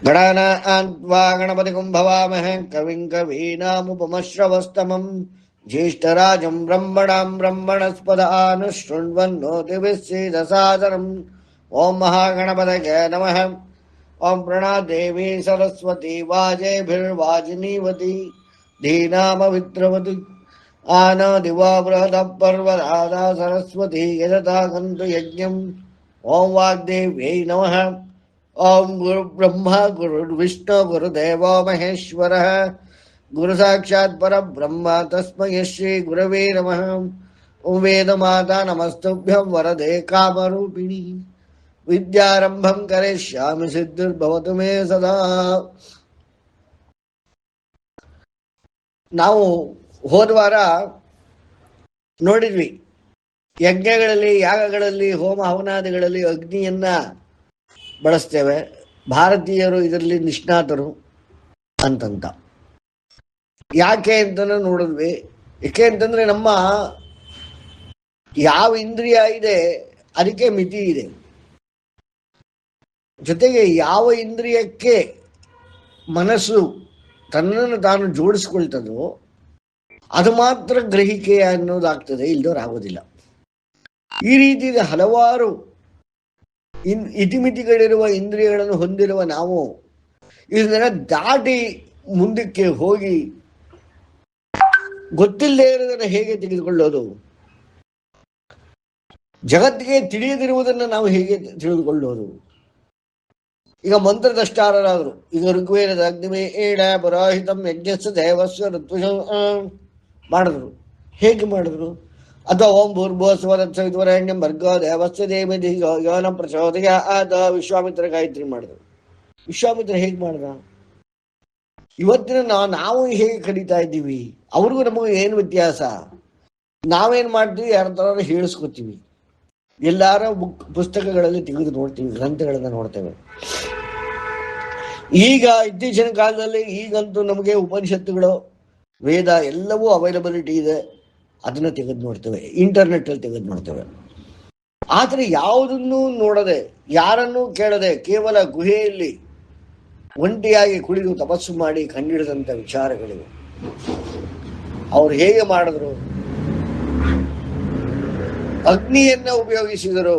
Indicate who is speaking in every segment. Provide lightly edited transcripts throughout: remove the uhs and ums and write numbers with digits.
Speaker 1: ಗಣಾನಾನ್ವಾ ಗಣಪತಿಗುಂ ಭವಾಮಹೇ ಕವಿಂ ಕವೀನಾಮುಪಮಶ್ರವಸ್ತಮಂ ಜ್ಯೇಷ್ಠರಾಜಂ ಬ್ರಹ್ಮಣಾಂ ಬ್ರಹ್ಮಣಸ್ಪದ ಆನುಶೃಣ್ವನ್ನೋತಿಭಿಸ್ಸೀದಸಾದರಂ. ಓಂ ಮಹಾಗಣಪತಯೇ ನಮಃ. ಓಂ ಪ್ರಣಾದೇವಿ ಸರಸ್ವತಿ ವಾಜೇಭಿರ್ವಾಜಿನೀವತಿ ಧೀನಾಮವಿತ್ರವತಿ ಆನಾದಿವಾ ಬೃಹದ ಪರ್ವತಾದ ಸರಸ್ವತಿ ಯಜತಾ ಗಂತು ಯಜ್ಞಂ. ಓಂ ವಾಗ್ದೇವ್ಯೈ ನಮಃ. ಓಂ ಗುರು ಬ್ರಹ್ಮ ಗುರು ವಿಷ್ಣು ಗುರುದೇವೋ ಮಹೇಶ್ವರ ಗುರು ಸಾಕ್ಷಾತ್ ಪರಬ್ರಹ್ಮ ತಸ್ಮೈ ಶ್ರೀ ಗುರವೇ ನಮಃ. ಓಂ ವೇದ ಮಾತಾ ನಮಸ್ತುಭ್ಯಂ ವರದೆ ಕಾಮರೂಪಿಣಿ ವಿದ್ಯಾರಂಭಂ ಕರಿಷ್ಯಾಮಿ ಸಿದ್ಧಿರ್ಭವತು ಮೇ ಸದಾ. ನಾವು ಹೋದವಾರ ನೋಡಿದ್ವಿ, ಯಜ್ಞಗಳಲ್ಲಿ ಯಾಗಗಳಲ್ಲಿ ಹೋಮ ಹವನಾದಿಗಳಲ್ಲಿ ಅಗ್ನಿಯನ್ನ ಬಳಸ್ತೇವೆ. ಭಾರತೀಯರು ಇದರಲ್ಲಿ ನಿಷ್ಣಾತರು ಅಂತಂತ ಯಾಕೆ ಅಂತಲೂ ನೋಡಿದ್ವಿ. ಯಾಕೆ ಅಂತಂದ್ರೆ ನಮ್ಮ ಯಾವ ಇಂದ್ರಿಯ ಇದೆ ಅದಕ್ಕೆ ಮಿತಿ ಇದೆ. ಜೊತೆಗೆ ಯಾವ ಇಂದ್ರಿಯಕ್ಕೆ ಮನಸ್ಸು ತನ್ನನ್ನು ತಾನು ಜೋಡಿಸ್ಕೊಳ್ತದೋ ಅದು ಮಾತ್ರ ಗ್ರಹಿಕೆ ಅನ್ನೋದಾಗ್ತದೆ, ಇಲ್ದೋರಾಗೋದಿಲ್ಲ. ಈ ರೀತಿ ಹಲವಾರು ಇತಿಮಿತಿಗಳಿರುವ ಇಂದ್ರಿಯಗಳನ್ನು ಹೊಂದಿರುವ ನಾವು ಇದನ್ನ ದಾಟಿ ಮುಂದಕ್ಕೆ ಹೋಗಿ ಗೊತ್ತಿಲ್ಲದೆ ಇರೋದನ್ನು ಹೇಗೆ ತೆಗೆದುಕೊಳ್ಳೋದು, ಜಗತ್ತಿಗೆ ತಿಳಿಯದಿರುವುದನ್ನು ನಾವು ಹೇಗೆ ತಿಳಿದುಕೊಳ್ಳೋದು. ಈಗ ಮಂತ್ರದಷ್ಟಾರರಾದರು, ಈಗ ಋಗ್ವೇದದ ಅಗ್ನಿಮೇ ಏಡ ಪುರೋಹಿತಂ ಯಜ್ಞಸ್ಸ ದೇವಸ್ವ ಋತ್ವಿಷ ಮಾಡಿದ್ರು. ಹೇಗೆ ಮಾಡಿದ್ರು? ಅಥವಾ ಓಂ ಭೂರ್ಭುವಸ್ವರತ್ಸವಿದ್ವರೆಣ್ಯಂ ಭರ್ಗೋ ದೇವಸ್ಯ ಧೀಮಹಿ ಯೋನ ಪ್ರಚೋದಯಾತ್ ವಿಶ್ವಾಮಿತ್ರ ಗಾಯತ್ರಿ ಮಾಡಿದ್ರು. ವಿಶ್ವಾಮಿತ್ರ ಹೇಗೆ ಮಾಡ್ದ? ಇವತ್ತಿನ ನಾವು ಹೇಗೆ ಕಲಿತಾ ಇದ್ದೀವಿ, ಅವ್ರಿಗೂ ನಮಗೂ ಏನು ವ್ಯತ್ಯಾಸ? ನಾವೇನ್ ಮಾಡ್ತೀವಿ, ಯಾರ ತರ ಹೇಳಿಸ್ಕೊತೀವಿ, ಎಲ್ಲಾರ ಪುಸ್ತಕಗಳಲ್ಲಿ ತೆಗೆದು ನೋಡ್ತೀವಿ, ಗ್ರಂಥಗಳನ್ನ ನೋಡ್ತೇವೆ. ಈಗ ಇತ್ತೀಚಿನ ಕಾಲದಲ್ಲಿ ಈಗಂತೂ ನಮಗೆ ಉಪನಿಷತ್ತುಗಳು ವೇದ ಎಲ್ಲವೂ ಅವೈಲಬಿಲಿಟಿ ಇದೆ, ಅದನ್ನ ತೆಗೆದು ನೋಡ್ತೇವೆ, ಇಂಟರ್ನೆಟ್ ಅಲ್ಲಿ ತೆಗೆದು ನೋಡ್ತೇವೆ. ಆದ್ರೆ ಯಾವುದನ್ನು ನೋಡದೆ, ಯಾರನ್ನೂ ಕೇಳದೆ, ಕೇವಲ ಗುಹೆಯಲ್ಲಿ ಒಂಟಿಯಾಗಿ ಕುಳಿದು ತಪಸ್ಸು ಮಾಡಿ ಕಂಡಿಡಿದಂತ ವಿಚಾರಗಳಿವೆ. ಅವ್ರು ಹೇಗೆ ಮಾಡಿದ್ರು? ಅಗ್ನಿಯನ್ನ ಉಪಯೋಗಿಸಿದರು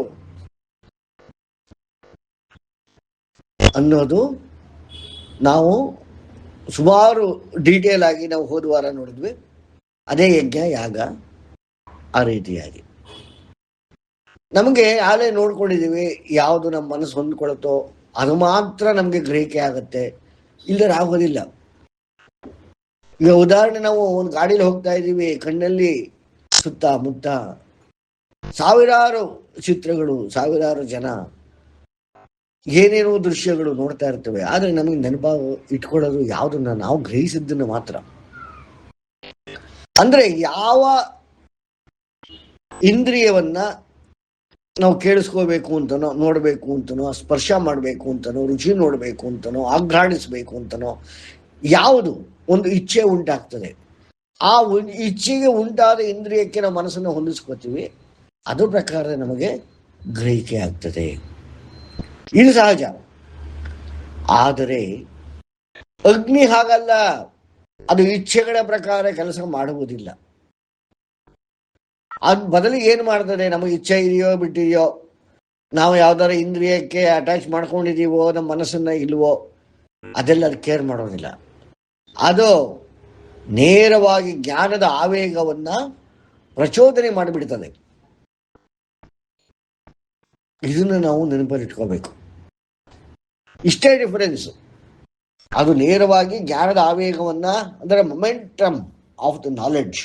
Speaker 1: ಅನ್ನೋದು ನಾವು ಸುಮಾರು ಡೀಟೇಲ್ ಆಗಿ ನಾವು ಹೋದವಾರ ನೋಡಿದ್ವಿ. ಅದೇ ಯಜ್ಞ ಯಾಗ ಆ ರೀತಿಯಾಗಿ ನಮಗೆ ಆಲೇ ನೋಡ್ಕೊಂಡಿದ್ದೀವಿ. ಯಾವುದು ನಮ್ಮ ಮನಸ್ಸು ಹೊಂದ್ಕೊಳುತ್ತೋ ಅದು ಮಾತ್ರ ನಮಗೆ ಗ್ರಹಿಕೆ ಆಗುತ್ತೆ, ಇಲ್ಲದ್ರೆ ಆಗೋದಿಲ್ಲ. ಈಗ ಉದಾಹರಣೆ, ನಾವು ಒಂದು ಗಾಡಿಯಲ್ಲಿ ಹೋಗ್ತಾ ಇದ್ದೀವಿ, ಕಣ್ಣಲ್ಲಿ ಸುತ್ತ ಮುತ್ತ ಸಾವಿರಾರು ಚಿತ್ರಗಳು, ಸಾವಿರಾರು ಜನ, ಏನೇನೋ ದೃಶ್ಯಗಳು ನೋಡ್ತಾ ಇರ್ತವೆ. ಆದ್ರೆ ನಮಗೆ ನೆನಪಾಗ ಇಟ್ಕೊಳ್ಳೋದು ಯಾವುದನ್ನ ನಾವು ಗ್ರಹಿಸಿದ್ದನ್ನು ಮಾತ್ರ. ಅಂದ್ರೆ ಯಾವ ಇಂದ್ರಿಯವನ್ನ ನಾವು ಕೇಳಿಸ್ಕೋಬೇಕು ಅಂತನೋ, ನೋಡ್ಬೇಕು ಅಂತನೋ, ಸ್ಪರ್ಶ ಮಾಡ್ಬೇಕು ಅಂತನೋ, ರುಚಿ ನೋಡ್ಬೇಕು ಅಂತನೋ, ಆಘ್ರಾಣಿಸ್ಬೇಕು ಅಂತನೋ ಯಾವುದು ಒಂದು ಇಚ್ಛೆ ಉಂಟಾಗ್ತದೆ, ಆ ಇಚ್ಛೆಗೆ ಉಂಟಾದ ಇಂದ್ರಿಯಕ್ಕೆ ನಾವು ಮನಸ್ಸನ್ನು ಹೊಂದಿಸ್ಕೋತೀವಿ, ಅದು ಪ್ರಕಾರ ನಮಗೆ ಗ್ರಹಿಕೆ ಆಗ್ತದೆ. ಇದು ಸಹಜ. ಆದರೆ ಅಗ್ನಿ ಹಾಗಲ್ಲ, ಅದು ಇಚ್ಛೆಗಳ ಪ್ರಕಾರ ಕೆಲಸ ಮಾಡುವುದಿಲ್ಲ. ಅದ್ ಬದಲಿಗೆ ಏನು ಮಾಡ್ತದೆ, ನಮಗೆ ಇಚ್ಛೆ ಇದೆಯೋ ಬಿಟ್ಟಿದೆಯೋ, ನಾವು ಯಾವ್ದಾರ ಇಂದ್ರಿಯಕ್ಕೆ ಅಟ್ಯಾಚ್ ಮಾಡ್ಕೊಂಡಿದೀವೋ, ನಮ್ಮ ಮನಸ್ಸನ್ನ ಇಲ್ವೋ, ಅದೆಲ್ಲ ಅದು ಕೇರ್ ಮಾಡೋದಿಲ್ಲ. ಅದು ನೇರವಾಗಿ ಜ್ಞಾನದ ಆವೇಗವನ್ನ ಪ್ರಚೋದನೆ ಮಾಡಿಬಿಡ್ತದೆ. ಇದನ್ನು ನಾವು ನೆನಪಲ್ಲಿಟ್ಕೋಬೇಕು. ಇಷ್ಟೇ ಡಿಫರೆನ್ಸ್. ಅದು ನೇರವಾಗಿ ಜ್ಞಾನದ ಆವೇಗವನ್ನ, ಅಂದರೆ ಮೊಮೆಂಟಮ್ ಆಫ್ ದ ನಾಲೆಡ್ಜ್,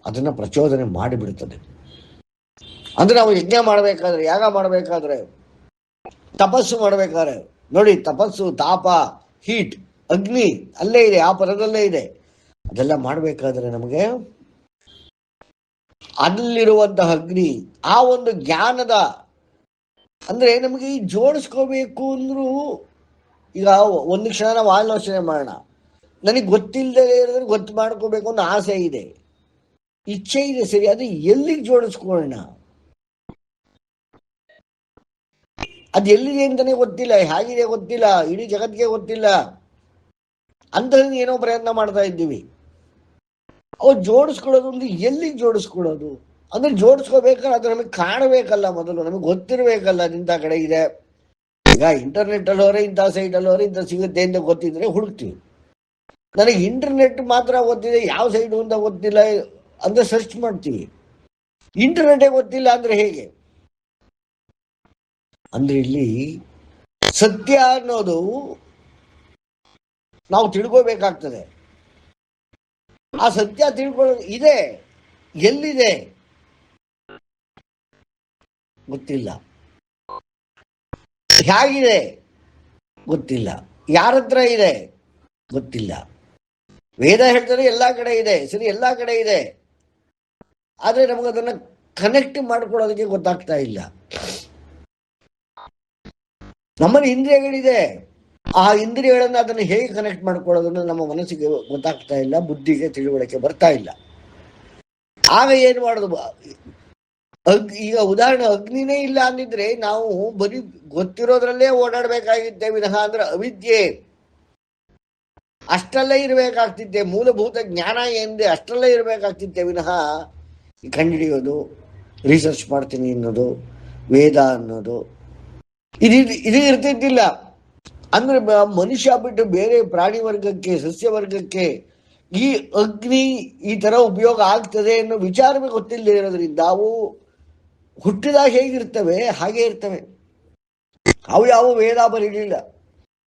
Speaker 1: ಅದನ್ನ ಪ್ರಚೋದನೆ ಮಾಡಿಬಿಡುತ್ತದೆ. ಅಂದ್ರೆ ನಾವು ಯಜ್ಞ ಮಾಡಬೇಕಾದ್ರೆ, ಯಾಗ ಮಾಡಬೇಕಾದ್ರೆ, ತಪಸ್ಸು ಮಾಡಬೇಕಾದ್ರೆ ನೋಡಿ, ತಪಸ್ಸು, ತಾಪ, ಹೀಟ್, ಅಗ್ನಿ ಅಲ್ಲೇ ಇದೆ, ಆ ಪದದಲ್ಲೇ ಇದೆ. ಅದೆಲ್ಲ ಮಾಡಬೇಕಾದ್ರೆ ನಮಗೆ ಅಲ್ಲಿರುವಂತಹ ಅಗ್ನಿ, ಆ ಒಂದು ಜ್ಞಾನದ, ಅಂದ್ರೆ ನಮಗೆ ಈ ಜೋಡಿಸ್ಕೋಬೇಕು ಅಂದ್ರೂ, ಈಗ ಒಂದು ಕ್ಷಣ ನಾವು ಆಲೋಚನೆ ಮಾಡೋಣ, ನನಗೆ ಗೊತ್ತಿಲ್ಲದೆ ಇರೋದ್ರೆ ಗೊತ್ತು ಮಾಡ್ಕೋಬೇಕು ಅನ್ನೋ ಆಸೆ ಇದೆ, ಇಚ್ಛೆ ಇದೆ, ಸರಿ, ಅದು ಎಲ್ಲಿಗೆ ಜೋಡಿಸ್ಕೊಳ್ಳೋಣ? ಅದು ಎಲ್ಲಿದೆ ಅಂತಲೇ ಗೊತ್ತಿಲ್ಲ, ಹೇಗಿದೆ ಗೊತ್ತಿಲ್ಲ, ಇಡೀ ಜಗತ್ತಿಗೆ ಗೊತ್ತಿಲ್ಲ. ಅಂಥದ್ದು ಏನೋ ಪ್ರಯತ್ನ ಮಾಡ್ತಾ ಇದ್ದೀವಿ. ಅವು ಜೋಡಿಸ್ಕೊಳ್ಳೋದು ಅಂದ್ರೆ ಎಲ್ಲಿಗೆ ಜೋಡಿಸ್ಕೊಳ್ಳೋದು ಅಂದ್ರೆ, ಜೋಡಿಸ್ಕೋಬೇಕಾದ್ರೆ ಅದು ನಮಗೆ ಕಾಣಬೇಕಲ್ಲ, ಮೊದಲು ನಮಗೆ ಗೊತ್ತಿರಬೇಕಲ್ಲ ಇಂಥ ಕಡೆ ಇದೆ. ಈಗ ಇಂಟರ್ನೆಟ್ ಅಲ್ಲವರೆ ಇಂಥ ಸೈಟ್ ಅಲ್ಲವರೆ ಇಂಥ ಸಿಗುತ್ತೆ ಅಂತ ಗೊತ್ತಿದ್ರೆ ಹುಡುಕ್ತೀವಿ. ನನಗೆ ಇಂಟರ್ನೆಟ್ ಮಾತ್ರ ಗೊತ್ತಿದೆ, ಯಾವ ಸೈಟು ಅಂತ ಗೊತ್ತಿಲ್ಲ ಅಂದ್ರೆ ಸರ್ಚ್ ಮಾಡ್ತೀವಿ. ಇಂಟರ್ನೆಟೇ ಗೊತ್ತಿಲ್ಲ ಅಂದ್ರೆ ಹೇಗೆ? ಅಂದ್ರೆ ಇಲ್ಲಿ ಸತ್ಯ ಅನ್ನೋದು ನಾವು ತಿಳ್ಕೋಬೇಕಾಗ್ತದೆ. ಆ ಸತ್ಯ ತಿಳ್ಕೊಳ್ಳೋದು ಇದೆ, ಎಲ್ಲಿದೆ ಗೊತ್ತಿಲ್ಲ, ಹೇಗಿದೆ ಗೊತ್ತಿಲ್ಲ, ಯಾರ ಹತ್ರ ಇದೆ ಗೊತ್ತಿಲ್ಲ. ವೇದ ಹೇಳ್ತಾರೆ ಎಲ್ಲ ಕಡೆ ಇದೆ, ಸರಿ ಎಲ್ಲ ಕಡೆ ಇದೆ, ಆದರೆ ನಮಗದನ್ನು ಕನೆಕ್ಟ್ ಮಾಡ್ಕೊಳ್ಳೋದಕ್ಕೆ ಗೊತ್ತಾಗ್ತಾ ಇಲ್ಲ. ನಮ್ಮಲ್ಲಿ ಇಂದ್ರಿಯಗಳಿದೆ, ಆ ಇಂದ್ರಿಯಗಳನ್ನು ಅದನ್ನು ಹೇಗೆ ಕನೆಕ್ಟ್ ಮಾಡ್ಕೊಳ್ಳೋದನ್ನು ನಮ್ಮ ಮನಸ್ಸಿಗೆ ಗೊತ್ತಾಗ್ತಾ ಇಲ್ಲ, ಬುದ್ಧಿಗೆ ತಿಳುವಳಿಕೆ ಬರ್ತಾ ಇಲ್ಲ. ಆಗ ಏನು ಮಾಡೋದು? ಈಗ ಉದಾಹರಣೆ ಅಗ್ನಿನೇ ಇಲ್ಲ ಅಂದಿದ್ರೆ ನಾವು ಬರೀ ಗೊತ್ತಿರೋದ್ರಲ್ಲೇ ಓಡಾಡಬೇಕಾಗಿದ್ದೆ ವಿನಃ, ಅಂದ್ರೆ ಅವಿದ್ಯೆ ಅಷ್ಟಲ್ಲೇ ಇರಬೇಕಾಗ್ತಿದ್ದೆ, ಮೂಲಭೂತ ಜ್ಞಾನ ಏನಿದೆ ಅಷ್ಟಲ್ಲೇ ಇರಬೇಕಾಗ್ತಿದ್ದೆ ವಿನಃ ಕಂಡುಹಿಡಿಯೋದು, ರಿಸರ್ಚ್ ಮಾಡ್ತೀನಿ ಅನ್ನೋದು, ವೇದ ಅನ್ನೋದು ಇದು ಇರ್ತಿದ್ದಿಲ್ಲ. ಅಂದ್ರೆ ಮನುಷ್ಯ ಬಿಟ್ಟು ಬೇರೆ ಪ್ರಾಣಿ ವರ್ಗಕ್ಕೆ, ಸಸ್ಯ ವರ್ಗಕ್ಕೆ ಈ ಅಗ್ನಿ ಈ ತರ ಉಪಯೋಗ ಆಗ್ತದೆ ಅನ್ನೋ ವಿಚಾರವೇ ಗೊತ್ತಿಲ್ಲದೆ ಇರೋದ್ರಿಂದ ಅವು ಹುಟ್ಟಿದಾಗ ಹೇಗಿರ್ತವೆ ಹಾಗೆ ಇರ್ತವೆ. ಅವು ಯಾವ ವೇದ ಬರೀಲಿಲ್ಲ,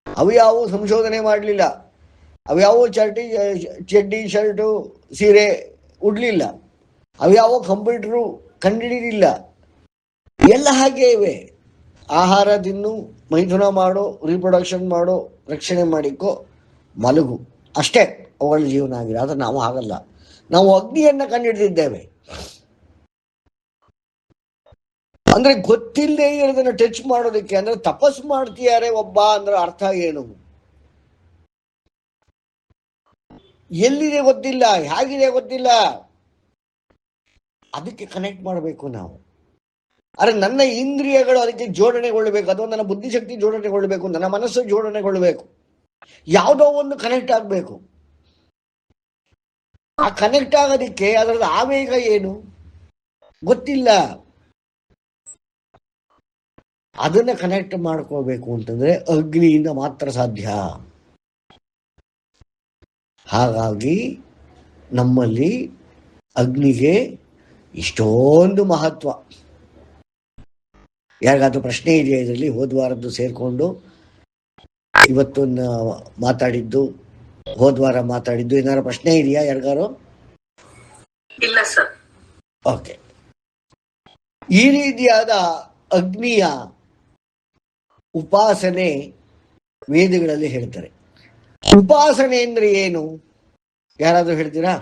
Speaker 1: ಅವು ಯಾವ ಸಂಶೋಧನೆ ಮಾಡಲಿಲ್ಲ, ಅವ್ಯಾವ ಚಡ್ಡಿ ಶರ್ಟು ಸೀರೆ ಉಡ್ಲಿಲ್ಲ, ಅವ್ಯಾವ ಕಂಪ್ಯೂಟರು ಕಂಡುಹಿಡಿಲಿಲ್ಲ. ಎಲ್ಲ ಹಾಗೆ ಇವೆ. ಆಹಾರ ತಿನ್ನು, ಮೈಥುನ ಮಾಡೋ, ರೀಪ್ರೊಡಕ್ಷನ್ ಮಾಡೋ, ರಕ್ಷಣೆ ಮಾಡಿಕೋ, ಮಲಗು, ಅಷ್ಟೇ ಅವುಗಳ ಜೀವನ ಆಗಿದೆ. ಆದರೆ ನಾವು ಹಾಗಲ್ಲ, ನಾವು ಅಗ್ನಿಯನ್ನ ಕಂಡುಹಿಡಿದಿದ್ದೇವೆ. ಅಂದ್ರೆ ಗೊತ್ತಿಲ್ಲದೆ ಇರೋದನ್ನ ಟಚ್ ಮಾಡೋದಕ್ಕೆ, ಅಂದ್ರೆ ತಪಸ್ ಮಾಡ್ತೀಯಾರೆ ಒಬ್ಬ ಅಂದ್ರೆ ಅರ್ಥ ಏನು? ಎಲ್ಲಿದೆ ಗೊತ್ತಿಲ್ಲ, ಹೇಗಿದೆ ಗೊತ್ತಿಲ್ಲ, ಅದಕ್ಕೆ ಕನೆಕ್ಟ್ ಮಾಡಬೇಕು ನಾವು. ಅರೆ ನನ್ನ ಇಂದ್ರಿಯಗಳು ಅದಕ್ಕೆ ಜೋಡಣೆಗೊಳ್ಳಬೇಕು, ಅಥವಾ ನನ್ನ ಬುದ್ಧಿಶಕ್ತಿ ಜೋಡಣೆಗೊಳ್ಳಬೇಕು, ನನ್ನ ಮನಸ್ಸು ಜೋಡಣೆಗೊಳ್ಳಬೇಕು, ಯಾವುದೋ ಒಂದು ಕನೆಕ್ಟ್ ಆಗಬೇಕು. ಆ ಕನೆಕ್ಟ್ ಆಗೋದಕ್ಕೆ ಅದರದ ಆವೇಗ ಏನು ಗೊತ್ತಿಲ್ಲ. ಅದನ್ನ ಕನೆಕ್ಟ್ ಮಾಡ್ಕೋಬೇಕು ಅಂತಂದ್ರೆ ಅಗ್ನಿಯಿಂದ ಮಾತ್ರ ಸಾಧ್ಯ. ಹಾಗಾಗಿ ನಮ್ಮಲ್ಲಿ ಅಗ್ನಿಗೆ ಇಷ್ಟೊಂದು ಮಹತ್ವ. ಯಾರಿಗಾದ್ರೂ ಪ್ರಶ್ನೆ ಇದೆಯಾ ಇದರಲ್ಲಿ? ಹೋದ್ವಾರದ್ದು ಸೇರ್ಕೊಂಡು ಇವತ್ತು ಮಾತಾಡಿದ್ದು, ಹೋದ್ವಾರ ಮಾತಾಡಿದ್ದು ಏನಾರು ಪ್ರಶ್ನೆ ಇದೆಯಾ ಯಾರಿಗಾರು?
Speaker 2: ಇಲ್ಲ ಸರ್.
Speaker 1: ಓಕೆ. ಈ ರೀತಿಯಾದ ಅಗ್ನಿಯ ಉಪಾಸನೆ ವೇದಗಳಲ್ಲಿ ಹೇಳ್ತಾರೆ. ಉಪಾಸನೆ ಅಂದ್ರೆ ಏನು ಯಾರಾದ್ರೂ ಹೇಳ್ತೀರಾ?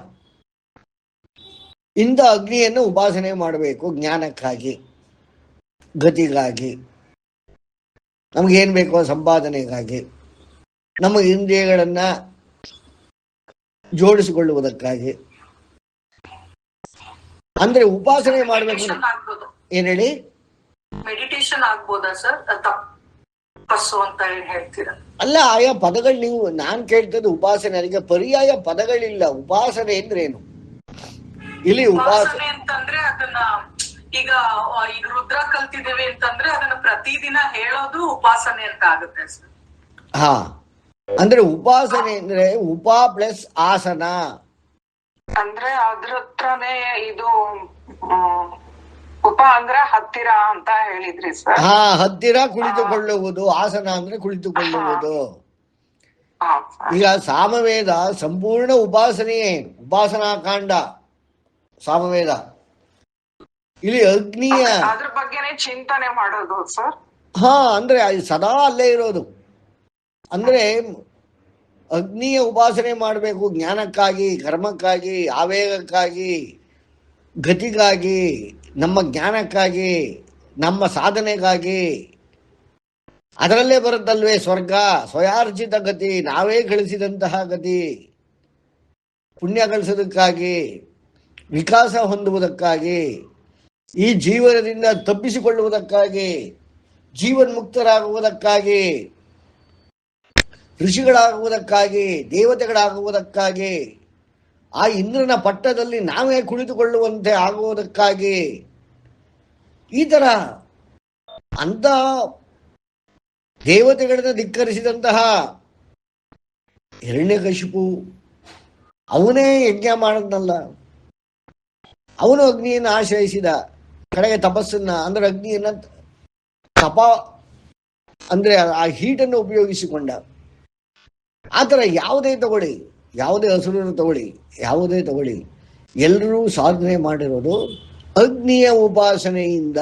Speaker 1: ಇಂಥ ಅಗ್ನಿಯನ್ನು ಉಪಾಸನೆ ಮಾಡಬೇಕು, ಜ್ಞಾನಕ್ಕಾಗಿ, ಗತಿಗಾಗಿ, ನಮಗೇನು ಬೇಕೋ ಸಂಪಾದನೆಗಾಗಿ, ನಮ್ಮ ಇಂದ್ರಿಯಗಳನ್ನ ಜೋಡಿಸಿಕೊಳ್ಳುವುದಕ್ಕಾಗಿ. ಅಂದ್ರೆ ಉಪಾಸನೆ ಮಾಡಬೇಕು. ಏನ್ ಹೇಳಿ?
Speaker 2: ಮೆಡಿಟೇಷನ್ ಆಗ್ಬೋದಾ ಸರ್? ತಪಸ್ಸು ಅಂತ ಹೇಳ್ತೀರಾ?
Speaker 1: ಅಲ್ಲ, ಆಯಾ ಪದಗಳು ನೀವು, ನಾನ್ ಕೇಳ್ತದ್ದು ಉಪಾಸನೆ, ಅದಕ್ಕೆ ಪರ್ಯಾಯ ಪದಗಳಿಲ್ಲ. ಉಪಾಸನೆ ಅಂದ್ರೆ ಏನು ಇಲ್ಲಿ?
Speaker 2: ಉಪಾಸನೆ ಅಂತಂದ್ರೆ ಅದನ್ನ ಈಗ ರುದ್ರ ಕಲ್ತಿದ್ದೇವೆ ಅಂತಂದ್ರೆ ಅದನ್ನ ಪ್ರತಿದಿನ ಹೇಳೋದು ಉಪಾಸನೆ ಅಂತ ಆಗುತ್ತೆ ಸರ್.
Speaker 1: ಹಾ, ಅಂದ್ರೆ ಉಪಾಸನೆ ಅಂದ್ರೆ ಉಪ ಪ್ಲಸ್ ಆಸನ.
Speaker 2: ಅಂದ್ರೆ ಅದ್ರ ಹತ್ರನೇ ಇದು ಉಪ ಅಂದ್ರೆ ಹತ್ತಿರ ಅಂತ ಹೇಳಿದ್ರಿ ಸರ್.
Speaker 1: ಹಾ, ಹತ್ತಿರ ಕುಳಿತುಕೊಳ್ಳುವುದು, ಆಸನ ಅಂದ್ರೆ ಕುಳಿತುಕೊಳ್ಳುವುದು. ಈಗ ಸಾಮವೇದ ಸಂಪೂರ್ಣ ಉಪಾಸನೆಯೇ, ಉಪಾಸನಾ ಕಾಂಡ ಸಾಮವೇದ. ಇಲ್ಲಿ ಅಗ್ನಿಯ
Speaker 2: ಅದ್ರ ಬಗ್ಗೆನೇ ಚಿಂತನೆ ಮಾಡೋದು ಸರ್.
Speaker 1: ಹಾ, ಅಂದ್ರೆ ಸದಾ ಅಲ್ಲೇ ಇರೋದು. ಅಂದ್ರೆ ಅಗ್ನಿಯ ಉಪಾಸನೆ ಮಾಡಬೇಕು, ಜ್ಞಾನಕ್ಕಾಗಿ, ಕರ್ಮಕ್ಕಾಗಿ, ಆವೇಗಕ್ಕಾಗಿ, ಗತಿಗಾಗಿ, ನಮ್ಮ ಜ್ಞಾನಕ್ಕಾಗಿ, ನಮ್ಮ ಸಾಧನೆಗಾಗಿ. ಅದರಲ್ಲೇ ಬರುತ್ತಲ್ವೇ ಸ್ವರ್ಗ, ಸ್ವಯಾರ್ಜಿತ ಗತಿ, ನಾವೇ ಗಳಿಸಿದಂತಹ ಗತಿ, ಪುಣ್ಯ ಗಳಿಸೋದಕ್ಕಾಗಿ, ವಿಕಾಸ ಹೊಂದುವುದಕ್ಕಾಗಿ, ಈ ಜೀವನದಿಂದ ತಪ್ಪಿಸಿಕೊಳ್ಳುವುದಕ್ಕಾಗಿ, ಜೀವನ್ಮುಕ್ತರಾಗುವುದಕ್ಕಾಗಿ, ಋಷಿಗಳಾಗುವುದಕ್ಕಾಗಿ, ದೇವತೆಗಳಾಗುವುದಕ್ಕಾಗಿ, ಆ ಇಂದ್ರನ ಪಟ್ಟದಲ್ಲಿ ನಾವೇ ಕುಳಿತುಕೊಳ್ಳುವಂತೆ ಆಗುವುದಕ್ಕಾಗಿ, ಈ ಥರ ಅಂತ ದೇವತೆಗಳನ್ನು ಧಿಕ್ಕರಿಸಿದಂತಹ ಹಿರಣ್ಯಕಶಿಪು ಅವನೇ ಯಜ್ಞ ಮಾಡದ್ನಲ್ಲ, ಅವನು ಅಗ್ನಿಯನ್ನು ಆಶ್ರಯಿಸಿದ, ಕಡೆಗೆ ತಪಸ್ಸನ್ನ ಅಂದ್ರೆ ಅಗ್ನಿಯನ್ನ ತಪ ಅಂದ್ರೆ ಆ ಹೀಟನ್ನು ಉಪಯೋಗಿಸಿಕೊಂಡ. ಆ ಥರ ಯಾವುದೇ ತಗೊಳ್ಳಿ, ಯಾವುದೇ ಹಸುರನ್ನು ತಗೊಳ್ಳಿ, ಯಾವುದೇ ತಗೊಳ್ಳಿ, ಎಲ್ಲರೂ ಸಾಧನೆ ಮಾಡಿರೋದು ಅಗ್ನಿಯ ಉಪಾಸನೆಯಿಂದ.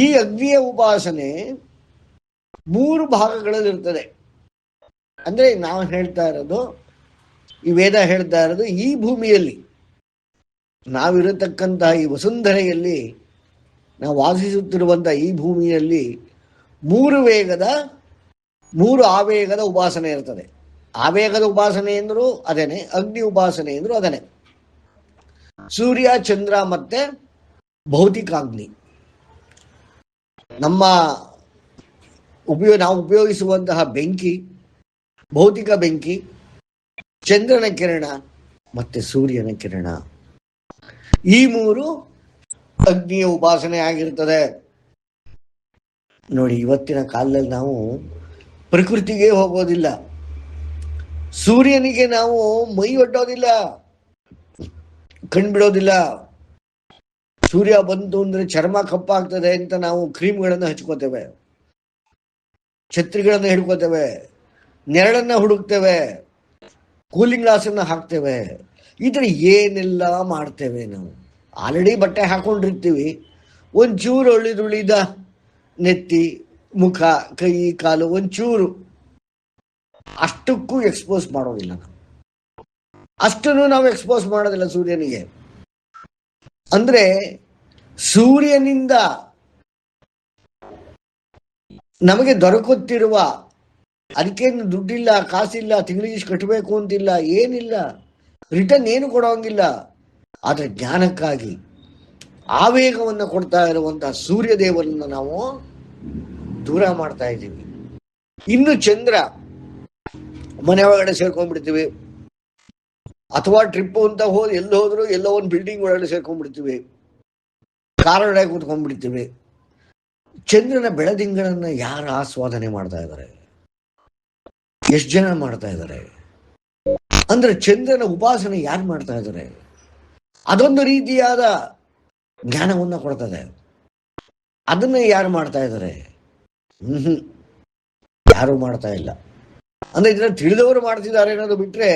Speaker 1: ಈ ಅಗ್ನಿಯ ಉಪಾಸನೆ 3 ಭಾಗಗಳಲ್ಲಿರ್ತದೆ. ಅಂದ್ರೆ ನಾವು ಹೇಳ್ತಾ ಇರೋದು, ಈ ವೇದ ಹೇಳ್ತಾ ಇರೋದು, ಈ ಭೂಮಿಯಲ್ಲಿ ನಾವಿರತಕ್ಕಂತಹ ಈ ವಸುಂಧರೆಯಲ್ಲಿ, ನಾವು ವಾಸಿಸುತ್ತಿರುವಂತಹ ಈ ಭೂಮಿಯಲ್ಲಿ 3 ವೇಗದ 3 ಆವೇಗದ ಉಪಾಸನೆ ಇರ್ತದೆ. ಆವೇಗದ ಉಪಾಸನೆ ಎಂದ್ರು ಅದೇನೆ, ಅಗ್ನಿ ಉಪಾಸನೆ ಎಂದ್ರು ಅದೇನೆ. ಸೂರ್ಯ, ಚಂದ್ರ ಮತ್ತೆ ಭೌತಿಕಾಗ್ನಿ. ನಮ್ಮ ನಾವು ಉಪಯೋಗಿಸುವಂತಹ ಬೆಂಕಿ, ಭೌತಿಕ ಬೆಂಕಿ, ಚಂದ್ರನ ಕಿರಣ ಮತ್ತೆ ಸೂರ್ಯನ ಕಿರಣ, ಈ 3 ಅಗ್ನಿಯ ಉಪಾಸನೆ ಆಗಿರ್ತದೆ. ನೋಡಿ, ಇವತ್ತಿನ ಕಾಲದಲ್ಲಿ ನಾವು ಪ್ರಕೃತಿಗೆ ಹೋಗೋದಿಲ್ಲ, ಸೂರ್ಯನಿಗೆ ನಾವು ಮೈ ಒಡ್ಡೋದಿಲ್ಲ, ಕಣ್ಬಿಡೋದಿಲ್ಲ. ಸೂರ್ಯ ಬಂತು ಅಂದ್ರೆ ಚರ್ಮ ಕಪ್ಪಾಗ್ತದೆ ಅಂತ ನಾವು ಕ್ರೀಮ್ಗಳನ್ನು ಹಚ್ಕೋತೇವೆ, ಛತ್ರಿಗಳನ್ನು ಹಿಡ್ಕೋತೇವೆ, ನೆರಳನ್ನ ಹುಡುಕ್ತೇವೆ, ಕೂಲಿಂಗ್ ಗ್ಲಾಸನ್ನು ಹಾಕ್ತೇವೆ. ಈ ಥರ ಏನೆಲ್ಲ ಮಾಡ್ತೇವೆ ನಾವು. ಆಲ್ರೆಡಿ ಬಟ್ಟೆ ಹಾಕೊಂಡಿರ್ತೀವಿ, ಒಂಚೂರು ಉಳಿದ ನೆತ್ತಿ, ಮುಖ, ಕೈ, ಕಾಲು ಒಂಚೂರು ಅಷ್ಟಕ್ಕೂ ಎಕ್ಸ್ಪೋಸ್ ಮಾಡೋದಿಲ್ಲ ನಾವು. ಅಷ್ಟನ್ನು ನಾವು ಎಕ್ಸ್ಪೋಸ್ ಮಾಡೋದಿಲ್ಲ ಸೂರ್ಯನಿಗೆ. ಅಂದ್ರೆ ಸೂರ್ಯನಿಂದ ನಮಗೆ ದೊರಕುತ್ತಿರುವ, ಅದಕ್ಕೇನು ದುಡ್ಡಿಲ್ಲ, ಕಾಸಿಲ್ಲ, ತಿಂಗಳಿಗೆ ಇಷ್ಟು ಕಟ್ಟಬೇಕು ಅಂತಿಲ್ಲ, ಏನಿಲ್ಲ, ರಿಟರ್ನ್ ಏನು ಕೊಡೋಂಗಿಲ್ಲ. ಆದರೆ ಜ್ಞಾನಕ್ಕಾಗಿ ಆವೇಗವನ್ನು ಕೊಡ್ತಾ ಇರುವಂತಹ ಸೂರ್ಯ ದೇವರನ್ನ ನಾವು ದೂರ ಮಾಡ್ತಾ ಇದ್ದೀವಿ. ಇನ್ನು ಚಂದ್ರ, ಮನೆ ಒಳಗಡೆ ಸೇರ್ಕೊಂಡ್ಬಿಡ್ತೀವಿ, ಅಥವಾ ಟ್ರಿಪ್ ಅಂತ ಎಲ್ಲಿ ಹೋದ್ರು ಎಲ್ಲೋ ಒಂದು ಬಿಲ್ಡಿಂಗ್ ಒಳಗಡೆ ಸೇರ್ಕೊಂಡ್ಬಿಡ್ತೀವಿ, ಕಾರ್ ಒಳಗೆ ಕೂತ್ಕೊಂಡ್ಬಿಡ್ತೀವಿ. ಚಂದ್ರನ ಬೆಳದಿಂಗಳನ್ನ ಯಾರು ಆಸ್ವಾದನೆ ಮಾಡ್ತಾ ಇದ್ದಾರೆ? ಎಷ್ಟು ಜನ ಮಾಡ್ತಾ ಇದ್ದಾರೆ? ಅಂದ್ರೆ ಚಂದ್ರನ ಉಪಾಸನೆ ಯಾರು ಮಾಡ್ತಾ ಇದ್ದಾರೆ? ಅದೊಂದು ರೀತಿಯಾದ ಜ್ಞಾನವನ್ನ ಕೊಡ್ತದೆ. ಅದನ್ನ ಯಾರು ಮಾಡ್ತಾ ಇದ್ದಾರೆ? ಯಾರು ಮಾಡ್ತಾ ಇಲ್ಲ. ಅಂದ್ರೆ ಇದನ್ನ ತಿಳಿದವರು ಮಾಡ್ತಿದ್ದಾರೆ ಅನ್ನೋದು ಬಿಟ್ರೆ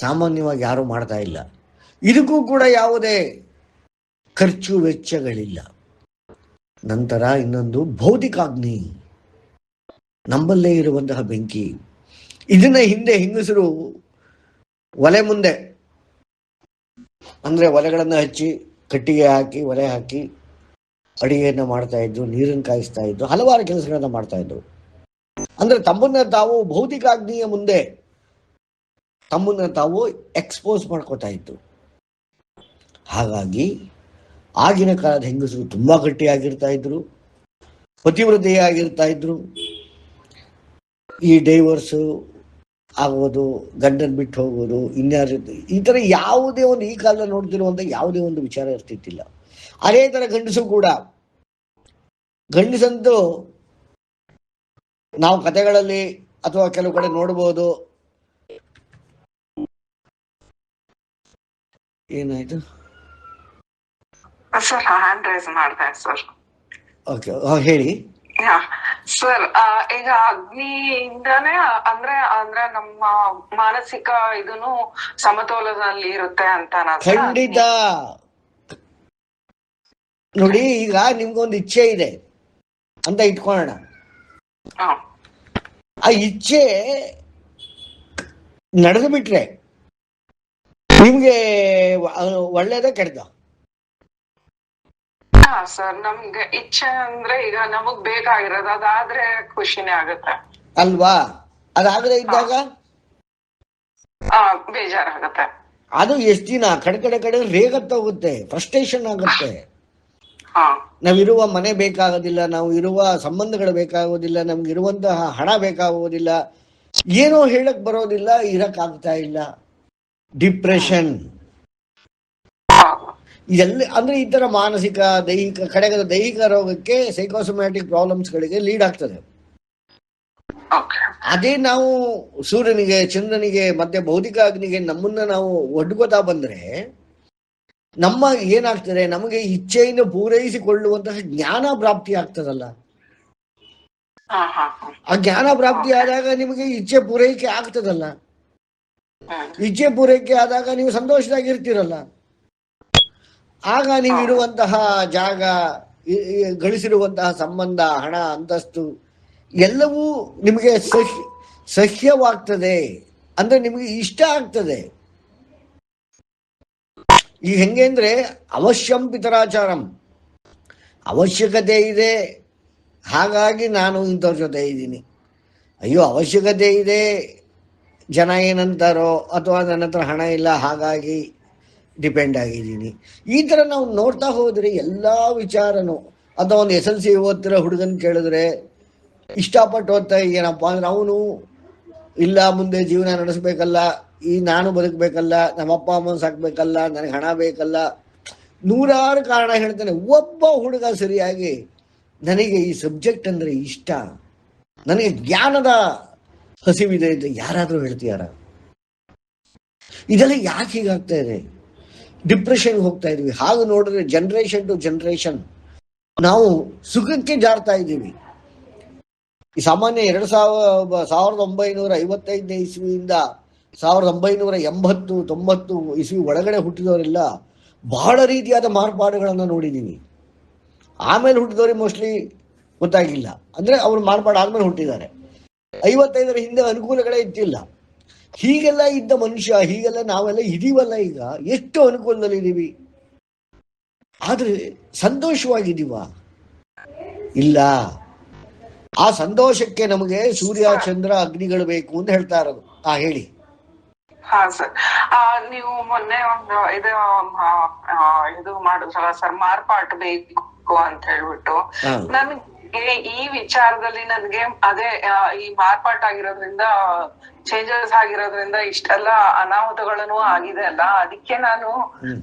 Speaker 1: ಸಾಮಾನ್ಯವಾಗಿ ಯಾರು ಮಾಡ್ತಾ ಇಲ್ಲ. ಇದಕ್ಕೂ ಕೂಡ ಯಾವುದೇ ಖರ್ಚು ವೆಚ್ಚಗಳಿಲ್ಲ. ನಂತರ ಇನ್ನೊಂದು ಭೌತಿಕಾಗ್ನಿ, ನಮ್ಮಲ್ಲೇ ಇರುವಂತಹ ಬೆಂಕಿ. ಇದನ್ನ ಹಿಂದೆ ಹೆಂಗಸರು ಒಲೆ ಮುಂದೆ, ಅಂದ್ರೆ ಒಲೆಗಳನ್ನು ಹಚ್ಚಿ ಕಟ್ಟಿಗೆ ಹಾಕಿ ಒಲೆ ಹಾಕಿ ಅಡಿಗೆಯನ್ನು ಮಾಡ್ತಾ ಇದ್ರು, ನೀರನ್ನು ಕಾಯಿಸ್ತಾ ಇದ್ರು, ಹಲವಾರು ಕೆಲಸಗಳನ್ನ ಮಾಡ್ತಾ ಇದ್ರು. ಅಂದ್ರೆ ತಮ್ಮನ್ನ ತಾವು ಭೌತಿಕಾಗ್ನಿಯ ಮುಂದೆ ತಮ್ಮನ್ನ ತಾವು ಎಕ್ಸ್ಪೋಸ್ ಮಾಡ್ಕೋತಾ ಇತ್ತು. ಹಾಗಾಗಿ ಆಗಿನ ಕಾಲದ ಹೆಂಗಸರು ತುಂಬಾ ಗಟ್ಟಿಯಾಗಿರ್ತಾ ಇದ್ರು, ಪತಿವ್ರತೆಯಾಗಿರ್ತಾ ಇದ್ರು. ಈ ಡೈವರ್ಸು ಆಗೋದು, ಗಂಡನ್ ಬಿಟ್ಟು ಹೋಗೋದು, ಇನ್ಯಾರ ಈ ಥರ ಯಾವುದೇ ಒಂದು, ಈ ಕಾಲದಲ್ಲಿ ನೋಡ್ತಿರುವಂಥ ಯಾವುದೇ ಒಂದು ವಿಚಾರ ಇರ್ತಿತ್ತಿಲ್ಲ. ಅದೇ ಥರ ಗಂಡಸು ಕೂಡ, ಗಂಡಸಂತೂ ನಾವು ಕಥೆಗಳಲ್ಲಿ ಅಥವಾ ಕೆಲವು ಕಡೆ ನೋಡ್ಬೋದು. ಏನಾಯ್ತು
Speaker 2: ಸರ್? ಹ್ಯಾಂಡ್ ರೈಸ್ ಮಾಡ್ದೆ ಸರ್.
Speaker 1: ಓಕೆ, ಹೇಳಿ
Speaker 2: ಸರ್. ಈಗ ಅಗ್ನಿಯಿಂದಾನೇ ಅಂದ್ರೆ ಅಂದ್ರೆ ನಮ್ಮ ಮಾನಸಿಕ ಇದನ್ನು ಸಮತೋಲನದಲ್ಲಿ ಇರುತ್ತೆ ಅಂತ.
Speaker 1: ಖಂಡಿತ. ನೋಡಿ, ಈಗ ನಿಮ್ಗೊಂದು ಇಚ್ಛೆ ಇದೆ ಅಂತ ಇಟ್ಕೊಳ್ಳೋಣ. ಆ ಇಚ್ಛೆ ನಡೆದು ಬಿಟ್ರೆ ನಿಮ್ಗೆ ಒಳ್ಳೇದ ಕೆಡ್ದ?
Speaker 2: ಸರ್, ನಮ್ಗೆ ಇಚ್ಛೆ ಅಂದ್ರೆ ಈಗ ನಮಗ್ ಬೇಕಾಗಿರೋದು ಅದಾದ್ರೆ ಖುಷಿನೇ ಆಗುತ್ತೆ
Speaker 1: ಅಲ್ವಾ? ಅದಾಗದೆ ಇದ್ದಾಗ
Speaker 2: ಬೇಜಾರಾಗತ್ತೆ.
Speaker 1: ಅದು ಎಷ್ಟು ದಿನ ಕಡೆ ರೇಗತ್ತ ಹೋಗುತ್ತೆ, ಫ್ರಸ್ಟ್ರೇಷನ್ ಆಗುತ್ತೆ.
Speaker 2: ಹಾ
Speaker 1: ನಾವಿರುವ ಮನೆ ಬೇಕಾಗೋದಿಲ್ಲ, ನಾವು ಇರುವ ಸಂಬಂಧಗಳು ಬೇಕಾಗೋದಿಲ್ಲ, ನಮ್ಗಿರುವಂತಹ ಹಣ ಬೇಕಾಗೋದಿಲ್ಲ, ಏನೋ ಹೇಳಕ್ ಬರೋದಿಲ್ಲ, ಇರಕ್ಕಾಗ್ತಾ ಇಲ್ಲ. ಡಿಪ್ರೆಷನ್ ಇದೆಲ್ಲ ಅಂದ್ರೆ ಈ ತರ ಮಾನಸಿಕ ದೈಹಿಕ ಕಡೆಗೆ ದೈಹಿಕ ರೋಗಕ್ಕೆ ಸೈಕೋಸೊಮ್ಯಾಟಿಕ್ ಪ್ರಾಬ್ಲಮ್ಸ್ಗಳಿಗೆ ಲೀಡ್ ಆಗ್ತದೆ. ಅದೇ ನಾವು ಸೂರ್ಯನಿಗೆ, ಚಂದ್ರನಿಗೆ ಮತ್ತೆ ಭೌತಿಕ ಅಗ್ನಿಗೆ ನಮ್ಮನ್ನ ನಾವು ಒಡ್ಕೋತಾ ಬಂದ್ರೆ ನಮ್ಮ ಏನಾಗ್ತದೆ, ನಮಗೆ ಇಚ್ಛೆಯನ್ನು ಪೂರೈಸಿಕೊಳ್ಳುವಂತಹ ಜ್ಞಾನ ಪ್ರಾಪ್ತಿ ಆಗ್ತದಲ್ಲ. ಆ ಜ್ಞಾನ ಪ್ರಾಪ್ತಿ ಆದಾಗ ನಿಮಗೆ ಇಚ್ಛೆ ಪೂರೈಕೆ ಆಗ್ತದಲ್ಲ. ಇಚ್ಛೆ ಪೂರೈಕೆ ಆದಾಗ ನೀವು ಸಂತೋಷದಾಗಿರ್ತೀರಲ್ಲ. ಆಗ ನೀವು ಇರುವಂತಹ ಜಾಗ, ಗಳಿಸಿರುವಂತಹ ಸಂಬಂಧ, ಹಣ, ಅಂತಸ್ತು ಎಲ್ಲವೂ ನಿಮಗೆ ಸಹ್ಯವಾಗ್ತದೆ, ಅಂದ್ರೆ ನಿಮಗೆ ಇಷ್ಟ ಆಗ್ತದೆ. ಈಗ ಹೆಂಗೆ ಅಂದ್ರೆ ಅವಶ್ಯಂ ಪಿತರಾಚಾರಂ, ಅವಶ್ಯಕತೆ ಇದೆ ಹಾಗಾಗಿ ನಾನು ಇಂಥವ್ರ ಜೊತೆ ಇದ್ದೀನಿ. ಅಯ್ಯೋ ಅವಶ್ಯಕತೆ ಇದೆ, ಜನ ಏನಂತಾರೋ, ಅಥವಾ ನನ್ನ ಹತ್ರ ಹಣ ಇಲ್ಲ ಹಾಗಾಗಿ ಡಿಪೆಂಡ್ ಆಗಿದ್ದೀನಿ. ಈ ಥರ ನಾವು ನೋಡ್ತಾ ಹೋದ್ರೆ ಎಲ್ಲ ವಿಚಾರನೂ, ಅಥವಾ ಒಂದು SLC ಓದ್ತಿರೋ ಹುಡುಗನ್ ಕೇಳಿದ್ರೆ ಇಷ್ಟಪಟ್ಟು ಓದ್ತಾ ಏನಪ್ಪ ಅಂದ್ರೆ ಅವನು ಇಲ್ಲ ಮುಂದೆ ಜೀವನ ನಡೆಸ್ಬೇಕಲ್ಲ, ಈ ನಾನು ಬದುಕಬೇಕಲ್ಲ, ನಮ್ಮ ಅಪ್ಪ ಅಮ್ಮನ ಸಾಕ್ಬೇಕಲ್ಲ, ನನಗೆ ಹಣ ಬೇಕಲ್ಲ, ನೂರಾರು ಕಾರಣ ಹೇಳ್ತಾನೆ. ಒಬ್ಬ ಹುಡುಗ ಸರಿಯಾಗಿ ನನಗೆ ಈ ಸಬ್ಜೆಕ್ಟ್ ಅಂದ್ರೆ ಇಷ್ಟ, ನನಗೆ ಜ್ಞಾನದ ಹಸಿವಿದೆ ಅಂತ ಯಾರಾದರೂ ಹೇಳ್ತೀಯಾರ? ಇದೆಲ್ಲ ಯಾಕೆ ಹೀಗಾಗ್ತಾ ಇದೆ? ಡಿಪ್ರೆಷನ್ಗೆ ಹೋಗ್ತಾ ಇದೀವಿ. ಹಾಗೆ ನೋಡಿದ್ರೆ ಜನರೇಷನ್ ಟು ಜನರೇಷನ್ ನಾವು ಸುಖಕ್ಕೆ ಜಾರ್ತಾ ಇದ್ದೀವಿ. ಈ ಸಾಮಾನ್ಯ 1955ನೇ ಇಸ್ವಿಯಿಂದ 1980-90 ಇಸ್ವಿ ಒಳಗಡೆ ಹುಟ್ಟಿದವರೆಲ್ಲ ಬಹಳ ರೀತಿಯಾದ ಮಾರ್ಪಾಡುಗಳನ್ನು ನೋಡಿದ್ದೀವಿ. ಆಮೇಲೆ ಹುಟ್ಟಿದವ್ರಿಗೆ ಮೋಸ್ಟ್ಲಿ ಗೊತ್ತಾಗಿಲ್ಲ, ಅಂದ್ರೆ ಅವ್ರು ಮಾರ್ಪಾಡು ಆದ್ಮೇಲೆ ಹುಟ್ಟಿದ್ದಾರೆ. 55ರ ಹಿಂದೆ ಅನುಕೂಲಗಳೇ ಇದ್ದಿಲ್ಲ. ಹೀಗೆಲ್ಲ ಇದ್ದ ಮನುಷ್ಯ, ಹೀಗೆಲ್ಲ ನಾವೆಲ್ಲ ಇದೀವಲ್ಲ, ಈಗ ಎಷ್ಟು ಅನುಕೂಲದಲ್ಲಿ ಇದೀವಿ, ಆದ್ರೆ ಸಂತೋಷವಾಗಿದ್ದೀವ? ಇಲ್ಲ. ಆ ಸಂತೋಷಕ್ಕೆ ನಮಗೆ ಸೂರ್ಯ, ಚಂದ್ರ, ಅಗ್ನಿಗಳು ಬೇಕು ಅಂತ ಹೇಳ್ತಾ ಇರೋದು. ಹೇಳಿ.
Speaker 2: ಹಾ ಸರ್, ನೀವು ಮೊನ್ನೆ ಒಂದು ಇದು ಮಾಡಿದ್ರಲ್ಲ ಸರ್, ಮಾರ್ಪಾಟ್ ಬೇಕು ಅಂತ ಹೇಳ್ಬಿಟ್ಟು, ನನ್ಗೆ ಈ ವಿಚಾರದಲ್ಲಿ ನನ್ಗೆ ಅದೇ ಈ ಮಾರ್ಪಾಟ್ ಆಗಿರೋದ್ರಿಂದ, ಚೇಂಜಸ್ ಆಗಿರೋದ್ರಿಂದ ಇಷ್ಟೆಲ್ಲ ಅನಾಹುತಗಳನ್ನು ಆಗಿದೆ ಅಲ್ಲ, ಅದಕ್ಕೆ ನಾನು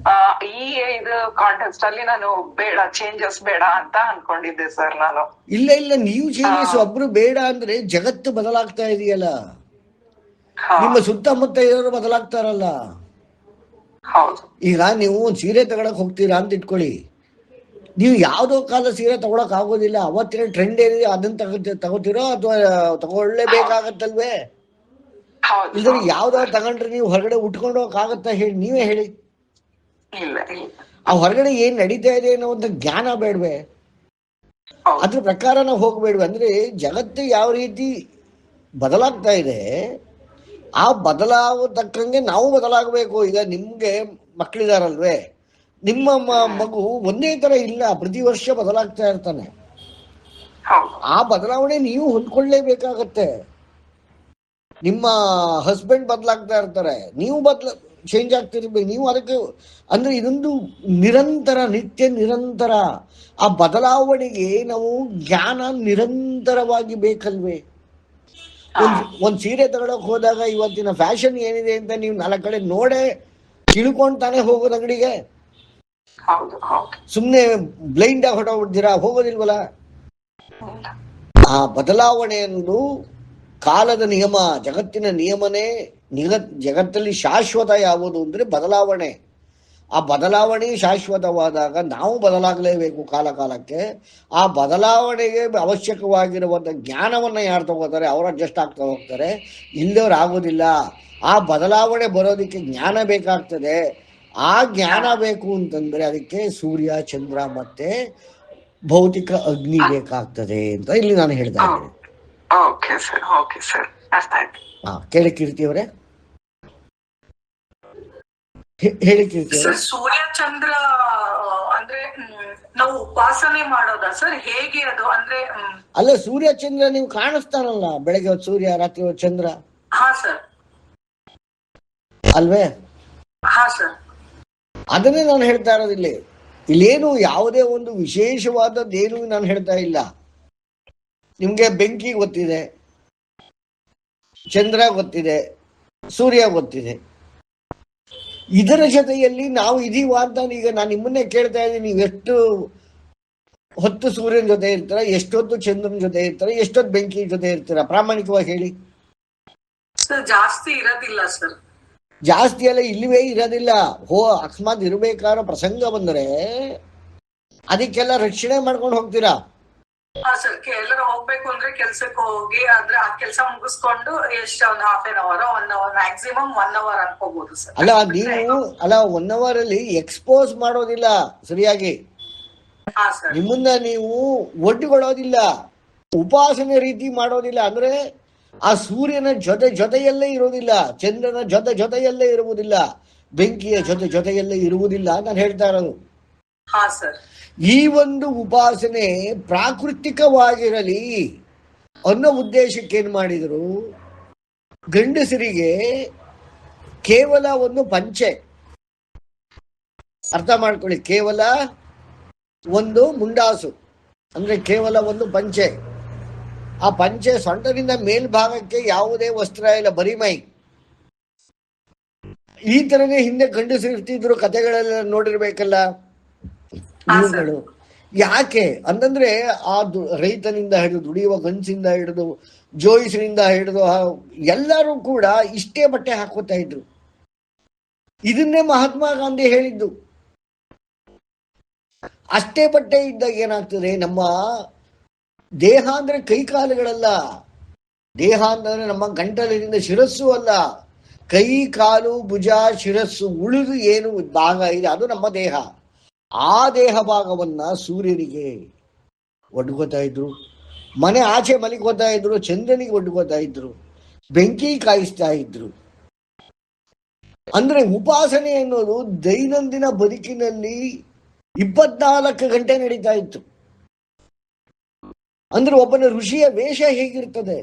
Speaker 2: ಈ ಇದು ಕಾಂಟೆಕ್ಸ್ಟ್ ಅಲ್ಲಿ ನಾನು ಬೇಡ, ಚೇಂಜಸ್ ಬೇಡ ಅಂತ ಅನ್ಕೊಂಡಿದ್ದೆ ಸರ್ ನಾನು.
Speaker 1: ಇಲ್ಲ ಇಲ್ಲ, ನೀವು ಚೇಂಜಸ್ ಒಬ್ರು ಬೇಡ ಅಂದ್ರೆ ಜಗತ್ತು ಬದಲಾಗ್ತಾ ಇದೆಯಲ್ಲ, ನಿಮ್ಮ ಸುತ್ತಮುತ್ತ ಇರೋರು ಬದಲಾಗ್ತಾರಲ್ಲ. ಈಗ ನೀವು ಒಂದು ಸೀರೆ ತಗೊಳಕ್ ಹೋಗ್ತೀರಾ ಅಂತ ಇಟ್ಕೊಳ್ಳಿ, ನೀವು ಯಾವ್ದೋ ಕಾಲ ಸೀರೆ ತಗೊಳಕ್ ಆಗೋದಿಲ್ಲ, ಅವತ್ತಿನ ಟ್ರೆಂಡ್ ಏನಿದೆ ಅದನ್ನ ತಗೋತೀರೋ ಅಥವಾ ತಗೊಳ್ಳೇಬೇಕಾಗತ್ತಲ್ವೇ? ಇದ್ರ ಯಾವ್ದಾದ್ರು ತಗೊಂಡ್ರೆ ನೀವು ಹೊರಗಡೆ ಉಟ್ಕೊಂಡು ಹೋಗಕ್ಕಾಗತ್ತಾ ಹೇಳಿ? ನೀವೇ ಹೇಳಿ. ಆ ಹೊರಗಡೆ ಏನ್ ನಡೀತಾ ಇದೆ ಅನ್ನೋ ಒಂದು ಜ್ಞಾನ ಬೇಡ್ವೆ? ಅದ್ರ ಪ್ರಕಾರ ನಾವು ಹೋಗ್ಬೇಡ್ವೆ? ಅಂದ್ರೆ ಜಗತ್ತು ಯಾವ ರೀತಿ ಬದಲಾಗ್ತಾ ಇದೆ, ಆ ಬದಲಾವತಕ್ಕಂಗೆ ನಾವು ಬದಲಾಗಬೇಕು. ಈಗ ನಿಮ್ಗೆ ಮಕ್ಕಳಿದಾರಲ್ವೇ, ನಿಮ್ಮ ಮಗು ಒಂದೇ ತರ ಇಲ್ಲ, ಪ್ರತಿ ವರ್ಷ ಬದಲಾಗ್ತಾ ಇರ್ತಾನೆ. ಆ ಬದಲಾವಣೆ ನೀವು ಹೊಂದ್ಕೊಳ್ಳೇಬೇಕಾಗತ್ತೆ. ನಿಮ್ಮ ಹಸ್ಬೆಂಡ್ ಬದಲಾಗ್ತಾ ಇರ್ತಾರೆ, ನೀವು ಚೇಂಜ್ ಆಗ್ತಿರ್ಬೇಕು. ನೀವು ಅದಕ್ಕೆ ಅಂದ್ರೆ ಇದೊಂದು ನಿರಂತರ, ನಿತ್ಯ ನಿರಂತರ. ಆ ಬದಲಾವಣೆಗೆ ನಾವು ಜ್ಞಾನ ನಿರಂತರವಾಗಿ ಬೇಕಲ್ವೇ? ಒಂದ್ ಸೀರೆ ತಗೊಳಕ್ ಹೋದಾಗ ಇವತ್ತಿನ ಫ್ಯಾಷನ್ ಏನಿದೆ ಅಂತ ನೀವು 4 ಕಡೆ ನೋಡೇ ತಿಳ್ಕೊಂಡ್ ತಾನೇ ಹೋಗೋದು ಅಂಗಡಿಗೆ. ಸುಮ್ನೆ ಬ್ಲೈಂಡ್ ಆಗಿ ಹೊರಟೋಗ್ಬಿಡ್ತೀರಾ? ಹೋಗೋದಿಲ್ವಲ್ಲ. ಆ ಬದಲಾವಣೆಯನ್ನು ಕಾಲದ ನಿಯಮ, ಜಗತ್ತಿನ ನಿಯಮನೇ. ಜಗತ್ತಲ್ಲಿ ಶಾಶ್ವತ ಯಾವುದು ಅಂದ್ರೆ ಬದಲಾವಣೆ. ಆ ಬದಲಾವಣೆ ಶಾಶ್ವತವಾದಾಗ ನಾವು ಬದಲಾಗಲೇಬೇಕು ಕಾಲ ಕಾಲಕ್ಕೆ. ಆ ಬದಲಾವಣೆಗೆ ಅವಶ್ಯಕವಾಗಿರುವಂಥ ಜ್ಞಾನವನ್ನು ಯಾರು ತಗೋತಾರೆ ಅವರು ಅಡ್ಜಸ್ಟ್ ಆಗ್ತಾ ಹೋಗ್ತಾರೆ, ಇಲ್ಲವ್ರು ಆಗೋದಿಲ್ಲ. ಆ ಬದಲಾವಣೆ ಬರೋದಕ್ಕೆ ಜ್ಞಾನ ಬೇಕಾಗ್ತದೆ. ಆ ಜ್ಞಾನ ಬೇಕು ಅಂತಂದ್ರೆ ಅದಕ್ಕೆ ಸೂರ್ಯ, ಚಂದ್ರ ಮತ್ತೆ ಭೌತಿಕ ಅಗ್ನಿ ಬೇಕಾಗ್ತದೆ ಅಂತ ಇಲ್ಲಿ ನಾನು ಹೇಳ್ತಾ ಇದ್ದೇನೆ. ಕೇಳಿ ಕೀರ್ತಿ ಅವರೇ, ಹೇಳಿ ಕೀರ್ತಿ.
Speaker 2: ಸೂರ್ಯ ಚಂದ್ರ ಅಂದ್ರೆ ನಾವು ಉಪಾಸನೆ ಮಾಡೋದಾ ಸರ್? ಹೇಗೆ ಅದು ಅಂದ್ರೆ?
Speaker 1: ಅಲ್ಲ, ಸೂರ್ಯ ಚಂದ್ರ ನೀವು ಕಾಣಿಸ್ತಾನಲ್ಲ, ಬೆಳಗ್ಗೆ ಹೊತ್ತು ಸೂರ್ಯ, ರಾತ್ರಿ ಹೊತ್ತು ಚಂದ್ರ.
Speaker 2: ಹಾ ಸರ್.
Speaker 1: ಅಲ್ವೇ?
Speaker 2: ಹಾ ಸರ್.
Speaker 1: ಅದನ್ನೇ ನಾನು ಹೇಳ್ತಾ ಇರೋದಿಲ್ಲಿ. ಇಲ್ಲೇನು ಯಾವುದೇ ಒಂದು ವಿಶೇಷವಾದದ್ದೇನು ನಾನು ಹೇಳ್ತಾ ಇಲ್ಲ. ನಿಮ್ಗೆ ಬೆಂಕಿ ಗೊತ್ತಿದೆ, ಚಂದ್ರ ಗೊತ್ತಿದೆ, ಸೂರ್ಯ ಗೊತ್ತಿದೆ. ಇದರ ಜೊತೆಯಲ್ಲಿ ನಾವು ಇದೀವ ಅಂತ ಈಗ ನಾನು ನಿಮ್ಮನ್ನೇ ಕೇಳ್ತಾ ಇದ್ದೀನಿ, ನೀವು ಎಷ್ಟು ಹೊತ್ತು ಸೂರ್ಯನ ಜೊತೆ ಇರ್ತೀರ, ಎಷ್ಟೊತ್ತು ಚಂದ್ರನ ಜೊತೆ ಇರ್ತೀರ, ಎಷ್ಟೊತ್ತು ಬೆಂಕಿ ಜೊತೆ ಇರ್ತೀರ? ಪ್ರಾಮಾಣಿಕವಾಗಿ ಹೇಳಿ.
Speaker 2: ಜಾಸ್ತಿ ಇರೋದಿಲ್ಲ ಸರ್.
Speaker 1: ಜಾಸ್ತಿ ಎಲ್ಲ ಇಲ್ಲವೇ ಇರೋದಿಲ್ಲ. ಅಕಸ್ಮಾತ್ ಇರಬೇಕಾದ ಪ್ರಸಂಗ ಬಂದರೆ ಅದಕ್ಕೆಲ್ಲ ರಕ್ಷಣೆ ಮಾಡ್ಕೊಂಡು ಹೋಗ್ತೀರಾ.
Speaker 2: ಸರ್, ಎಲ್ಲರೂ ಹೋಗ್ಬೇಕು ಅಂದ್ರೆ ಕೆಲ್ಸಕ್ಕೆ ಹೋಗಿ ಅಂದ್ರೆ ಆ ಕೆಲಸ ಮುಗಿಸ್ಕೊಂಡು ಎಷ್ಟು ಒಂದು half an hour 1 hour, maximum 1 hour ಅನ್ಕೋಬಹುದು ಸರ್.
Speaker 1: ಅಲ್ಲ ನೀವು 1 ಅವರ್ ಅಲ್ಲಿ ಎಕ್ಸ್ಪೋಸ್ ಮಾಡೋದಿಲ್ಲ ಸರಿಯಾಗಿ. ನಿಮ್ಮನ್ನ ನೀವು ಒಡ್ಡುಕೊಳ್ಳೋದಿಲ್ಲ, ಉಪಾಸನೆ ರೀತಿ ಮಾಡೋದಿಲ್ಲ. ಅಂದ್ರೆ ಆ ಸೂರ್ಯನ ಜೊತೆಯಲ್ಲೇ ಇರುವುದಿಲ್ಲ, ಚಂದ್ರನ ಜೊತೆಯಲ್ಲೇ ಇರುವುದಿಲ್ಲ, ಬೆಂಕಿಯ ಜೊತೆಯಲ್ಲೇ ಇರುವುದಿಲ್ಲ ನಾನು ಹೇಳ್ತಾ ಇರೋದು. ಈ ಒಂದು ಉಪಾಸನೆ ಪ್ರಾಕೃತಿಕವಾಗಿರಲಿ ಅನ್ನೋ ಉದ್ದೇಶಕ್ಕೆ ಏನ್ ಮಾಡಿದರು, ಗಂಡಸರಿಗೆ ಕೇವಲ ಒಂದು ಪಂಚೆ, ಅರ್ಥ ಮಾಡ್ಕೊಳ್ಳಿ, ಕೇವಲ ಒಂದು ಮುಂಡಾಸು ಅಂದ್ರೆ ಕೇವಲ ಒಂದು ಪಂಚೆ. ಆ ಪಂಚೆ ಸೊಂಟದಿಂದ ಮೇಲ್ಭಾಗಕ್ಕೆ ಯಾವುದೇ ವಸ್ತ್ರ ಇಲ್ಲ, ಬರೀ ಮೈ. ಈ ತರನೇ ಹಿಂದೆ ಗಂಡಸರು ಇರ್ತಿದ್ರು, ಕಥೆಗಳೆಲ್ಲ ನೋಡಿರ್ಬೇಕಲ್ಲ ಇವುಗಳು. ಯಾಕೆ ಅಂತಂದ್ರೆ ಆ ರೈತನಿಂದ ಹಿಡಿದು ದುಡಿಯುವ ಗಂಡಸಿಂದ ಹಿಡಿದು ಜೋಯಿಸನಿಂದ ಹಿಡಿದು ಎಲ್ಲರೂ ಕೂಡ ಇಷ್ಟೇ ಬಟ್ಟೆ ಹಾಕೋತಾ ಇದ್ರು. ಇದನ್ನೇ ಮಹಾತ್ಮ ಗಾಂಧಿ ಹೇಳಿದ್ದು. ಅಷ್ಟೇ ಬಟ್ಟೆ ಇದ್ದಾಗ ಏನಾಗ್ತದೆ, ನಮ್ಮ ದೇಹ ಅಂದ್ರೆ ಕೈ ಕಾಲುಗಳಲ್ಲ, ದೇಹ ಅಂತಂದ್ರೆ ನಮ್ಮ ಗಂಟಲಿನಿಂದ ಶಿರಸ್ಸು ಅಲ್ಲ, ಕೈ ಕಾಲು ಭುಜ ಶಿರಸ್ಸು ಉಳಿದು ಏನು ಭಾಗ ಇದೆ ಅದು ನಮ್ಮ ದೇಹ. ಆ ದೇಹ ಭಾಗವನ್ನ ಸೂರ್ಯನಿಗೆ ಒಡ್ಕೋತಾ ಇದ್ರು, ಮನೆ ಆಚೆ ಮಲಿಕೋತಾ ಇದ್ರು, ಚಂದ್ರನಿಗೆ ಒಡ್ಕೋತಾ ಇದ್ರು, ಬೆಂಕಿ ಕಾಯಿಸ್ತಾ ಇದ್ರು. ಅಂದ್ರೆ ಉಪಾಸನೆ ಅನ್ನೋದು ದೈನಂದಿನ ಬದುಕಿನಲ್ಲಿ 24 ಗಂಟೆ ನಡೀತಾ ಇತ್ತು. ಅಂದ್ರೆ ಒಬ್ಬನ ಋಷಿಯ ವೇಷ ಹೇಗಿರ್ತದೆ,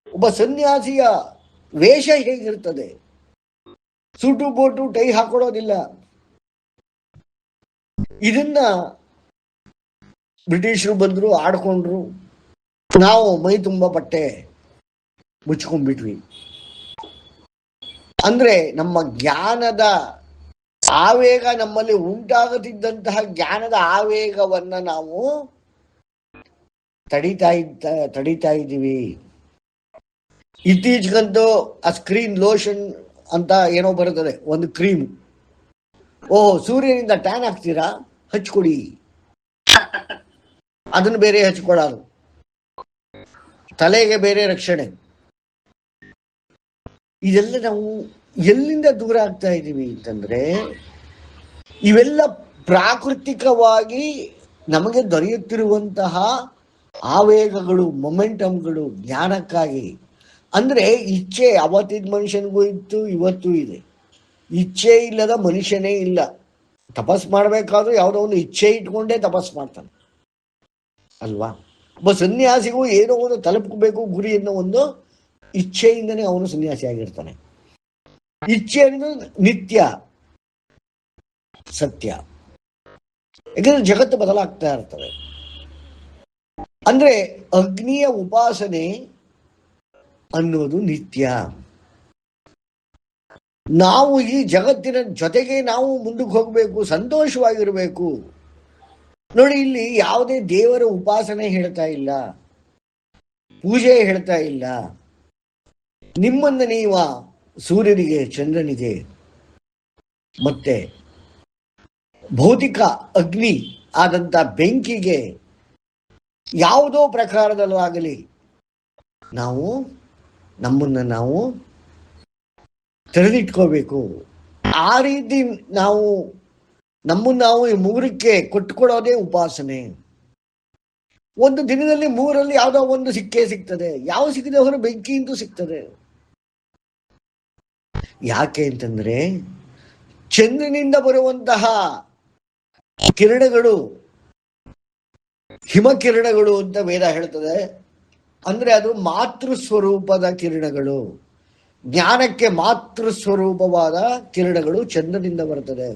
Speaker 1: ಒಬ್ಬ ಸನ್ಯಾಸಿಯ ವೇಷ ಹೇಗಿರ್ತದೆ, ಸೂಟು ಬೋಟು ಟೈ ಹಾಕೊಳ್ಳೋದಿಲ್ಲ. ಇದನ್ನ ಬ್ರಿಟಿಷರು ಬಂದ್ರು, ಆಡ್ಕೊಂಡ್ರು, ನಾವು ಮೈ ತುಂಬ ಬಟ್ಟೆ ಮುಚ್ಕೊಂಡ್ಬಿಟ್ವಿ. ಅಂದ್ರೆ ನಮ್ಮ ಜ್ಞಾನದ ಆವೇಗ, ನಮ್ಮಲ್ಲಿ ಉಂಟಾಗುತ್ತಿದ್ದಂತಹ ಜ್ಞಾನದ ಆವೇಗವನ್ನ ನಾವು ತಡಿತಾ ಇದ್ದೀವಿ. ಇತ್ತೀಚೆಗಂತೂ ಆ ಸ್ಕ್ರೀನ್ ಲೋಷನ್ ಅಂತ ಏನೋ ಬರುತ್ತದೆ, ಒಂದು ಕ್ರೀಮ್. ಸೂರ್ಯನಿಂದ ಟ್ಯಾನ್ ಹಾಕ್ತೀರಾ, ಹಚ್ಕೊಡಿ, ಅದನ್ನು ಬೇರೆ ಹಚ್ಕೊಳ್ಳೋದು, ತಲೆಗೆ ಬೇರೆ ರಕ್ಷಣೆ. ಇದೆಲ್ಲ ನಾವು ಎಲ್ಲಿಂದ ದೂರ ಆಗ್ತಾ ಇದ್ದೀವಿ ಅಂತಂದ್ರೆ, ಇವೆಲ್ಲ ಪ್ರಾಕೃತಿಕವಾಗಿ ನಮಗೆ ದೊರೆಯುತ್ತಿರುವಂತಹ ಆವೇಗಗಳು, ಮೊಮೆಂಟಮ್ಗಳು ಜ್ಞಾನಕ್ಕಾಗಿ. ಅಂದ್ರೆ ಇಚ್ಛೆ ಅವತ್ತಿನ ಮನುಷ್ಯನಿಗೂ ಇತ್ತು, ಇವತ್ತೂ ಇದೆ. ಇಚ್ಛೆ ಇಲ್ಲದ ಮನುಷ್ಯನೇ ಇಲ್ಲ. ತಪಸ್ ಮಾಡಬೇಕಾದ್ರೂ ಯಾವುದೋ ಒಂದು ಇಚ್ಛೆ ಇಟ್ಕೊಂಡೇ ತಪಸ್ ಮಾಡ್ತಾನೆ ಅಲ್ವಾ. ಒಬ್ಬ ಸನ್ಯಾಸಿಗೂ ಏನೋ ಒಂದು ತಲುಪಬೇಕು ಗುರಿ ಅನ್ನೋ ಒಂದು ಇಚ್ಛೆಯಿಂದನೇ ಅವನು ಸನ್ಯಾಸಿ ಆಗಿರ್ತಾನೆ. ಇಚ್ಛೆ ಅನ್ನೋದು ನಿತ್ಯ ಸತ್ಯ, ಯಾಕಂದ್ರೆ ಜಗತ್ತು ಬದಲಾಗ್ತಾ ಇರ್ತದೆ. ಅಂದ್ರೆ ಅಗ್ನಿಯ ಉಪಾಸನೆ ಅನ್ನೋದು ನಿತ್ಯ. ನಾವು ಈ ಜಗತ್ತಿನ ಜೊತೆಗೆ ನಾವು ಮುಂದಕ್ಕೆ ಹೋಗ್ಬೇಕು, ಸಂತೋಷವಾಗಿರ್ಬೇಕು. ನೋಡಿ, ಇಲ್ಲಿ ಯಾವುದೇ ದೇವರ ಉಪಾಸನೆ ಹೇಳ್ತಾ ಇಲ್ಲ, ಪೂಜೆ ಹೇಳ್ತಾ ಇಲ್ಲ. ನಿಮ್ಮನ್ನ ನೀವ ಸೂರ್ಯನಿಗೆ, ಚಂದ್ರನಿಗೆ, ಮತ್ತೆ ಭೌತಿಕ ಅಗ್ನಿ ಆದಂತ ಬೆಂಕಿಗೆ ಯಾವುದೋ ಪ್ರಕಾರದಲ್ಲೂ ಆಗಲಿ ನಾವು ನಮ್ಮನ್ನ ನಾವು ತೆರೆದಿಟ್ಕೋಬೇಕು. ಆ ರೀತಿ ನಾವು ನಮ್ಮನ್ನು ಈ ಮೂರಕ್ಕೆ ಕೊಟ್ಕೊಡೋದೇ ಉಪಾಸನೆ. ಒಂದು ದಿನದಲ್ಲಿ 3ರಲ್ಲಿ ಯಾವುದೋ ಒಂದು ಸಿಕ್ಕೇ ಸಿಗ್ತದೆ. ಯಾವ ಸಿಗದೆ ಹೊರ ಬೆಂಕಿ ಅಂತೂ ಸಿಗ್ತದೆ. ಯಾಕೆ ಅಂತಂದ್ರೆ ಚಂದ್ರನಿಂದ ಬರುವಂತಹ ಕಿರಣಗಳು ಹಿಮಕಿರಣಗಳು ಅಂತ ವೇದ ಹೇಳ್ತದೆ. ಅಂದ್ರೆ ಅದು ಮಾತೃ ಸ್ವರೂಪದ ಕಿರಣಗಳು, ಜ್ಞಾನಕ್ಕೆ ಮಾತೃ ಸ್ವರೂಪವಾದ ಕಿರಣಗಳು ಚಂದ್ರನಿಂದ ಬರ್ತದೆ.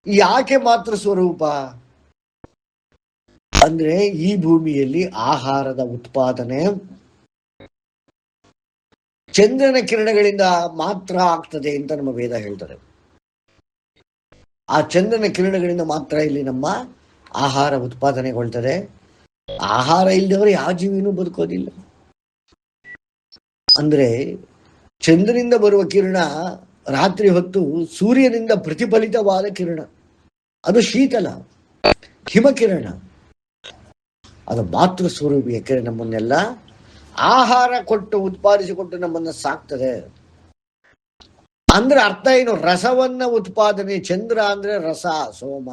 Speaker 1: ಯಾಕೆ ಮಾತೃ ಸ್ವರೂಪ ಅಂದ್ರೆ ಈ ಭೂಮಿಯಲ್ಲಿ ಆಹಾರದ ಉತ್ಪಾದನೆ ಚಂದ್ರನ ಕಿರಣಗಳಿಂದ ಮಾತ್ರ ಆಗ್ತದೆ ಅಂತ ನಮ್ಮ ವೇದ ಹೇಳ್ತದೆ. ಆ ಚಂದ್ರನ ಕಿರಣಗಳಿಂದ ಮಾತ್ರ ಇಲ್ಲಿ ನಮ್ಮ ಆಹಾರ ಉತ್ಪಾದನೆಗೊಳ್ತದೆ. ಆಹಾರ ಇಲ್ಲದವರು ಯಾವ ಜೀವಿನೂ ಬದುಕೋದಿಲ್ಲ. ಅಂದ್ರೆ ಚಂದ್ರನಿಂದ ಬರುವ ಕಿರಣ ರಾತ್ರಿ ಹೊತ್ತು ಸೂರ್ಯನಿಂದ ಪ್ರತಿಫಲಿತವಾದ ಕಿರಣ, ಅದು ಶೀತಲ ಹಿಮಕಿರಣ, ಅದು ಮಾತೃ ಸ್ವರೂಪಿ. ಯಾಕೆಂದ್ರೆ ನಮ್ಮನ್ನೆಲ್ಲ ಆಹಾರ ಕೊಟ್ಟು ಉತ್ಪಾದಿಸಿಕೊಟ್ಟು ನಮ್ಮನ್ನ ಸಾಕ್ತದೆ. ಅಂದ್ರೆ ಅರ್ಥ ಏನು? ರಸವನ್ನ ಉತ್ಪಾದನೆ. ಚಂದ್ರ ಅಂದ್ರೆ ರಸ, ಸೋಮ.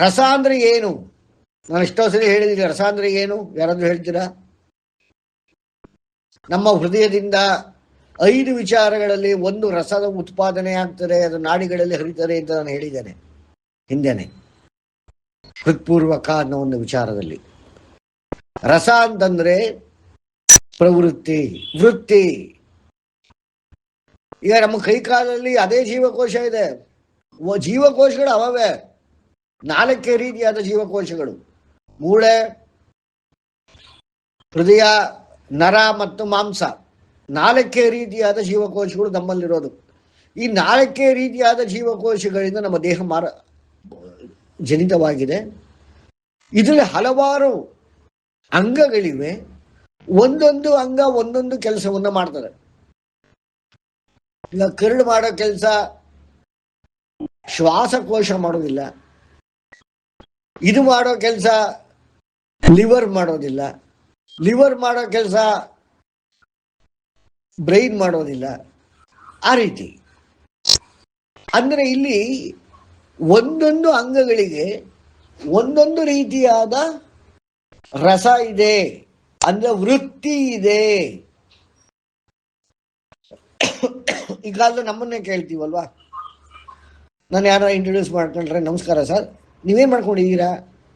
Speaker 1: ರಸ ಅಂದ್ರೆ ಏನು? ನಾನು ಎಷ್ಟೋ ಸರಿ ಹೇಳಿದ್ದೀನಿ. ರಸ ಅಂದ್ರೆ ಏನು? ಯಾರಾದ್ರೂ ಹೇಳ್ತೀರಾ? ನಮ್ಮ ಹೃದಯದಿಂದ 5 ವಿಚಾರಗಳಲ್ಲಿ ಒಂದು ರಸದ ಉತ್ಪಾದನೆ ಆಗ್ತದೆ, ಅದು ನಾಡಿಗಳಲ್ಲಿ ಹರಿತದೆ ಅಂತ ನಾನು ಹೇಳಿದ್ದೇನೆ ಹಿಂದೆನೆ, ಹೃತ್ಪೂರ್ವಕ ಅನ್ನೋ ಒಂದು ವಿಚಾರದಲ್ಲಿ. ರಸ ಅಂತಂದ್ರೆ ಪ್ರವೃತ್ತಿ, ವೃತ್ತಿ. ಈಗ ನಮ್ಮ ಕೈಕಾಲಲ್ಲಿ ಅದೇ ಜೀವಕೋಶ ಇದೆ. ಜೀವಕೋಶಗಳು ಅವೇ 4 ರೀತಿಯಾದ ಜೀವಕೋಶಗಳು: ಮೂಳೆ, ಹೃದಯ, ನರ ಮತ್ತು ಮಾಂಸ. 4 ರೀತಿಯಾದ ಜೀವಕೋಶಗಳು ನಮ್ಮಲ್ಲಿರೋದು. ಈ 4 ರೀತಿಯಾದ ಜೀವಕೋಶಗಳಿಂದ ನಮ್ಮ ದೇಹ ಜನಿತವಾಗಿದೆ. ಇದರಲ್ಲಿ ಹಲವಾರು ಅಂಗಗಳಿವೆ. ಒಂದೊಂದು ಅಂಗ ಒಂದೊಂದು ಕೆಲಸವನ್ನ ಮಾಡ್ತದೆ. ಈಗ ಕರಳು ಮಾಡೋ ಕೆಲಸ ಶ್ವಾಸಕೋಶ ಮಾಡೋದಿಲ್ಲ. ಇದು ಮಾಡೋ ಕೆಲಸ ಲಿವರ್ ಮಾಡೋದಿಲ್ಲ. ಲಿವರ್ ಮಾಡೋ ಕೆಲಸ ಬ್ರೈನ್ ಮಾಡೋದಿಲ್ಲ. ಆ ರೀತಿ ಅಂದ್ರೆ ಇಲ್ಲಿ ಒಂದೊಂದು ಅಂಗಗಳಿಗೆ ಒಂದೊಂದು ರೀತಿಯಾದ ರಸ ಇದೆ, ಅಂದ್ರೆ ವೃತ್ತಿ ಇದೆ. ಈ ಕಾಲದಲ್ಲಿ ನಮ್ಮನ್ನೇ ಕೇಳ್ತೀವಲ್ವಾ, ನಾನು ಯಾರ ಇಂಟ್ರೊಡ್ಯೂಸ್ ಮಾಡ್ಕೊಂಡ್ರೆ ನಮಸ್ಕಾರ ಸರ್, ನೀವೇನ್ ಮಾಡ್ಕೊಂಡಿದ್ದೀರಾ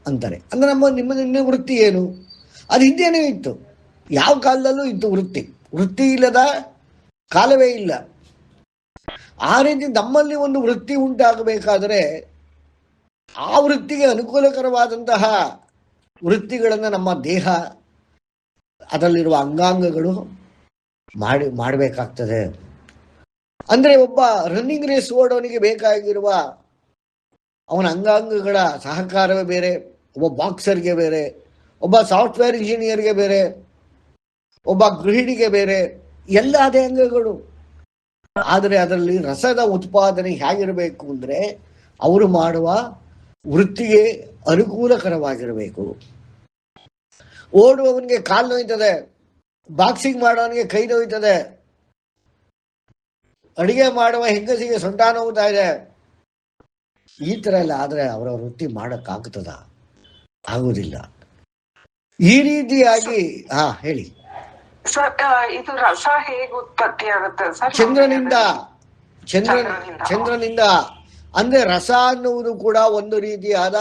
Speaker 1: ಅಂತಾರೆ. ಅಂದ್ರೆ ನಿಮ್ಮ ವೃತ್ತಿ ಏನು? ಅದು ಹಿಂದೇನೂ ಇತ್ತು, ಯಾವ ಕಾಲದಲ್ಲೂ ಇತ್ತು ವೃತ್ತಿ. ವೃತ್ತಿ ಇಲ್ಲದ ಕಾಲವೇ ಇಲ್ಲ. ಆ ರೀತಿ ನಮ್ಮಲ್ಲಿ ಒಂದು ವೃತ್ತಿ ಉಂಟಾಗಬೇಕಾದರೆ ಆ ವೃತ್ತಿಗೆ ಅನುಕೂಲಕರವಾದಂತಹ ವೃತ್ತಿಗಳನ್ನು ನಮ್ಮ ದೇಹ, ಅದರಲ್ಲಿರುವ ಅಂಗಾಂಗಗಳು ಮಾಡಬೇಕಾಗ್ತದೆ. ಅಂದ್ರೆ ಒಬ್ಬ ರನ್ನಿಂಗ್ ರೇಸ್ ಓಡೋನಿಗೆ ಬೇಕಾಗಿರುವ ಅವನ ಅಂಗಾಂಗಗಳ ಸಹಕಾರವೇ ಬೇರೆ, ಒಬ್ಬ ಬಾಕ್ಸರ್ಗೆ ಬೇರೆ, ಒಬ್ಬ ಸಾಫ್ಟ್ವೇರ್ ಇಂಜಿನಿಯರ್ಗೆ ಬೇರೆ, ಒಬ್ಬ ಗೃಹಿಣಿಗೆ ಬೇರೆ, ಎಲ್ಲ ಅದೇ ಅಂಗಗಳು. ಆದರೆ ಅದರಲ್ಲಿ ರಸದ ಉತ್ಪಾದನೆ ಹೇಗಿರಬೇಕು ಅಂದ್ರೆ ಅವರು ಮಾಡುವ ವೃತ್ತಿಗೆ ಅನುಕೂಲಕರವಾಗಿರಬೇಕು. ಓಡುವವನಿಗೆ ಕಾಲು ನೋಯ್ತದೆ, ಬಾಕ್ಸಿಂಗ್ ಮಾಡೋವನಿಗೆ ಕೈ ನೋಯ್ತದೆ, ಅಡಿಗೆ ಮಾಡುವ ಹೆಂಗಸಿಗೆ ಸೊಂಟ ನೋವುತ್ತಾ ಇದೆ. ಈ ತರ ಎಲ್ಲ ಆದ್ರೆ ಅವರ ವೃತ್ತಿ ಮಾಡಕ್ಕಾಗ್ತದ? ಆಗುವುದಿಲ್ಲ. ಈ ರೀತಿಯಾಗಿ ಹೇಳಿ
Speaker 2: ಸರ್, ಇದು ರಸ ಹೇಗೆ ಉತ್ಪತ್ತಿ ಆಗುತ್ತೆ ಸರ್?
Speaker 1: ಚಂದ್ರನಿಂದ. ಅಂದ್ರೆ ರಸ ಅನ್ನುವುದು ಕೂಡ ಒಂದು ರೀತಿಯಾದ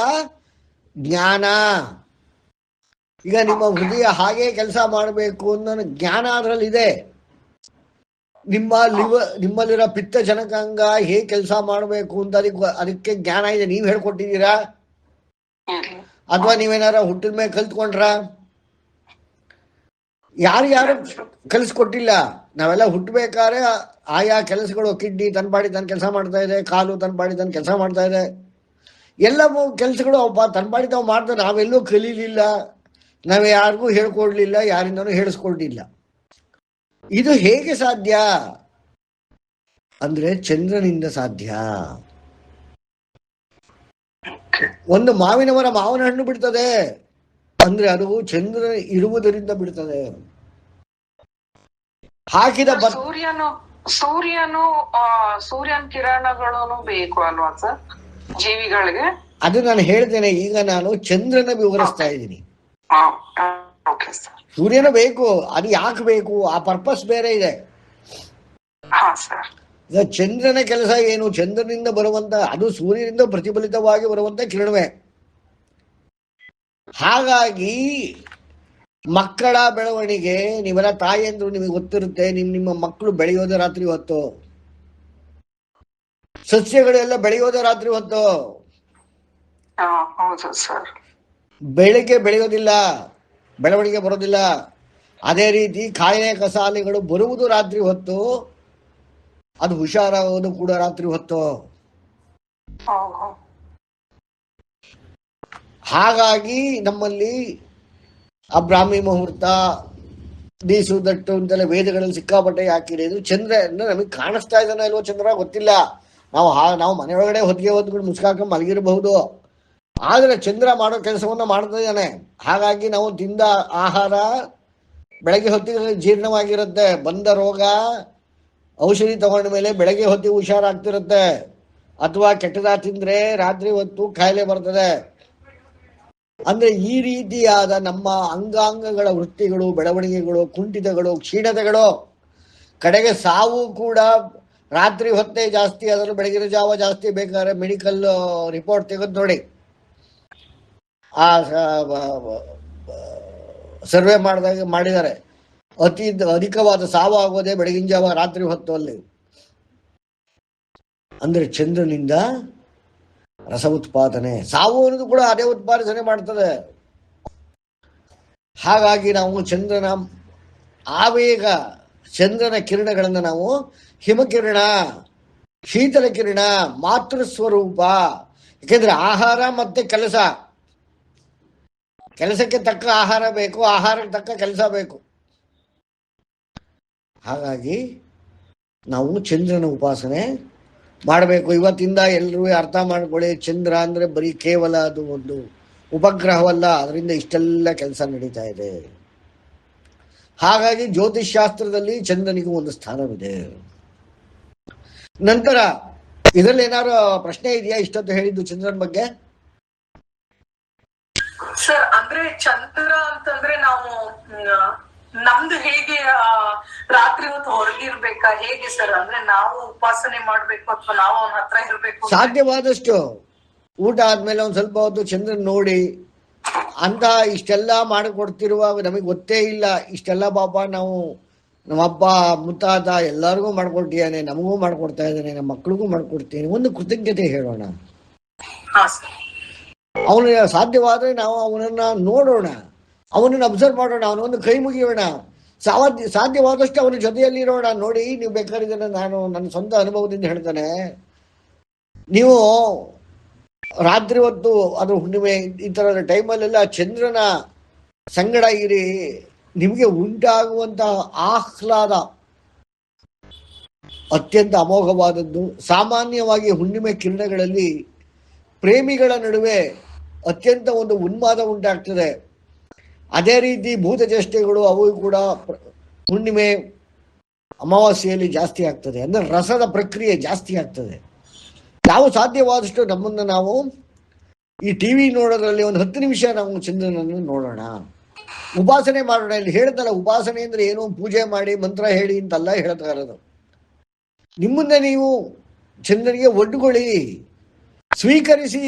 Speaker 1: ಜ್ಞಾನ. ಈಗ ನಿಮ್ಮ ಹೃದಯ ಹಾಗೆ ಕೆಲಸ ಮಾಡಬೇಕು ಅನ್ನೋ ಜ್ಞಾನ ಅದರಲ್ಲಿ ಇದೆ. ನಿಮ್ಮಲ್ಲಿರೋ ಪಿತ್ತ ಜನಕಾಂಗ ಹೇಗೆ ಕೆಲಸ ಮಾಡಬೇಕು ಅಂತ ಅದಕ್ಕೆ ಜ್ಞಾನ ಇದೆ. ನೀವ್ ಹೇಳ್ಕೊಟ್ಟಿದ್ದೀರಾ ಅಥವಾ ನೀವೇನಾರ ಹುಟ್ಟಿದ ಮೇಲೆ ಕಲ್ತ್ಕೊಂಡ್ರ? ಯಾರು ಕಲಿಸ್ಕೊಟ್ಟಿಲ್ಲ. ನಾವೆಲ್ಲ ಹುಟ್ಟಬೇಕಾದ್ರೆ ಆಯಾ ಕೆಲಸಗಳು, ಕಿಡ್ನಿ ತನ್ನ ಪಾಡಿ ತನ್ನ ಕೆಲಸ ಮಾಡ್ತಾ ಇದೆ, ಕಾಲು ತನ್ನ ಪಾಡಿ ತನ್ನ ಕೆಲಸ ಮಾಡ್ತಾ ಇದೆ, ಎಲ್ಲ ಕೆಲಸಗಳು ತನ್ನ ಪಾಡಿ ತಾವು ಮಾಡ್ತಾರೆ. ನಾವೆಲ್ಲೂ ಕಲೀಲಿಲ್ಲ, ನಾವು ಯಾರಿಗೂ ಹೇಳ್ಕೊಡ್ಲಿಲ್ಲ, ಯಾರಿಂದನೂ ಹೇಳಿಸ್ಕೊಳ್ಲಿಲ್ಲ. ಇದು ಹೇಗೆ ಸಾಧ್ಯ ಅಂದ್ರೆ ಚಂದ್ರನಿಂದ ಸಾಧ್ಯ. ಒಂದು ಮಾವಿನ ಮರ ಮಾವಿನ ಹಣ್ಣು ಬಿಡ್ತದೆ ಅಂದ್ರೆ ಅದು ಚಂದ್ರ ಇರುವುದರಿಂದ ಬಿಡ್ತದೆ. ಹಾಕಿದ
Speaker 2: ಸೂರ್ಯನ ಕಿರಣಗಳು ಬೇಕು ಅಲ್ವಾ ಸರ್ ಜೀವಿಗಳಿಗೆ?
Speaker 1: ಅದು ನಾನು ಹೇಳ್ತೇನೆ. ಈಗ ನಾನು ಚಂದ್ರನ ವಿವರಿಸ್ತಾ ಇದ್ದೀನಿ. ಸೂರ್ಯನ ಬೇಕು. ಅದು ಯಾಕೆ ಬೇಕು? ಆ ಪರ್ಪಸ್ ಬೇರೆ ಇದೆ. ಈಗ ಚಂದ್ರನ ಕೆಲಸ ಏನು? ಚಂದ್ರನಿಂದ ಬರುವಂತ, ಅದು ಸೂರ್ಯನಿಂದ ಪ್ರತಿಫಲಿತವಾಗಿ ಬರುವಂತ ಕಿರಣವೇ. ಹಾಗಾಗಿ ಮಕ್ಕಳ ಬೆಳವಣಿಗೆ, ನೀವೆಲ್ಲ ತಾಯಿ ಅಂದ್ರು ನಿಮಗೆ ಗೊತ್ತಿರುತ್ತೆ. ನಿಮ್ಮ ಮಕ್ಕಳು ಬೆಳೆಯೋದೇ ರಾತ್ರಿ ಹೊತ್ತು. ಸಸ್ಯಗಳೆಲ್ಲ ಬೆಳೆಯೋದೇ ರಾತ್ರಿ ಹೊತ್ತು.
Speaker 2: ಹೌದು ಸರ್.
Speaker 1: ಬೆಳಿಗ್ಗೆ ಬೆಳೆಯೋದಿಲ್ಲ, ಬೆಳವಣಿಗೆ ಬರೋದಿಲ್ಲ. ಅದೇ ರೀತಿ ಕಾಯಿಲೆ ಕಸಾಲೆಗಳು ಬರುವುದು ರಾತ್ರಿ ಹೊತ್ತು, ಅದು ಹುಷಾರಾಗೋದು ಕೂಡ ರಾತ್ರಿ ಹೊತ್ತು. ಹಾಗಾಗಿ ನಮ್ಮಲ್ಲಿ ಅಬ್ರಾಹ್ಮಿ ಮುಹೂರ್ತ, ದೀಸುದಟ್ಟು ಅಂತೆಲ್ಲ ವೇದಗಳಲ್ಲಿ ಸಿಕ್ಕಾಪಟ್ಟೆ ಹಾಕಿದೆ. ಇದು ಚಂದ್ರ ನಮಗೆ ಕಾಣಿಸ್ತಾ ಇದ್ದಾನೆ ಅಲ್ವೋ ಚಂದ್ರ ಗೊತ್ತಿಲ್ಲ. ನಾವು ಮನೆಯೊಳಗಡೆ ಹೊತ್ತಿಗೆ ಹೊತ್ಕೊಂಡು ಮುಸ್ಕಾಕೊಂಡು ಮಲಗಿರಬಹುದು, ಆದರೆ ಚಂದ್ರ ಮಾಡೋ ಕೆಲಸವನ್ನು ಮಾಡ್ತಾ ಇದ್ದಾನೆ. ಹಾಗಾಗಿ ನಾವು ತಿಂದ ಆಹಾರ ಬೆಳಗ್ಗೆ ಹೊತ್ತಿಗೆ ಜೀರ್ಣವಾಗಿರುತ್ತೆ. ಬಂದ ರೋಗ ಔಷಧಿ ತಗೊಂಡ ಮೇಲೆ ಬೆಳಗ್ಗೆ ಹೊತ್ತಿಗೆ ಹುಷಾರಾಗ್ತಿರುತ್ತೆ. ಅಥವಾ ಕೆಟ್ಟದ ತಿಂದ್ರೆ ರಾತ್ರಿ ಹೊತ್ತು ಕಾಯಿಲೆ ಬರ್ತದೆ. ಅಂದ್ರೆ ಈ ರೀತಿಯಾದ ನಮ್ಮ ಅಂಗಾಂಗಗಳ ವೃತ್ತಿಗಳು, ಬೆಳವಣಿಗೆಗಳು, ಕುಂಠಿತಗಳು, ಕ್ಷೀಣತೆಗಳು, ಕಡೆಗೆ ಸಾವು ಕೂಡ ರಾತ್ರಿ ಹೊತ್ತೇ ಜಾಸ್ತಿ, ಅದನ್ನು ಬೆಳಗಿನ ಜಾವ ಜಾಸ್ತಿ. ಬೇಕಾದ್ರೆ ಮೆಡಿಕಲ್ ರಿಪೋರ್ಟ್ ತೆಗೆದು ನೋಡಿ, ಆ ಸರ್ವೆ ಮಾಡಿದ್ದಾರೆ. ಅಧಿಕವಾದ ಸಾವು ಆಗೋದೇ ಬೆಳಗಿನ ಜಾವ ರಾತ್ರಿ ಹೊತ್ತು ಅಲ್ಲಿ. ಅಂದ್ರೆ ಚಂದ್ರನಿಂದ ರಸ ಉತ್ಪಾದನೆ, ಸಾವು ಅನ್ನೋದು ಕೂಡ ಅದೇ ಉತ್ಪಾದನೆ ಮಾಡ್ತದೆ. ಹಾಗಾಗಿ ನಾವು ಚಂದ್ರನ ಆವೇಗ, ಚಂದ್ರನ ಕಿರಣಗಳನ್ನು ನಾವು ಹಿಮಕಿರಣ, ಶೀತಲ ಕಿರಣ, ಮಾತೃ ಸ್ವರೂಪ. ಯಾಕೆಂದ್ರೆ ಆಹಾರ ಮತ್ತೆ ಕೆಲಸ, ಕೆಲಸಕ್ಕೆ ತಕ್ಕ ಆಹಾರ ಬೇಕು, ಆಹಾರಕ್ಕೆ ತಕ್ಕ ಕೆಲಸ ಬೇಕು. ಹಾಗಾಗಿ ನಾವು ಚಂದ್ರನ ಉಪಾಸನೆ ಮಾಡಬೇಕು. ಇವತ್ತಿಂದ ಎಲ್ಲರೂ ಅರ್ಥ ಮಾಡ್ಕೊಳ್ಳಿ, ಚಂದ್ರ ಅಂದ್ರೆ ಬರೀ ಕೇವಲ ಅದು ಒಂದು ಉಪಗ್ರಹವಲ್ಲ, ಅದರಿಂದ ಇಷ್ಟೆಲ್ಲ ಕೆಲಸ ನಡೀತಾ ಇದೆ. ಹಾಗಾಗಿ ಜ್ಯೋತಿಷ್ ಶಾಸ್ತ್ರದಲ್ಲಿ ಚಂದ್ರನಿಗೂ ಒಂದು ಸ್ಥಾನವಿದೆ. ನಂತರ ಇದರಲ್ಲಿ ಏನಾದ್ರು ಪ್ರಶ್ನೆ ಇದೆಯಾ ಇಷ್ಟೊತ್ತು ಹೇಳಿದ್ದು ಚಂದ್ರನ ಬಗ್ಗೆ?
Speaker 3: ಸರ್, ಅಂದ್ರೆ ಚಂದ್ರ ಅಂತಂದ್ರೆ ನಾವು ನಮ್ದು ಹೇಗೆ ರಾತ್ರಿ ಹೊತ್ತು ಹೊರಗಿರ್ಬೇಕಾ ಹೇಗೆ ಸರ್? ಅಂದ್ರೆ ನಾವು ಉಪಾಸನೆ ಮಾಡ್ಬೇಕು ಅಥವಾ ನಾವು ಅವನ ಹತ್ರ ಇರ್ಬೇಕು?
Speaker 1: ಸಾಧ್ಯವಾದಷ್ಟು ಊಟ ಆದ್ಮೇಲೆ ಒಂದ್ ಸ್ವಲ್ಪ ಹೊತ್ತು ಚಂದ್ರನ್ ನೋಡಿ ಅಂತ ಇಷ್ಟೆಲ್ಲ ಮಾಡಿಕೊಡ್ತಿರುವಾಗ ನಮಗೆ ಗೊತ್ತೇ ಇಲ್ಲ. ಇಷ್ಟೆಲ್ಲ ಪಾಪ ನಾವು ನಮ್ಮ ಅಪ್ಪ ಮುತ್ತಾತ ಎಲ್ಲರಿಗೂ ಮಾಡ್ಕೊಟ್ಟಿದ್ದಾನೆ, ನಮಗೂ ಮಾಡ್ಕೊಡ್ತಾ ಇದ್ದಾನೆ, ನಮ್ಮ ಮಕ್ಳಿಗೂ ಮಾಡ್ಕೊಡ್ತೀನಿ. ಒಂದು ಕೃತಜ್ಞತೆ ಹೇಳೋಣ. ಅವನ ಸಾಧ್ಯವಾದ್ರೆ ನಾವು ಅವನನ್ನ ನೋಡೋಣ, ಅವನನ್ನು ಅಬ್ಸರ್ವ್ ಮಾಡೋಣ, ಅವನೊಂದು ಕೈ ಮುಗಿಯೋಣ. ಸಾಧ್ಯವಾದಷ್ಟು ಅವನ ಜೊತೆಯಲ್ಲಿರೋಣ. ನೋಡಿ, ನೀವು ಬೇಕಾದ್ರೆ ನಾನು ನನ್ನ ಸ್ವಂತ ಅನುಭವದಿಂದ ಹೇಳ್ತಾನೆ, ನೀವು ರಾತ್ರಿ ಹೊತ್ತು ಅದು ಹುಣ್ಣಿಮೆ ಈ ತರದ ಟೈಮಲ್ಲೆಲ್ಲ ಚಂದ್ರನ ಸಂಗಡ ಇರಿ, ನಿಮಗೆ ಉಂಟಾಗುವಂತಹ ಆಹ್ಲಾದ ಅತ್ಯಂತ ಅಮೋಘವಾದದ್ದು. ಸಾಮಾನ್ಯವಾಗಿ ಹುಣ್ಣಿಮೆ ಕಿರಣಗಳಲ್ಲಿ ಪ್ರೇಮಿಗಳ ನಡುವೆ ಅತ್ಯಂತ ಒಂದು ಉನ್ಮಾದ ಉಂಟಾಗ್ತದೆ. ಅದೇ ರೀತಿ ಭೂತಚೇಷ್ಟೆಗಳು ಅವು ಕೂಡ ಹುಣ್ಣಿಮೆ ಅಮಾವಾಸ್ಯೆಯಲ್ಲಿ ಜಾಸ್ತಿ ಆಗ್ತದೆ. ಅಂದ್ರೆ ರಸದ ಪ್ರಕ್ರಿಯೆ ಜಾಸ್ತಿ ಆಗ್ತದೆ. ನಾವು ಸಾಧ್ಯವಾದಷ್ಟು ನಮ್ಮನ್ನು ನಾವು ಈ ಟಿವಿ ನೋಡೋದ್ರಲ್ಲಿ ಒಂದು 10 ನಿಮಿಷ ನಾವು ಚಂದ್ರನನ್ನು ನೋಡೋಣ, ಉಪಾಸನೆ ಮಾಡೋಣ. ಇಲ್ಲಿ ಹೇಳ್ತಲ್ಲ, ಉಪಾಸನೆ ಅಂದ್ರೆ ಏನು, ಪೂಜೆ ಮಾಡಿ ಮಂತ್ರ ಹೇಳಿ ಅಂತೆಲ್ಲ ಹೇಳ್ತಾ ಇರೋದು. ನಿಮ್ಮನ್ನೇ ನೀವು ಚಂದ್ರನಿಗೆ ಒಡ್ಡುಕೊಳ್ಳಿ, ಸ್ವೀಕರಿಸಿ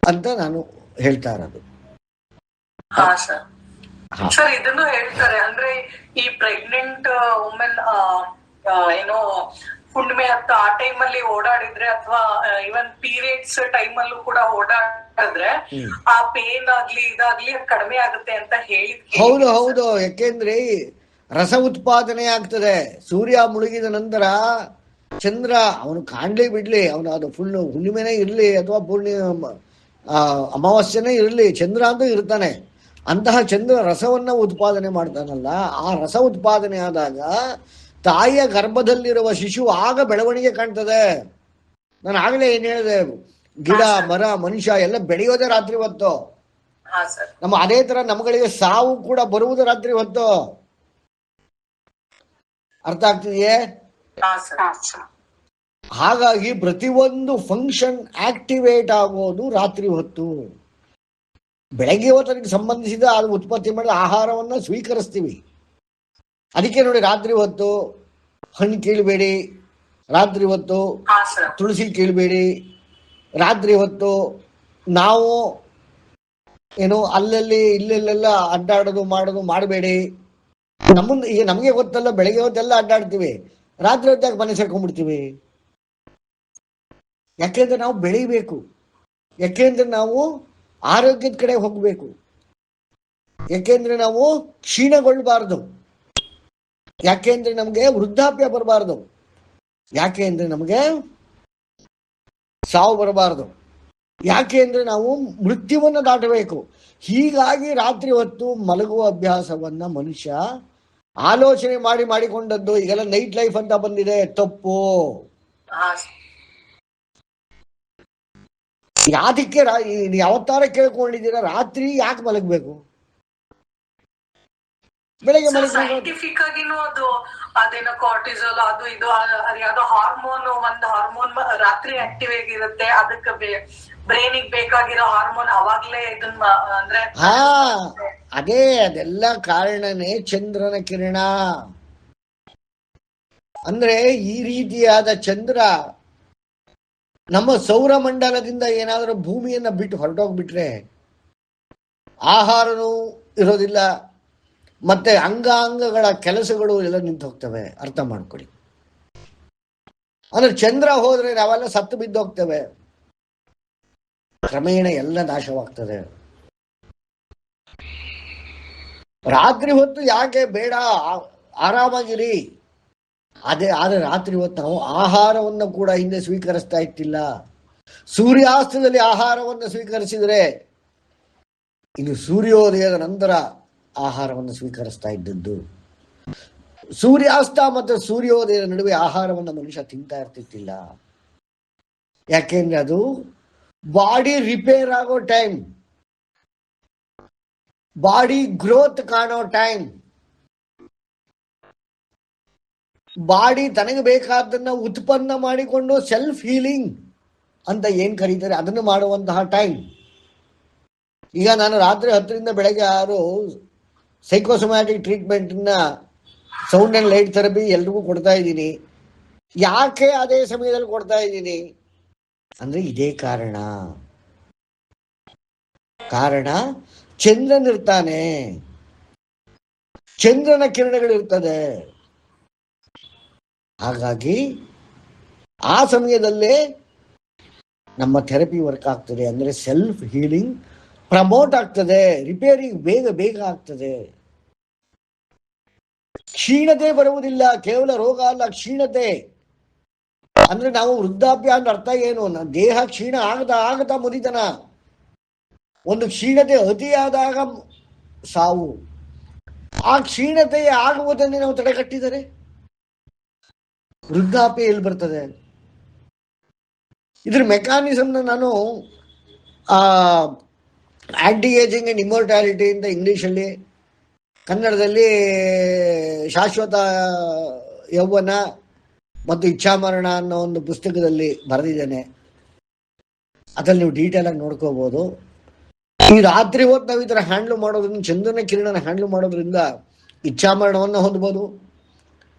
Speaker 1: ಅಂತ ನಾನು ಹೇಳ್ತಾ ಇರೋದು.
Speaker 3: ಸರ್, ಇದನ್ನು ಹೇಳ್ತಾರೆ ಅಂದ್ರೆ ಈ ಪ್ರೆಗ್ನೆಂಟ್ ವುಮೆನ್ ಏನೋ ಹುಣ್ಣಿಮೆ ಹತ್ತ ಆ ಟೈಮ್ ಅಲ್ಲಿ ಓಡಾಡಿದ್ರೆ ಅಥವಾ ಇವನ್ ಪೀರಿಯಡ್ಸ್ ಟೈಮ್ ಅಲ್ಲೂ ಕೂಡ ಓಡಾಡಿದ್ರೆ ಆ ಪೇನ್ ಆಗ್ಲಿ ಇದಾಗ್ಲಿ ಕಡಿಮೆ ಆಗುತ್ತೆ ಅಂತ ಹೇಳಿ.
Speaker 1: ಹೌದು ಹೌದು, ಯಾಕೆಂದ್ರೆ ರಸ ಉತ್ಪಾದನೆ ಆಗ್ತದೆ. ಸೂರ್ಯ ಮುಳುಗಿದ ನಂತರ ಚಂದ್ರ ಅವನು ಕಾಣ್ಲಿ ಬಿಡ್ಲಿ, ಅವನು ಅದು ಫುಲ್ ಹುಣ್ಣಿಮೆನೇ ಇರ್ಲಿ ಅಥವಾ ಅಮಾವಾಸ್ಯನೇ ಇರಲಿ, ಚಂದ್ರ ಅಂತೂ ಇರ್ತಾನೆ. ಅಂತಹ ಚಂದ್ರ ರಸವನ್ನ ಉತ್ಪಾದನೆ ಮಾಡ್ತಾನಲ್ಲ, ಆ ರಸ ಉತ್ಪಾದನೆ ಆದಾಗ ತಾಯಿಯ ಗರ್ಭದಲ್ಲಿರುವ ಶಿಶು ಆಗ ಬೆಳವಣಿಗೆ ಕಾಣ್ತದೆ. ನಾನು ಆಗಲೇ ಏನ್ ಹೇಳಿದೆ, ಗಿಡ ಮರ ಮನುಷ್ಯ ಎಲ್ಲ ಬೆಳೆಯೋದೇ ರಾತ್ರಿ ಹೊತ್ತು. ನಮ್ಮ ಅದೇ ತರ ನಮ್ಗಳಿಗೆ ಸಾವು ಕೂಡ ಬರುವುದು ರಾತ್ರಿ ಹೊತ್ತು. ಅರ್ಥ ಆಗ್ತಿದೆಯೇ? ಹಾಗಾಗಿ ಪ್ರತಿಯೊಂದು ಫಂಕ್ಷನ್ ಆಕ್ಟಿವೇಟ್ ಆಗೋದು ರಾತ್ರಿ ಹೊತ್ತು. ಬೆಳಗ್ಗೆ ಹೊತ್ತಿಗೆ ಸಂಬಂಧಿಸಿದ ಅದು ಉತ್ಪತ್ತಿ ಮಾಡಿದ ಆಹಾರವನ್ನ ಸ್ವೀಕರಿಸ್ತೀವಿ. ಅದಕ್ಕೆ ನೋಡಿ, ರಾತ್ರಿ ಹೊತ್ತು ಹಣ್ಣು ಕೀಳ್ಬೇಡಿ, ರಾತ್ರಿ ಹೊತ್ತು ತುಳಸಿ ಕೀಳ್ಬೇಡಿ, ರಾತ್ರಿ ಹೊತ್ತು ನಾವು ಏನು ಅಲ್ಲಲ್ಲಿ ಇಲ್ಲೆಲ್ಲೆಲ್ಲ ಅಡ್ಡಾಡೋದು ಮಾಡೋದು ಮಾಡಬೇಡಿ. ಈಗ ನಮಗೆ ಗೊತ್ತಲ್ಲ, ಬೆಳಗ್ಗೆ ಹೊತ್ತೆಲ್ಲ ಅಡ್ಡಾಡ್ತೀವಿ, ರಾತ್ರಿ ಹೊತ್ತಾಗ ಮನೆ ಸೇರ್ಕೊಂಡ್ಬಿಡ್ತೀವಿ. ಯಾಕೆಂದ್ರೆ ನಾವು ಬೆಳಿಬೇಕು, ಯಾಕೆಂದ್ರೆ ನಾವು ಆರೋಗ್ಯದ ಕಡೆ ಹೋಗಬೇಕು, ಯಾಕೆಂದ್ರೆ ನಾವು ಕ್ಷೀಣಗೊಳ್ಳಬಾರ್ದು, ಯಾಕೆಂದ್ರೆ ನಮಗೆ ವೃದ್ಧಾಪ್ಯ ಬರಬಾರ್ದು, ಯಾಕೆ ಅಂದ್ರೆ ನಮಗೆ ಸಾವು ಬರಬಾರ್ದು, ಯಾಕೆ ಅಂದ್ರೆ ನಾವು ಮೃತ್ಯುವನ್ನು ದಾಟಬೇಕು. ಹೀಗಾಗಿ ರಾತ್ರಿ ಹೊತ್ತು ಮಲಗುವ ಅಭ್ಯಾಸವನ್ನ ಮನುಷ್ಯ ಆಲೋಚನೆ ಮಾಡಿಕೊಂಡದ್ದು. ಈಗೆಲ್ಲ ನೈಟ್ ಲೈಫ್ ಅಂತ ಬಂದಿದೆ, ತಪ್ಪು. ಯಾದಕ್ಕೆ ಯಾವತ್ತಾರ ಕೇಳ್ಕೊಂಡಿದ್ದೀರಾ ರಾತ್ರಿ ಯಾಕೆ ಮಲಗಬೇಕು? ಬೆಳಗ್ಗೆ
Speaker 3: ಸೈಂಟಿಫಿಕ್ ಆಗಿನೂ ಅದು ಅದೇನೋ ಕಾರ್ಟಿಸೋಲ್ ಅದು ಇದು ಯಾವ್ದೋ ಹಾರ್ಮೋನ್, ಒಂದು ಹಾರ್ಮೋನ್ ರಾತ್ರಿ ಆಕ್ಟಿವ್ ಆಗಿರುತ್ತೆ, ಅದಕ್ಕೆ ಬ್ರೈನಿಗೆ ಬೇಕಾಗಿರೋ ಹಾರ್ಮೋನ್ ಅವಾಗ್ಲೇ ಇದನ್ನ ಅಂದ್ರೆ
Speaker 1: ಅದೆಲ್ಲ ಕಾರಣನೇ ಚಂದ್ರನ ಕಿರಣ. ಅಂದ್ರೆ ಈ ರೀತಿಯಾದ ಚಂದ್ರ ನಮ್ಮ ಸೌರಮಂಡಲದಿಂದ ಏನಾದರೂ ಭೂಮಿಯನ್ನ ಬಿಟ್ಟು ಹೊರಟೋಗ್ಬಿಟ್ರೆ ಆಹಾರನೂ ಇರೋದಿಲ್ಲ, ಮತ್ತೆ ಅಂಗಾಂಗಗಳ ಕೆಲಸಗಳು ಎಲ್ಲ ನಿಂತು ಹೋಗ್ತವೆ. ಅರ್ಥ ಮಾಡ್ಕೊಳ್ಳಿ. ಅಂದ್ರೆ ಚಂದ್ರ ಹೋದ್ರೆ ನಾವೆಲ್ಲ ಸತ್ತು ಬಿದ್ದೋಗ್ತೇವೆ, ಕ್ರಮೇಣ ಎಲ್ಲ ನಾಶವಾಗ್ತದೆ. ರಾತ್ರಿ ಹೊತ್ತು ಯಾಕೆ ಬೇಡ, ಆರಾಮಾಗಿರಿ. ಆದ್ರೆ ರಾತ್ರಿ ಹೊತ್ತು ನಾವು ಆಹಾರವನ್ನು ಕೂಡ ಹಿಂದೆ ಸ್ವೀಕರಿಸ್ತಾ ಇತ್ತಿಲ್ಲ. ಸೂರ್ಯಾಸ್ತದಲ್ಲಿ ಆಹಾರವನ್ನು ಸ್ವೀಕರಿಸಿದರೆ ಇನ್ನು ಸೂರ್ಯೋದಯದ ನಂತರ ಆಹಾರವನ್ನು ಸ್ವೀಕರಿಸ್ತಾ ಇದ್ದದ್ದು. ಸೂರ್ಯಾಸ್ತ ಮತ್ತು ಸೂರ್ಯೋದಯದ ನಡುವೆ ಆಹಾರವನ್ನು ಮನುಷ್ಯ ತಿಂತಾ ಇರ್ತಿತ್ತಿಲ್ಲ. ಯಾಕೆಂದ್ರೆ ಅದು ಬಾಡಿ ರಿಪೇರ್ ಆಗೋ ಟೈಮ್, ಬಾಡಿ ಗ್ರೋತ್ ಕಾಣೋ ಟೈಮ್, ಬಾಡಿ ತನಗೆ ಬೇಕಾದನ್ನ ಉತ್ಪನ್ನ ಮಾಡಿಕೊಂಡು ಸೆಲ್ಫ್ ಹೀಲಿಂಗ್ ಅಂತ ಏನ್ ಕರೀತಾರೆ ಅದನ್ನು ಮಾಡುವಂತಹ ಟೈಮ್. ಈಗ ನಾನು ರಾತ್ರಿ 10ರಿಂದ ಬೆಳಗ್ಗೆ 6 ಸೈಕೋಸೊಮ್ಯಾಟಿಕ್ ಟ್ರೀಟ್ಮೆಂಟ್ನ ಸೌಂಡ್ ಅಂಡ್ ಲೈಟ್ ಥೆರಪಿ ಎಲ್ರಿಗೂ ಕೊಡ್ತಾ ಇದ್ದೀನಿ. ಯಾಕೆ ಅದೇ ಸಮಯದಲ್ಲಿ ಕೊಡ್ತಾ ಇದ್ದೀನಿ ಅಂದ್ರೆ ಇದೇ ಕಾರಣ. ಚಂದ್ರನಿರ್ತಾನೆ, ಚಂದ್ರನ ಕಿರಣಗಳಿರ್ತದೆ. ಹಾಗಾಗಿ ಆ ಸಮಯದಲ್ಲೇ ನಮ್ಮ ಥೆರಪಿ ವರ್ಕ್ ಆಗ್ತದೆ. ಅಂದ್ರೆ ಸೆಲ್ಫ್ ಹೀಲಿಂಗ್ ಪ್ರಮೋಟ್ ಆಗ್ತದೆ, ರಿಪೇರಿಂಗ್ ಬೇಗ ಆಗ್ತದೆ. ಕ್ಷೀಣತೆ ಬರುವುದಿಲ್ಲ, ಕೇವಲ ರೋಗ ಅಲ್ಲ, ಕ್ಷೀಣತೆ. ಅಂದ್ರೆ ನಾವು ವೃದ್ಧಾಪ್ಯ ಅಂದ್ರೆ ಅರ್ಥ ಏನು? ದೇಹ ಕ್ಷೀಣ ಆಗತಾ ಮುದಿತನ. ಒಂದು ಕ್ಷೀಣತೆ ಅತಿಯಾದಾಗ ಸಾವು. ಆ ಕ್ಷೀಣತೆ ಆಗುವುದನ್ನೇ ನಾವು ತಡೆಗಟ್ಟಿದರೆ ವೃದ್ಧಾಪ್ಯ ಎಲ್ಲಿ ಬರ್ತದೆ? ಇದ್ರ ಮೆಕ್ಯಾನಿಸಮ್ನ ನಾನು ಆಂಟಿ ಏಜಿಂಗ್ ಅಂಡ್ ಇಮ್ಮೋರ್ಟ್ಯಾಲಿಟಿ ಅಂತ ಇಂಗ್ಲಿಷಲ್ಲಿ, ಕನ್ನಡದಲ್ಲಿ ಶಾಶ್ವತ ಯೌವನ ಮತ್ತು ಇಚ್ಛಾಮರಣ ಅನ್ನೋ ಒಂದು ಪುಸ್ತಕದಲ್ಲಿ ಬರೆದಿದ್ದೇನೆ. ಅದ್ರಲ್ಲಿ ನೀವು ಡೀಟೇಲ್ ಆಗಿ ನೋಡ್ಕೋಬಹುದು. ಈ ರಾತ್ರಿ ಹೊತ್ತು ನಾವು ಈ ಥರ ಹ್ಯಾಂಡ್ಲ್ ಮಾಡೋದ್ರಿಂದ, ಚಂದ್ರನ ಕಿರಣನ ಹ್ಯಾಂಡ್ಲ್ ಮಾಡೋದ್ರಿಂದ ಇಚ್ಛಾಮರಣವನ್ನು ಹೊಂದ್ಬೋದು,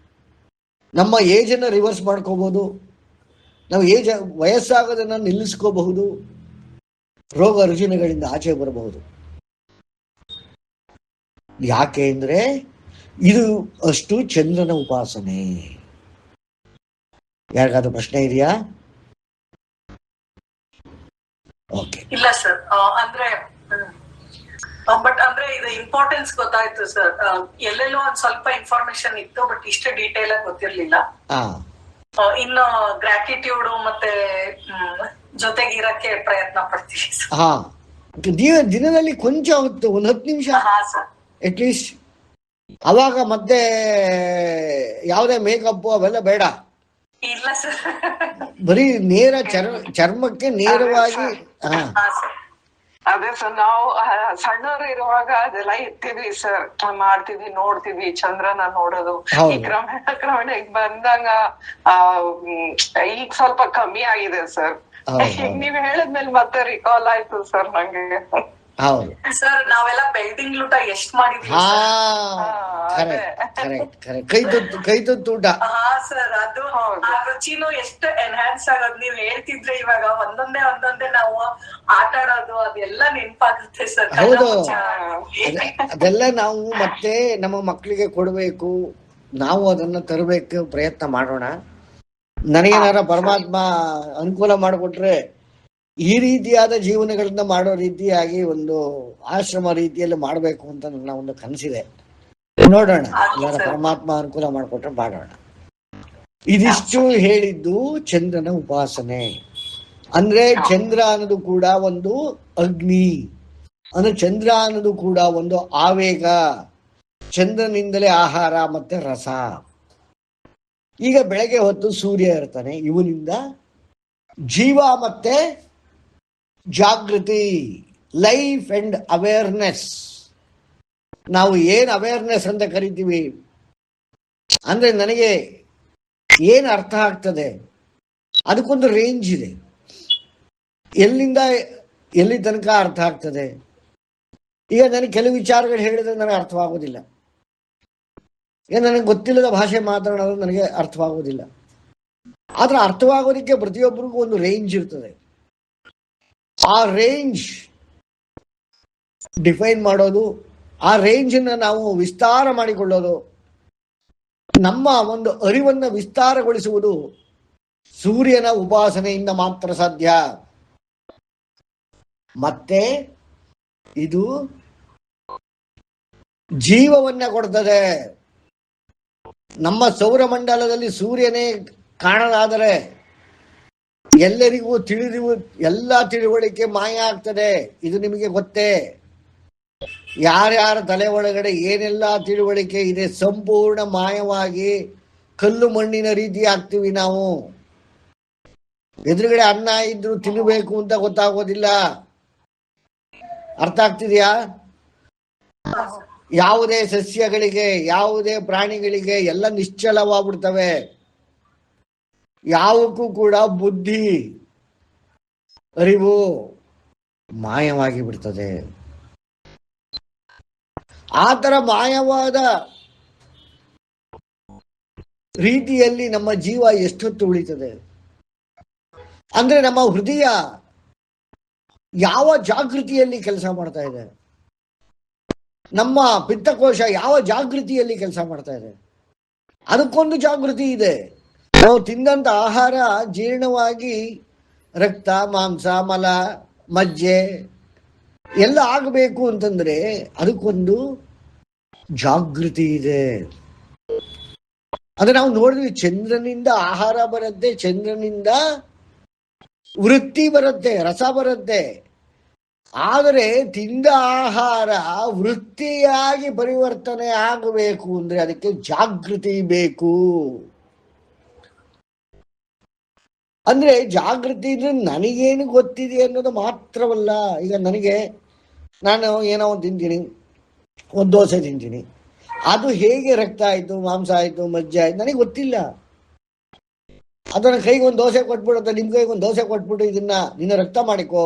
Speaker 1: ನಮ್ಮ ಏಜನ್ನು ರಿವರ್ಸ್ ಮಾಡ್ಕೋಬಹುದು, ನಾವು ವಯಸ್ಸಾಗೋದನ್ನು ನಿಲ್ಲಿಸ್ಕೋಬಹುದು, ರೋಗ ರುಜಿನಗಳಿಂದ ಆಚೆ ಬರಬಹುದು. ಯಾಕೆ ಅಂದ್ರೆ ಇದು ಅಷ್ಟು ಚಂದ್ರನ ಉಪಾಸನೆ. ಯಾರಿಗಾದ್ರೂ ಪ್ರಶ್ನೆ ಇದೆಯಾ? ಓಕೆ.
Speaker 3: ಇಲ್ಲ ಸರ್, ಅಂದ್ರೆ ಬಟ್ ಅಂದ್ರೆ ಇದು ಇಂಪಾರ್ಟೆನ್ಸ್ ಗೊತ್ತಾಯ್ತು ಸರ್. ಎಲ್ಲೆಲ್ಲೋ ಒಂದ್ ಸ್ವಲ್ಪ ಇನ್ಫಾರ್ಮೇಶನ್ ಇತ್ತು, ಬಟ್ ಇಷ್ಟು ಡೀಟೇಲ್ ಆಗಿ ಗೊತ್ತಿರ್ಲಿಲ್ಲ. ಇನ್ನು ಗ್ರಾಟಿಟ್ಯೂಡ್ ಮತ್ತೆ ಜೊತೆಗಿರಕ್ಕೆ ಪ್ರಯತ್ನ ಪಡ್ತೀವಿ.
Speaker 1: ದಿನದಲ್ಲಿ ಕೊಂಚ ಹೊತ್ತು, 10 ನಿಮಿಷ ಅಟ್ಲೀಸ್ಟ್. ಅವಾಗ ಮತ್ತೆ ಯಾವುದೇ ಮೇಕಪ್ ಅವೆಲ್ಲ ಬೇಡ.
Speaker 3: ಇಲ್ಲ ಸರ್,
Speaker 1: ಬರೀ ನೇರ ಚರ್ಮಕ್ಕೆ ನೇರವಾಗಿ.
Speaker 2: ಅದೇ ಸರ್, ನಾವು ಸಣ್ಣವರು ಇರುವಾಗ ಅದೆಲ್ಲ ಇರ್ತಿದ್ವಿ ಸರ್, ಮಾಡ್ತಿದ್ವಿ, ನೋಡ್ತಿದ್ವಿ ಚಂದ್ರನ ನೋಡೋದು. ಈ ಕ್ರಮೇಣ ಈಗ ಬಂದಾಗ ಈಗ ಸ್ವಲ್ಪ ಕಮ್ಮಿ ಆಗಿದೆ ಸರ್. ಈಗ ನೀವ್ ಹೇಳಿದ್ಮೇಲೆ ಮತ್ತೆ ರಿಕಾಲ್ ಆಯ್ತು ಸರ್ ನಂಗೆ.
Speaker 3: ಸರ್ ನಾವೆಲ್ಲ ಬೆಳ್ದಿಂಗ್ ಲೂಟ ಎಷ್ಟ್ ಮಾಡಿದ್ವಿ.
Speaker 1: ಕೈ ತುತ್ತು ಊಟ.
Speaker 3: ಸರ್ ಅದು ಆ ರುಚಿನೂ ಎಷ್ಟು ಎನ್ಹಾನ್ಸ್ ಆಗೋದು ನೀವ್ ಹೇಳ್ತಿದ್ರೆ ಇವಾಗ ಒಂದೊಂದೇ ನಾವು ಆಟ ಆಡೋದು ಅದೆಲ್ಲ ನೆನ್ಪಾಗುತ್ತೆ ಸರ್.
Speaker 1: ಹೌದು, ಅದೆಲ್ಲ ನಾವು ಮತ್ತೆ ನಮ್ಮ ಮಕ್ಕಳಿಗೆ ಕೊಡ್ಬೇಕು, ನಾವು ಅದನ್ನ ತರಬೇಕು, ಪ್ರಯತ್ನ ಮಾಡೋಣ. ನನಗೇನಾರ ಪರಮಾತ್ಮ ಅನುಕೂಲ ಮಾಡಿಕೊಟ್ರೆ ಈ ರೀತಿಯಾದ ಜೀವನಗಳನ್ನ ಮಾಡೋ ರೀತಿಯಾಗಿ ಒಂದು ಆಶ್ರಮ ರೀತಿಯಲ್ಲಿ ಮಾಡಬೇಕು ಅಂತ ನನ್ನ ಒಂದು ಕನಸಿದೆ. ನೋಡೋಣ, ಎಲ್ಲರ ಪರಮಾತ್ಮ ಅನುಕೂಲ ಮಾಡಿಕೊಟ್ರೆ ಮಾಡೋಣ. ಇದಿಷ್ಟು ಹೇಳಿದ್ದು ಚಂದ್ರನ ಉಪಾಸನೆ. ಅಂದ್ರೆ ಚಂದ್ರ ಅನ್ನೋದು ಕೂಡ ಒಂದು ಅಗ್ನಿ, ಅಂದ್ರೆ ಚಂದ್ರ ಅನ್ನೋದು ಕೂಡ ಒಂದು ಆವೇಗ. ಚಂದ್ರನಿಂದಲೇ ಆಹಾರ ಮತ್ತೆ ರಸ. ಈಗ ಬೆಳಗ್ಗೆ ಹೊತ್ತು ಸೂರ್ಯ ಇರ್ತಾನೆ, ಇವನಿಂದ ಜೀವ ಮತ್ತೆ ಜಾಗೃತಿ, ಲೈಫ್ ಅಂಡ್ ಅವೇರ್ನೆಸ್. ನಾವು ಏನ್ ಅವೇರ್ನೆಸ್ ಅಂತ ಕರಿತೀವಿ ಅಂದ್ರೆ ನನಗೆ ಏನು ಅರ್ಥ ಆಗ್ತದೆ ಅದಕ್ಕೊಂದು ರೇಂಜ್ ಇದೆ. ಎಲ್ಲಿಂದ ಎಲ್ಲಿ ತನಕ ಅರ್ಥ ಆಗ್ತದೆ. ಈಗ ನನಗೆ ಕೆಲವು ವಿಚಾರಗಳು ಹೇಳಿದ್ರೆ ನನಗೆ ಅರ್ಥವಾಗೋದಿಲ್ಲ. ಈಗ ನನಗೆ ಗೊತ್ತಿಲ್ಲದ ಭಾಷೆ ಮಾತನಾಡೋದು ನನಗೆ ಅರ್ಥವಾಗೋದಿಲ್ಲ. ಆದ್ರೆ ಅರ್ಥವಾಗೋದಕ್ಕೆ ಪ್ರತಿಯೊಬ್ಬರಿಗೂ ಒಂದು ರೇಂಜ್ ಇರ್ತದೆ. ಆ ರೇಂಜ್ ಡಿಫೈನ್ ಮಾಡೋದು, ಆ ರೇಂಜನ್ನು ನಾವು ವಿಸ್ತಾರ ಮಾಡಿಕೊಳ್ಳೋದು, ನಮ್ಮ ಒಂದು ಅರಿವನ್ನು ವಿಸ್ತಾರಗೊಳಿಸುವುದು ಸೂರ್ಯನ ಉಪಾಸನೆಯಿಂದ ಮಾತ್ರ ಸಾಧ್ಯ. ಮತ್ತೆ ಇದು ಜೀವವನ್ನ ಕೊಡ್ತದೆ. ನಮ್ಮ ಸೌರಮಂಡಲದಲ್ಲಿ ಸೂರ್ಯನೇ ಕಾಣಲಾದರೆ ಎಲ್ಲರಿಗೂ ಎಲ್ಲ ತಿಳುವಳಿಕೆ ಮಾಯ ಆಗ್ತದೆ. ಇದು ನಿಮಗೆ ಗೊತ್ತೇ. ಯಾರ್ಯಾರ ತಲೆ ಒಳಗಡೆ ಏನೆಲ್ಲ ತಿಳುವಳಿಕೆ ಇದೆ ಸಂಪೂರ್ಣ ಮಾಯವಾಗಿ ಕಲ್ಲು ಮಣ್ಣಿನ ರೀತಿ ಆಗ್ತೀವಿ ನಾವು. ಎದುರುಗಡೆ ಅನ್ನ ಇದ್ರು ತಿನ್ನಬೇಕು ಅಂತ ಗೊತ್ತಾಗೋದಿಲ್ಲ. ಅರ್ಥ ಆಗ್ತಿದೆಯಾ? ಯಾವುದೇ ಸಸ್ಯಗಳಿಗೆ, ಯಾವುದೇ ಪ್ರಾಣಿಗಳಿಗೆ ಎಲ್ಲ ನಿಶ್ಚಲವಾಗ್ಬಿಡ್ತವೆ. ಯಾವಕ್ಕೂ ಕೂಡ ಬುದ್ಧಿ, ಅರಿವು ಮಾಯವಾಗಿ ಬಿಡ್ತದೆ. ಆ ತರ ಮಾಯವಾದ ರೀತಿಯಲ್ಲಿ ನಮ್ಮ ಜೀವ ಎಷ್ಟೊತ್ತು ಉಳಿತದೆ ಅಂದ್ರೆ ನಮ್ಮ ಹೃದಯ ಯಾವ ಜಾಗೃತಿಯಲ್ಲಿ ಕೆಲಸ ಮಾಡ್ತಾ ಇದೆ, ನಮ್ಮ ಪಿತ್ತಕೋಶ ಯಾವ ಜಾಗೃತಿಯಲ್ಲಿ ಕೆಲಸ ಮಾಡ್ತಾ ಇದೆ, ಅದಕ್ಕೊಂದು ಜಾಗೃತಿ ಇದೆ. ನಾವು ತಿಂದಂತ ಆಹಾರ ಜೀರ್ಣವಾಗಿ ರಕ್ತ, ಮಾಂಸ, ಮಲ, ಮಜ್ಜೆ ಎಲ್ಲ ಆಗಬೇಕು ಅಂತಂದ್ರೆ ಅದಕ್ಕೊಂದು ಜಾಗೃತಿ ಇದೆ. ಅಂದ್ರೆ ನಾವು ನೋಡಿದ್ವಿ, ಚಂದ್ರನಿಂದ ಆಹಾರ ಬರುತ್ತೆ, ಚಂದ್ರನಿಂದ ವೃತ್ತಿ ಬರುತ್ತೆ, ರಸ ಬರುತ್ತೆ. ಆದರೆ ತಿಂದ ಆಹಾರ ವೃತ್ತಿಯಾಗಿ ಪರಿವರ್ತನೆ ಆಗಬೇಕು ಅಂದ್ರೆ ಅದಕ್ಕೆ ಜಾಗೃತಿ ಬೇಕು. ಅಂದ್ರೆ ಜಾಗೃತಿ ಇದ್ರೆ ನನಗೇನು ಗೊತ್ತಿದೆ ಅನ್ನೋದು ಮಾತ್ರವಲ್ಲ. ಈಗ ನಾನು ಏನೋ ಒಂದು ತಿಂತೀನಿ, ಒಂದು ದೋಸೆ ತಿಂತೀನಿ, ಅದು ಹೇಗೆ ರಕ್ತ ಆಯ್ತು, ಮಾಂಸ ಆಯ್ತು, ಮಜ್ಜೆ ಆಯ್ತು ನನಗೆ ಗೊತ್ತಿಲ್ಲ. ಅದನ್ನ ಕೈಗೆ ಒಂದು ದೋಸೆ ಕೊಟ್ಬಿಡುತ್ತೆ, ನಿಮ್ ಕೈಗೆ ಒಂದು ದೋಸೆ ಕೊಟ್ಬಿಟ್ಟು ಇದನ್ನ ನಿನ್ನ ರಕ್ತ ಮಾಡಿಕೋ,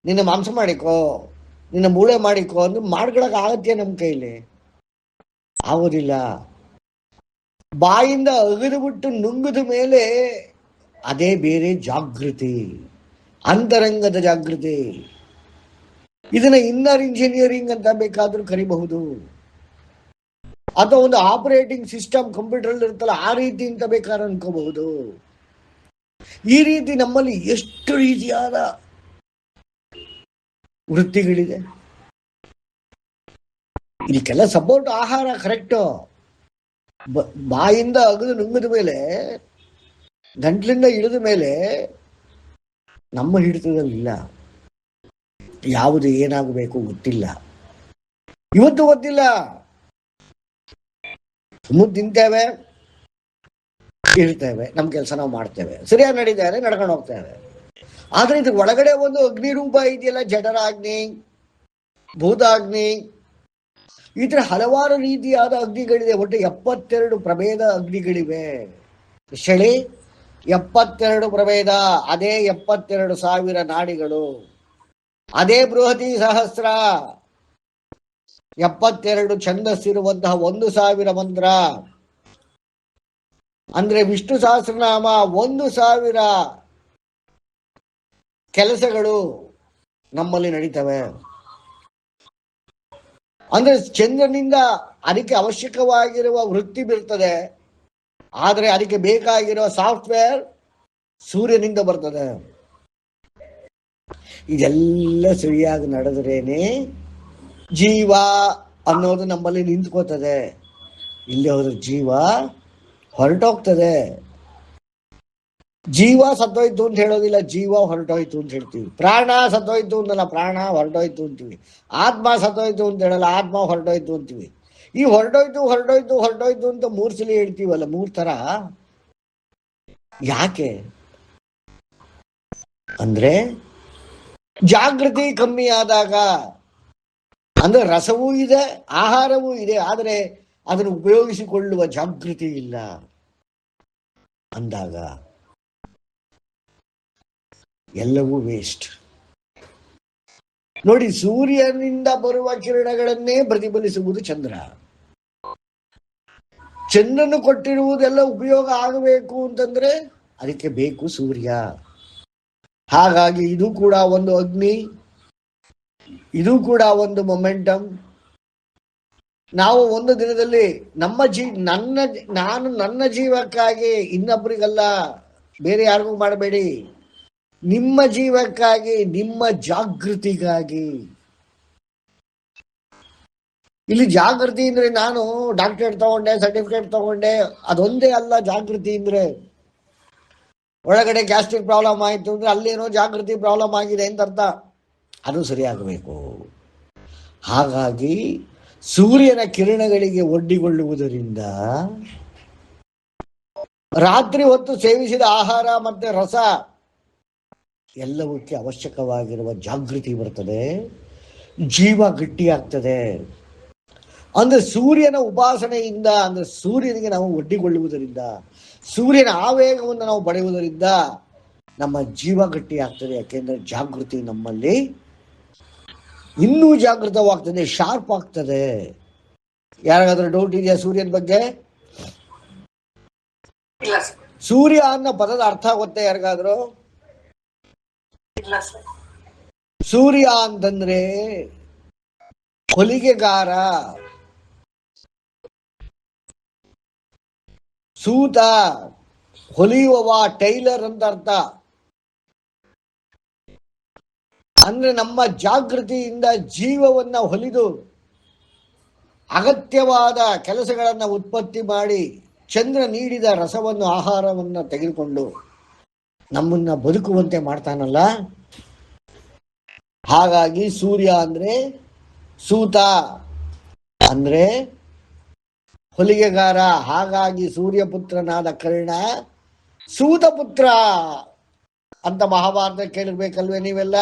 Speaker 1: ನಿನ್ನ ಮಾಂಸ ಮಾಡಿಕೋ, ನಿನ್ನ ಮೂಳೆ ಮಾಡಿಕೋ ಅಂದ್ರೆ ಮಾಡ್ಕೊಳಕ್ ಆಗತ್ಯ ನಮ್ಮ ಕೈಲಿ? ಆಗೋದಿಲ್ಲ. ಬಾಯಿಂದ ಅಗದು ಬಿಟ್ಟು ನುಂಗಿದ ಮೇಲೆ ಅದೇ ಬೇರೆ ಜಾಗೃತಿ, ಅಂತರಂಗದ ಜಾಗೃತಿ. ಇದನ್ನ ಇನ್ನರ್ ಇಂಜಿನಿಯರಿಂಗ್ ಅಂತ ಬೇಕಾದ್ರೂ ಕರಿಬಹುದು, ಅಥವಾ ಒಂದು ಆಪರೇಟಿಂಗ್ ಸಿಸ್ಟಮ್ ಕಂಪ್ಯೂಟರ್ ಇರುತ್ತಲ್ಲ ಆ ರೀತಿ ಅಂತ ಬೇಕಾದ್ರೆ ಅನ್ಕೋಬಹುದು. ಈ ರೀತಿ ನಮ್ಮಲ್ಲಿ ಎಷ್ಟು ರೀತಿಯಾದ ವೃತ್ತಿಗಳಿದೆ. ಇದಕ್ಕೆಲ್ಲ ಸಪೋರ್ಟ್ ಆಹಾರ ಕರೆಕ್ಟು. ಬಾಯಿಂದ ಅಗದು ನುಂಗಿದ ಮೇಲೆ, ಗಂಟ್ಲಿಂದ ಇಳಿದ ಮೇಲೆ ನಮ್ಮ ಹಿಡಿತದಲ್ಲಿಲ್ಲ. ಯಾವುದು ಏನಾಗಬೇಕು ಗೊತ್ತಿಲ್ಲ, ಇವತ್ತು ಗೊತ್ತಿಲ್ಲ. ಸುಮ್ಮನೆ ತಿಂತೇವೆ, ಇರ್ತೇವೆ, ನಮ್ಮ ಕೆಲಸ ನಾವು ಮಾಡ್ತೇವೆ, ಸರಿಯಾಗಿ ನಡೀತಾರೆ, ನಡ್ಕೊಂಡು ಹೋಗ್ತೇವೆ. ಆದ್ರೆ ಇದ್ರ ಒಳಗಡೆ ಒಂದು ಅಗ್ನಿ ರೂಪ ಇದೆಯಲ್ಲ, ಜಠರಾಗ್ನಿ, ಭೂತಾಗ್ನಿ, ಈ ತರ ಹಲವಾರು ರೀತಿಯಾದ ಅಗ್ನಿಗಳಿದೆ. ಒಟ್ಟು 72 ಪ್ರಭೇದ ಅಗ್ನಿಗಳಿವೆ. ಶಳಿ 72 ಪ್ರಭೇದ, ಅದೇ 72,000 ನಾಡಿಗಳು, ಅದೇ ಬೃಹತಿ ಸಹಸ್ರ, 72 ಛಂದಸ್ಸಿರುವಂತಹ 1,000 ಮಂತ್ರ. ಅಂದ್ರೆ ವಿಷ್ಣು ಸಹಸ್ರನಾಮ 1,000 ಕೆಲಸಗಳು ನಮ್ಮಲ್ಲಿ ನಡೀತವೆ. ಅಂದ್ರೆ ಚಂದ್ರನಿಂದ ಅದಕ್ಕೆ ಅವಶ್ಯಕವಾಗಿರುವ ವೃತ್ತಿ ಬೀರ್ತದೆ. ಆದರೆ ಅದಕ್ಕೆ ಬೇಕಾಗಿರೋ ಸಾಫ್ಟ್ವೇರ್ ಸೂರ್ಯನಿಂದ ಬರ್ತದೆ. ಇದೆಲ್ಲ ಸರಿಯಾಗಿ ನಡೆದ್ರೇನೆ ಜೀವ ಅನ್ನೋದು ನಮ್ಮಲ್ಲಿ ನಿಂತ್ಕೋತದೆ. ಇಲ್ಲಿ ಹೋದ್ರೆ ಜೀವ ಹೊರಟೋಗ್ತದೆ. ಜೀವ ಸತ್ತೋಯ್ತು ಅಂತ ಹೇಳೋದಿಲ್ಲ, ಜೀವ ಹೊರಟೋಯ್ತು ಅಂತ ಹೇಳ್ತೀವಿ. ಪ್ರಾಣ ಸತ್ತೋಯ್ತು ಅಂತಲ್ಲ, ಪ್ರಾಣ ಹೊರಟೋಯ್ತು ಅಂತೀವಿ. ಆತ್ಮ ಸತ್ತೋಯ್ತು ಅಂತ ಹೇಳಲ್ಲ, ಆತ್ಮ ಹೊರಟೋಯ್ತು ಅಂತೀವಿ. ಈ ಹೊರಟೋಯ್ತು ಹೊರಟೋಯ್ತು ಹೊರಟೋಯ್ತು ಅಂತ 3 ಸಲ ಹೇಳ್ತೀವಲ್ಲ, 3 ಥರ. ಯಾಕೆ ಅಂದ್ರೆ ಜಾಗೃತಿ ಕಮ್ಮಿ ಆದಾಗ, ಅಂದ್ರೆ ರಸವೂ ಇದೆ, ಆಹಾರವೂ ಇದೆ, ಆದರೆ ಅದನ್ನು ಉಪಯೋಗಿಸಿಕೊಳ್ಳುವ ಜಾಗೃತಿ ಇಲ್ಲ ಅಂದಾಗ ಎಲ್ಲವೂ ವೇಸ್ಟ್. ನೋಡಿ, ಸೂರ್ಯನಿಂದ ಬರುವ ಕಿರಣಗಳನ್ನೇ ಪ್ರತಿಫಲಿಸುವುದು ಚಂದ್ರ. ಚಂದ್ರನು ಕೊಟ್ಟಿರುವುದೆಲ್ಲ ಉಪಯೋಗ ಆಗಬೇಕು ಅಂತಂದ್ರೆ ಅದಕ್ಕೆ ಬೇಕು ಸೂರ್ಯ. ಹಾಗಾಗಿ ಇದು ಕೂಡ ಒಂದು ಅಗ್ನಿ, ಇದು ಕೂಡ ಒಂದು ಮೊಮೆಂಟಮ್. ನಾವು ಒಂದು ದಿನದಲ್ಲಿ ನನ್ನ ಜೀವಕ್ಕಾಗಿ, ಇನ್ನೊಬ್ಬರಿಗಲ್ಲ, ಬೇರೆ ಯಾರಿಗೂ ಮಾಡಬೇಡಿ, ನಿಮ್ಮ ಜೀವಕ್ಕಾಗಿ, ನಿಮ್ಮ ಜಾಗೃತಿಗಾಗಿ. ಇಲ್ಲಿ ಜಾಗೃತಿ ಅಂದ್ರೆ ನಾನು ಡಾಕ್ಟರೇಟ್ ತಗೊಂಡೆ, ಸರ್ಟಿಫಿಕೇಟ್ ತಗೊಂಡೆ, ಅದೊಂದೇ ಅಲ್ಲ. ಜಾಗೃತಿ ಅಂದ್ರೆ ಒಳಗಡೆ ಗ್ಯಾಸ್ಟ್ರಿಕ್ ಪ್ರಾಬ್ಲಮ್ ಆಯಿತು ಅಂದ್ರೆ ಅಲ್ಲೇನೋ ಜಾಗೃತಿ ಪ್ರಾಬ್ಲಮ್ ಆಗಿದೆ ಅಂತ ಅರ್ಥ. ಅದು ಸರಿಯಾಗಬೇಕು. ಹಾಗಾಗಿ ಸೂರ್ಯನ ಕಿರಣಗಳಿಗೆ ಒಡ್ಡಿಕೊಳ್ಳುವುದರಿಂದ ರಾತ್ರಿ ಹೊತ್ತು ಸೇವಿಸಿದ ಆಹಾರ ಮತ್ತೆ ರಸ ಎಲ್ಲವಕ್ಕೆ ಅವಶ್ಯಕವಾಗಿರುವ ಜಾಗೃತಿ ಬರ್ತದೆ, ಜೀವ ಗಟ್ಟಿಯಾಗ್ತದೆ. ಅಂದ್ರೆ ಸೂರ್ಯನ ಉಪಾಸನೆಯಿಂದ, ಅಂದ್ರೆ ಸೂರ್ಯನಿಗೆ ನಾವು ಒಡ್ಡಿಕೊಳ್ಳುವುದರಿಂದ, ಸೂರ್ಯನ ಆವೇಗವನ್ನು ನಾವು ಪಡೆಯುವುದರಿಂದ ನಮ್ಮ ಜೀವ ಗಟ್ಟಿಯಾಗ್ತದೆ. ಯಾಕೆಂದ್ರೆ ಜಾಗೃತಿ ನಮ್ಮಲ್ಲಿ ಇನ್ನೂ ಜಾಗೃತವಾಗ್ತದೆ, ಶಾರ್ಪ್ ಆಗ್ತದೆ. ಯಾರಿಗಾದ್ರೂ ಡೌಟ್ ಇದೆಯಾ ಸೂರ್ಯನ ಬಗ್ಗೆ? ಸೂರ್ಯ ಅನ್ನೋ ಪದದ ಅರ್ಥ ಗೊತ್ತೇ ಯಾರಿಗಾದ್ರೂ? ಸೂರ್ಯ ಅಂತಂದ್ರೆ ಹೊಲಿಗೆಗಾರ, ಸೂತ, ಹೊಲಿಯುವವ, ಟೈಲರ್ ಅಂತ ಅರ್ಥ. ಅಂದ್ರೆ ನಮ್ಮ ಜಾಗೃತಿಯಿಂದ ಜೀವವನ್ನ ಹೊಲಿದು ಅಗತ್ಯವಾದ ಕೆಲಸಗಳನ್ನ ಉತ್ಪತ್ತಿ ಮಾಡಿ ಚಂದ್ರ ನೀಡಿದ ರಸವನ್ನು, ಆಹಾರವನ್ನು ತೆಗೆದುಕೊಂಡು ನಮ್ಮನ್ನ ಬದುಕುವಂತೆ ಮಾಡ್ತಾನಲ್ಲ. ಹಾಗಾಗಿ ಸೂರ್ಯ ಅಂದ್ರೆ ಸೂತ ಅಂದ್ರೆ ಹೊಲಿಗೆಗಾರ. ಹಾಗಾಗಿ ಸೂರ್ಯಪುತ್ರನಾದ ಕರ್ಣ ಸೂತಪುತ್ರ ಅಂತ ಮಹಾಭಾರತ ಕೇಳಿರ್ಬೇಕಲ್ವೇ ನೀವೆಲ್ಲ?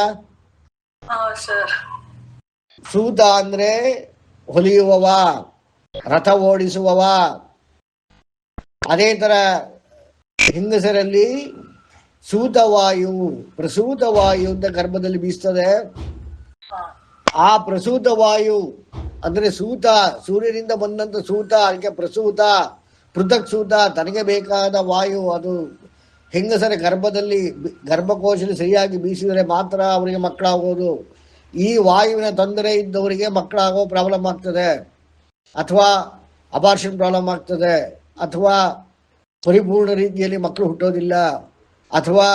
Speaker 1: ಸೂತ ಅಂದ್ರೆ ಹೊಲಿಯುವವ, ರಥ ಓಡಿಸುವವ. ಅದೇ ತರ ಹೆಂಗಸರಲ್ಲಿ ಸೂತವಾಯು, ಪ್ರಸೂತವಾಯು ಅಂತ ಗರ್ಭದಲ್ಲಿ ಬೀಸ್ತದೆ. ಆ ಪ್ರಸೂತವಾಯು ಅಂದ್ರೆ ಸೂತ, ಸೂರ್ಯನಿಂದ ಬಂದಂತ ಸೂತ, ಅದಕ್ಕೆ ಪ್ರಸೂತ, ಪೃಥಕ್ ಸೂತ. ತನಗೆ ಬೇಕಾದ ವಾಯು ಅದು ಹೆಂಗಸರ ಗರ್ಭದಲ್ಲಿ, ಗರ್ಭಕೋಶದಲ್ಲಿ ಸರಿಯಾಗಿ ಬೀಸಿದರೆ ಮಾತ್ರ ಅವರಿಗೆ ಮಕ್ಕಳಾಗೋದು. ಈ ವಾಯುವಿನ ತೊಂದರೆ ಇದ್ದವರಿಗೆ ಮಕ್ಕಳಾಗೋ ಪ್ರಾಬ್ಲಮ್ ಆಗ್ತದೆ, ಅಥವಾ ಅಬಾರ್ಷನ್ ಪ್ರಾಬ್ಲಮ್ ಆಗ್ತದೆ, ಅಥವಾ ಪರಿಪೂರ್ಣ ರೀತಿಯಲ್ಲಿ ಮಕ್ಕಳು ಹುಟ್ಟೋದಿಲ್ಲ, ಅಥವಾ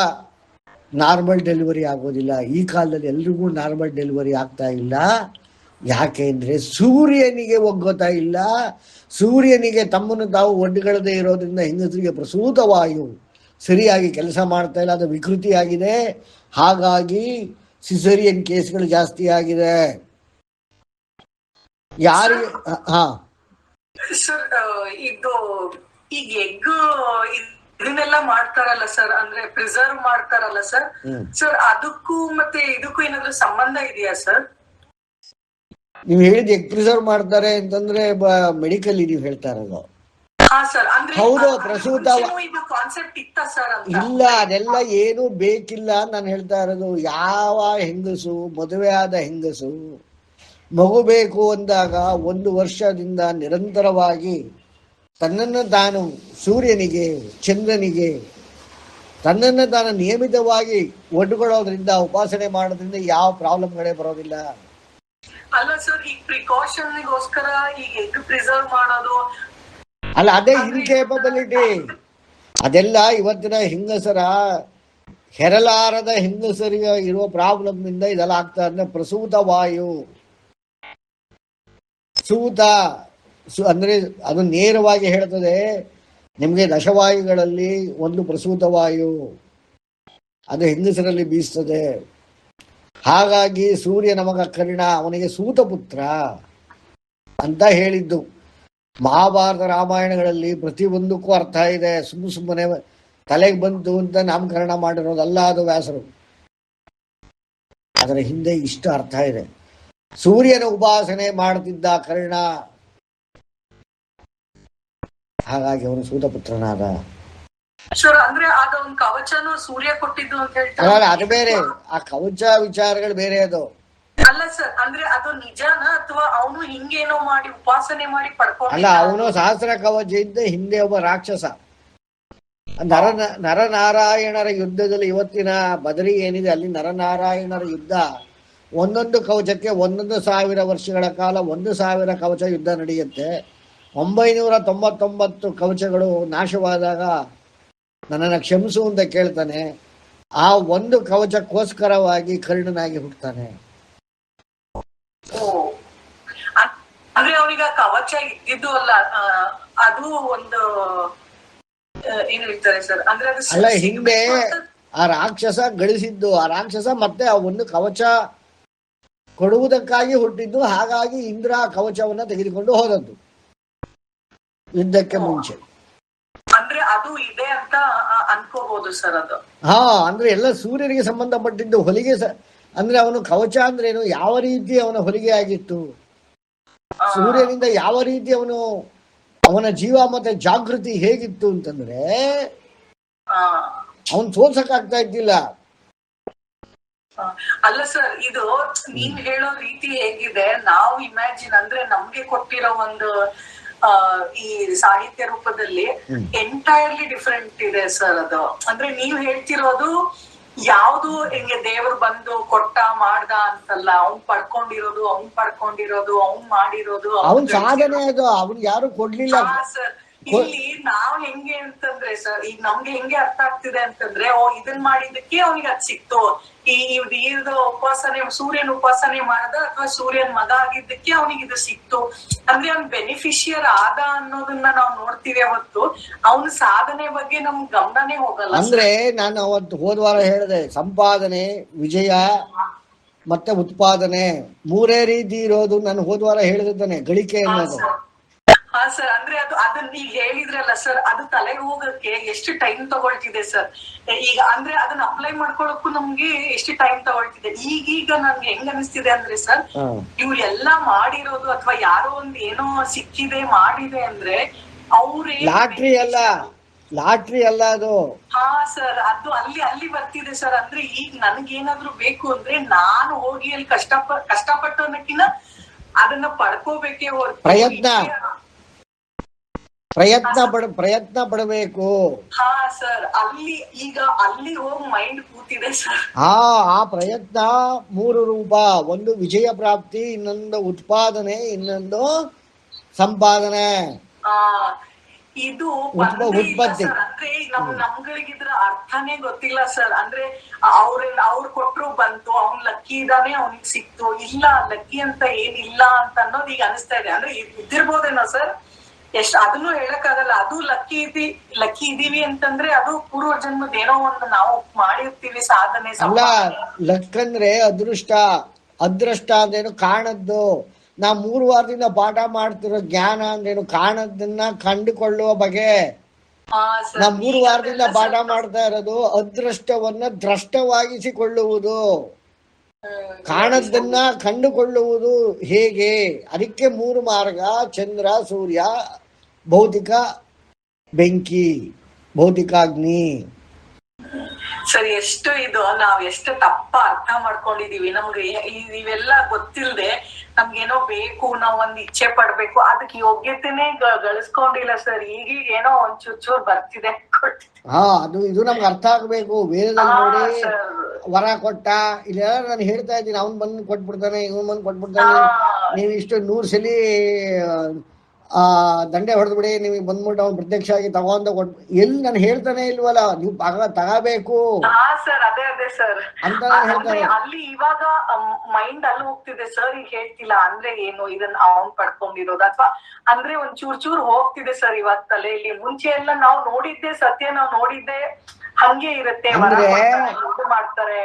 Speaker 1: ನಾರ್ಮಲ್ ಡೆಲಿವರಿ ಆಗೋದಿಲ್ಲ. ಈ ಕಾಲದಲ್ಲಿ ಎಲ್ರಿಗೂ ನಾರ್ಮಲ್ ಡೆಲಿವರಿ ಆಗ್ತಾ ಇಲ್ಲ. ಯಾಕೆ ಅಂದರೆ ಸೂರ್ಯನಿಗೆ ಒಗ್ಗೋತಾ ಇಲ್ಲ. ಸೂರ್ಯನಿಗೆ ತಮ್ಮನ್ನು ತಾವು ಒಡ್ಡಿಕೊಳ್ಳದೆ ಇರೋದ್ರಿಂದ ಹೆಂಗಸರಿಗೆ ಪ್ರಸೂತ ವಾಯು ಸರಿಯಾಗಿ ಕೆಲಸ ಮಾಡ್ತಾ ಇಲ್ಲ, ಅದು ವಿಕೃತಿ ಆಗಿದೆ. ಹಾಗಾಗಿ ಸಿಸೇರಿಯನ್ ಕೇಸ್ಗಳು ಜಾಸ್ತಿ ಆಗಿದೆ. ಯಾರಿಗೆ
Speaker 3: ಸರ್ ಇದು ಈಗ ಎಗ್ ಇದನ್ನೆಲ್ಲ ಮಾಡ್ತಾರಲ್ಲ ಸರ್, ಅಂದ್ರೆ ಪ್ರಿಸರ್ವ್ ಮಾಡ್ತಾರಲ್ಲ ಸರ್, ಸರ್ ಅದಕ್ಕೂ ಮತ್ತೆ ಇದಕ್ಕೂ ಏನಾದ್ರು ಸಂಬಂಧ ಇದೆಯಾ ಸರ್?
Speaker 1: ನೀವು ಹೇಳಿದ ಎಗ್ ಪ್ರಿಸರ್ವ್ ಮಾಡ್ತಾರೆ ಅಂತಂದ್ರೆ ಮೆಡಿಕಲ್ ನೀವು ಹೇಳ್ತಾ ಇರೋದು? ಹೌದು, ಪ್ರಸೂತ ಇಲ್ಲ, ಅದೆಲ್ಲ ಏನು ಬೇಕಿಲ್ಲ. ನಾನು ಹೇಳ್ತಾ ಇರೋದು, ಯಾವ ಹೆಂಗಸು, ಮದುವೆ ಆದ ಹೆಂಗಸು ಮಗು ಬೇಕು ಅಂದಾಗ 1 ವರ್ಷದಿಂದ ನಿರಂತರವಾಗಿ ತನ್ನನ್ನು ತಾನು ಸೂರ್ಯನಿಗೆ, ಚಂದ್ರನಿಗೆ ತನ್ನನ್ನು ತಾನು ನಿಯಮಿತವಾಗಿ ಒಡ್ಡುಕೊಳ್ಳೋದ್ರಿಂದ, ಉಪಾಸನೆ ಮಾಡೋದ್ರಿಂದ ಯಾವ ಪ್ರಾಬ್ಲಮ್ಗಳೇ ಬರೋದಿಲ್ಲ.
Speaker 3: ಅಲ್ಲ ಸರ್, ಈ ಪ್ರಿಕಾಷನ್ಗೋಸ್ಕರ ಈಗ ಎಗ್ ಪ್ರಿಸರ್ವ್ ಮಾಡೋದು
Speaker 1: ಅಲ್ಲ ಅದೇ ಇನ್ಕೇಪಬಿಲಿಟಿ. ಅದೆಲ್ಲ ಇವತ್ತಿನ ಹೆಂಗಸರ ಹೆರಲಾರದ ಹೆಂಗಸರಿಗೆ ಇರುವ ಪ್ರಾಬ್ಲಮ್ ಇಂದ ಇದೆಲ್ಲ ಆಗ್ತಾ ಅಂದ್ರೆ ಪ್ರಸೂತ ವಾಯು ಸೂತ ಅಂದ್ರೆ ಅದು ನೇರವಾಗಿ ಹೇಳ್ತದೆ ನಿಮಗೆ ದಶವಾಯುಗಳಲ್ಲಿ ಒಂದು ಪ್ರಸೂತ ವಾಯು, ಅದು ಹೆಂಗಸರಲ್ಲಿ ಬೀಸ್ತದೆ. ಹಾಗಾಗಿ ಸೂರ್ಯ ನಮಗ ಕರ್ಣ, ಅವನಿಗೆ ಸೂತಪುತ್ರ ಅಂತ ಹೇಳಿದ್ದು. ಮಹಾಭಾರತ ರಾಮಾಯಣಗಳಲ್ಲಿ ಪ್ರತಿಯೊಂದಕ್ಕೂ ಅರ್ಥ ಇದೆ. ಸುಮ್ಮನೆ ತಲೆಗೆ ಬಂತು ಅಂತ ನಾಮಕರಣ ಮಾಡಿರೋದಲ್ಲ ಅದು ವ್ಯಾಸರು. ಅದರ ಹಿಂದೆ ಇಷ್ಟು ಅರ್ಥ ಇದೆ. ಸೂರ್ಯನ ಉಪಾಸನೆ ಮಾಡುತ್ತಿದ್ದ ಕರ್ಣ, ಹಾಗಾಗಿ ಅವನು ಸೂತಪುತ್ರನಾದ.
Speaker 3: ಅಂದ್ರೆ ಅದೊಂದು ಕವಚನು ಸೂರ್ಯ ಕೊಟ್ಟಿದ್ದು ಅಂತ ಹೇಳ್ತಾರೆ.
Speaker 1: ಅದು ಬೇರೆ, ಆ ಕವಚ ವಿಚಾರಗಳು ಬೇರೆ. ಅದು
Speaker 3: ಅಲ್ಲ ಸರ್, ಅಂದ್ರೆ ಅದು ನಿಜಾನ ಅಥವಾ ಅವನು ಹಿಂಗೇನೋ ಮಾಡಿ ಉಪಾಸನೆ ಮಾಡಿ ಪಡ್ಕೊಂಡ?
Speaker 1: ಅಲ್ಲ, ಅವನು ಸಹಸ್ರ ಕವಚ ಇದ್ದ ಹಿಂದೆ ಒಬ್ಬ ರಾಕ್ಷಸ. ನರನಾರಾಯಣರ ಯುದ್ಧದಲ್ಲಿ, ಇವತ್ತಿನ ಬದರಿ ಏನಿದೆ ಅಲ್ಲಿ ನರನಾರಾಯಣರ ಯುದ್ಧ, ಒಂದೊಂದು ಕವಚಕ್ಕೆ 1,000 ವರ್ಷಗಳ ಕಾಲ 1,000 ಕವಚ ಯುದ್ಧ ನಡೆಯುತ್ತೆ. 999 ಕವಚಗಳು ನಾಶವಾದಾಗ ನನ್ನನ್ನು ಕ್ಷಮಿಸು ಅಂತ ಕೇಳ್ತಾನೆ. ಆ ಒಂದು ಕವಚಕ್ಕೋಸ್ಕರವಾಗಿ ಕರ್ಣನಾಗಿ ಹುಟ್ಟುತ್ತಾನೆ.
Speaker 3: ಅಂದ್ರೆ ಅವನಿಗೆ ಕವಚ ಇದ್ದಿದ್ದು ಅಲ್ಲ, ಅದು ಒಂದು ಏನ್ ಹೇಳ್ತಾರೆ ಸರ್, ಅಂದ್ರೆ ಅದು
Speaker 1: ಅಲ್ಲ, ಹಿಂದೆ ಆ ರಾಕ್ಷಸ ಗಳಿಸಿದ್ದು, ಆ ರಾಕ್ಷಸ ಮತ್ತೆ ಆ ಒಂದು ಕವಚ ಕೊಡುವುದಕ್ಕಾಗಿ ಹುಟ್ಟಿದ್ದು. ಹಾಗಾಗಿ ಇಂದ್ರ ಕವಚವನ್ನ ತೆಗೆದುಕೊಂಡು ಹೋದದ್ದು ಯುದ್ಧಕ್ಕೆ ಮುಂಚೆ.
Speaker 3: ಅಂದ್ರೆ ಅದು ಇದೆ ಅಂತ ಅನ್ಕೋಬಹುದು ಸರ್. ಅದು
Speaker 1: ಅಂದ್ರೆ ಎಲ್ಲ ಸೂರ್ಯನಿಗೆ ಸಂಬಂಧಪಟ್ಟಿದ್ದು. ಹೊಲಿಗೆ ಅಂದ್ರೆ ಅವನು ಕವಚ ಅಂದ್ರೇನು, ಯಾವ ರೀತಿ ಅವನ ಹೊಲಿಗೆ ಆಗಿತ್ತು, ಸೂರ್ಯನಿಂದ ಯಾವ ರೀತಿ ಅವನ ಜೀವ ಮತ್ತೆ ಜಾಗೃತಿ ಹೇಗಿತ್ತು ಅಂತಂದ್ರೆ ಅವನ್ ಸೋಲ್ಸಕ್ ಆಗ್ತಾ ಇದ್ದಿಲ್ಲ.
Speaker 3: ಅಲ್ಲ ಸರ್, ಇದು ನೀವ್ ಹೇಳೋ ರೀತಿ ಹೇಗಿದೆ, ನಾವು ಇಮ್ಯಾಜಿನ್ ಅಂದ್ರೆ ನಮ್ಗೆ ಕೊಟ್ಟಿರೋ ಒಂದು ಈ ಸಾಹಿತ್ಯ ರೂಪದಲ್ಲಿ ಎಂಟೈರ್ಲಿ ಡಿಫ್ರೆಂಟ್ ಇದೆ ಸರ್. ಅದು ಅಂದ್ರೆ ನೀವ್ ಹೇಳ್ತಿರೋದು ಯಾವ್ದು ಹಿಂಗೆ ದೇವ್ರು ಬಂದು ಕೊಟ್ಟ ಮಾಡ್ದ ಅಂತಲ್ಲ, ಅವ್ನ್ ಪಡ್ಕೊಂಡಿರೋದು ಅವ್ನ್ ಮಾಡಿರೋದು
Speaker 1: ಅವನ್ ಸಾಧನೆ. ಅದು ಅವ್ನ್ ಯಾರು ಕೊಡ್ಲಿಲ್ಲ
Speaker 3: ಸರ್. ಇಲ್ಲಿ ನಾವ್ ಹೆಂಗೆ ಅಂತಂದ್ರೆ ಸರ್, ಈಗ ನಮ್ಗೆ ಹೆಂಗೆ ಅರ್ಥ ಆಗ್ತಿದೆ ಅಂತಂದ್ರೆ, ಇದನ್ ಮಾಡಿದಕ್ಕೆ ಅವ್ನಿಗೆ ಅದ್ ಸಿಕ್ತು. ಇದು ಉಪಾಸನೆ, ಸೂರ್ಯನ ಉಪಾಸನೆ ಮಾಡ್ದ ಅಥವಾ ಸೂರ್ಯನ್ ಮಗ ಆಗಿದ್ದಕ್ಕೆ ಅವನಿಗೆ ಇದು ಸಿಕ್ತು ಅಂದ್ರೆ ಅವ್ನ್ ಬೆನಿಫಿಷಿಯರ್ ಆದ ಅನ್ನೋದನ್ನ ನಾವ್ ನೋಡ್ತೀವಿ ಹೊತ್ತು ಅವನ ಸಾಧನೆ ಬಗ್ಗೆ ನಮ್ ಗಮನನೇ ಹೋಗಲ್ಲ.
Speaker 1: ಅಂದ್ರೆ ನಾನು ಅವತ್ತು ಹೋದ್ವಾರ ಹೇಳಿದೆ, ಸಂಪಾದನೆ, ವಿಜಯ ಮತ್ತೆ ಉತ್ಪಾದನೆ ಮೂರೇ ರೀತಿ ಇರೋದು. ನಾನು ಹೋದ್ವಾರ ಹೇಳಿದ್ದಾನೆ ಗಳಿಕೆ ಅನ್ನೋದು.
Speaker 3: ಹಾ ಸರ್, ಅಂದ್ರೆ ಅದನ್ನ ನೀವ್ ಹೇಳಿದ್ರಲ್ಲ ಸರ್, ಅದು ತಲೆಗೆ ಹೋಗಕ್ಕೆ ಎಷ್ಟು ಟೈಮ್ ತಗೊಳ್ತಿದೆ ಸರ್. ಈಗ ಅಂದ್ರೆ ಅದನ್ನ ಅಪ್ಲೈ ಮಾಡ್ಕೊಳಕ್ಕೂ ನಮ್ಗೆ ಎಷ್ಟು ಟೈಮ್ ತಗೊಳ್ತಿದೆ. ಈಗೀಗ ನನ್ಗೆ ಹೆಂಗ್ ಅನಿಸ್ತಿದೆ ಅಂದ್ರೆ ಸರ್, ಇವ್ರು ಎಲ್ಲಾ ಮಾಡಿರೋದು ಅಥವಾ ಯಾರೋ ಒಂದ್ ಏನೋ ಸಿಕ್ಕಿದೆ ಮಾಡಿದೆ ಅಂದ್ರೆ ಅವ್ರೇ
Speaker 1: ಲಾಟ್ರಿ ಅಲ್ಲ ಅದು.
Speaker 3: ಹಾ ಸರ್, ಅದು ಅಲ್ಲಿ ಬರ್ತಿದೆ ಸರ್. ಅಂದ್ರೆ ಈಗ ನನ್ಗೇನಾದ್ರು ಬೇಕು ಅಂದ್ರೆ ನಾನು ಹೋಗಿ ಅಲ್ಲಿ ಕಷ್ಟಪಟ್ಟು ಅನ್ನಕ್ಕಿನ್ನ ಅದನ್ನ ಪಡ್ಕೋಬೇಕೇ ಹೊರತು
Speaker 1: ಪ್ರಯತ್ನ ಪಡಬೇಕು.
Speaker 3: ಹಾ ಸರ್, ಅಲ್ಲಿ ಹೋಗಿ ಮೈಂಡ್ ಕೂತಿದೆ ಸರ್.
Speaker 1: ಆ ಪ್ರಯತ್ನ 3 ರೂಪ. ಒಂದು ವಿಜಯ ಪ್ರಾಪ್ತಿ, ಇನ್ನೊಂದು ಉತ್ಪಾದನೆ, ಇನ್ನೊಂದು ಸಂಪಾದನೆ.
Speaker 3: ಇದು
Speaker 1: ಉತ್ಪತ್ತಿ.
Speaker 3: ಅಂದ್ರೆ ನಮ್ಗಳಿಗಿದ್ರ ಅರ್ಥನೇ ಗೊತ್ತಿಲ್ಲ ಸರ್. ಅಂದ್ರೆ ಅವ್ರು ಕೊಟ್ರು ಬಂತು, ಅವ್ನ್ ಲಕ್ಕಿ ಇದಾನೆ ಅವ್ನಿಗೆ ಸಿಕ್ತು. ಇಲ್ಲ, ಲಕ್ಕಿ ಅಂತ ಏನಿಲ್ಲ ಅಂತ ಅನ್ನೋದು ಈಗ ಅನಿಸ್ತಾ ಇದೆ. ಅಂದ್ರೆ ಇದ್ದಿರ್ಬೋದೇನೋ ಸರ್, ಅದನ್ನು ಹೇಳಕ್ಕಾಗಲ್ಲ. ಅದು ಲಕ್ಕಿ ಇದೀವಿ ಅಂತಂದ್ರೆ ಅದು ಪೂರ್ವ ಜನ್ಮದ ಏನೋ ಒಂದು ನಾವು ಮಾಡಿರ್ತೀವಿ ಸಾಧನೆ.
Speaker 1: ಅಲ್ಲ, ಲಕ್ ಅಂದ್ರೆ ಅದೃಷ್ಟ ಅಂದ್ರೇನು ಕಾಣದ್ದು. ನಾ 3 ವಾರದಿಂದ ಪಾಠ ಮಾಡ್ತಿರೋ ಜ್ಞಾನ ಅಂದ್ರೇನು ಕಾಣದ್ದನ್ನ ಕಂಡುಕೊಳ್ಳುವ ಬಗೆ. ನಾ 3 ವಾರದಿಂದ ಪಾಠ ಮಾಡ್ತಾ ಇರೋದು ಅದೃಷ್ಟವನ್ನ ದ್ರಷ್ಟವಾಗಿಸಿಕೊಳ್ಳುವುದು, ಕಾಣದ್ದನ್ನ ಕಂಡುಕೊಳ್ಳುವುದು ಹೇಗೆ. ಅದಕ್ಕೆ 3 ಮಾರ್ಗ: ಚಂದ್ರ, ಸೂರ್ಯ, ಭೌತಿಕ ಬೆಂಕಿ, ಭೌತಿಕಾಗ್ನಿ.
Speaker 3: ಸರಿ, ಎಷ್ಟು ಇದು ನಾವ್ ಎಷ್ಟು ತಪ್ಪ ಅರ್ಥ ಮಾಡ್ಕೊಂಡಿದೀವಿ. ನಮ್ಗೆ ಇವೆಲ್ಲ ಗೊತ್ತಿಲ್ದೆ ನಮ್ಗೇನೋ ಬೇಕು, ನಾವ್ ಒಂದ್ ಇಚ್ಛೆ ಪಡ್ಬೇಕು, ಅದಕ್ಕೆ ಯೋಗ್ಯತೆನೆ ಗಳಿಸ್ಕೊಂಡಿಲ್ಲ ಸರ್. ಈಗೀಗ ಏನೋ ಒಂದ್ ಚೂರ್ ಬರ್ತಿದೆ.
Speaker 1: ಇದು ನಮ್ಗೆ ಅರ್ಥ ಆಗ್ಬೇಕು. ವೇದದಲ್ಲಿ ನೋಡಿ ವರ ಕೊಟ್ಟ, ಇಲ್ಲ ನಾನು ಹೇಳ್ತಾ ಇದ್ದೀನಿ, ಅವ್ನ್ ಬಂದ್ ಕೊಟ್ಬಿಡ್ತಾನೆ, ಇವನ್ ಬಂದ್ ಕೊಟ್ಬಿಡ್ತಾನೆ, ನೀವು ಇಷ್ಟು 100 ಸಲಿ ಆ ದಂಡೆ ಹೊಡೆದ್ಬಿಡಿ, ನಿಮಗೆ ಬಂದ್ಬಿಟ್ಟು ಅವ್ನು ಪ್ರತ್ಯಕ್ಷ ಆಗಿ ತಗೊಂಡ ಕೊಟ್ಟು ಎಲ್ಲಿ ನಾನು ಹೇಳ್ತಾನೆ ಇಲ್ವಲ್ಲ, ನೀವು ತಗೋಬೇಕು
Speaker 3: ಹಾ ಸರ್, ಅದೇ ಸರ್
Speaker 1: ಅಂತ
Speaker 3: ಅಂದ್ರೆ
Speaker 1: ಹೇಳ್ತಾರೆ.
Speaker 3: ಅಲ್ಲಿ ಇವಾಗ ಮೈಂಡ್ ಅಲ್ಲಿ ಹೋಗ್ತಿದೆ ಸರ್, ಈಗ ಹೇಳ್ತಿಲ್ಲ ಅಂದ್ರೆ ಏನು ಇದನ್ನ ಅವ್ನ್ ಪಡ್ಕೊಂಡಿರೋದು ಅಥವಾ ಅಂದ್ರೆ ಒಂದ್ ಚೂರ್ ಹೋಗ್ತಿದೆ ಸರ್ ಇವಾಗ ತಲೆಯಲ್ಲಿ. ಮುಂಚೆ ಎಲ್ಲ ನಾವು ನೋಡಿದ್ದೆ ಸತ್ಯ, ನಾವು ನೋಡಿದ್ದೆ ಹಂಗೆ ಇರುತ್ತೆ, ಮಾಡ್ತಾರೆ.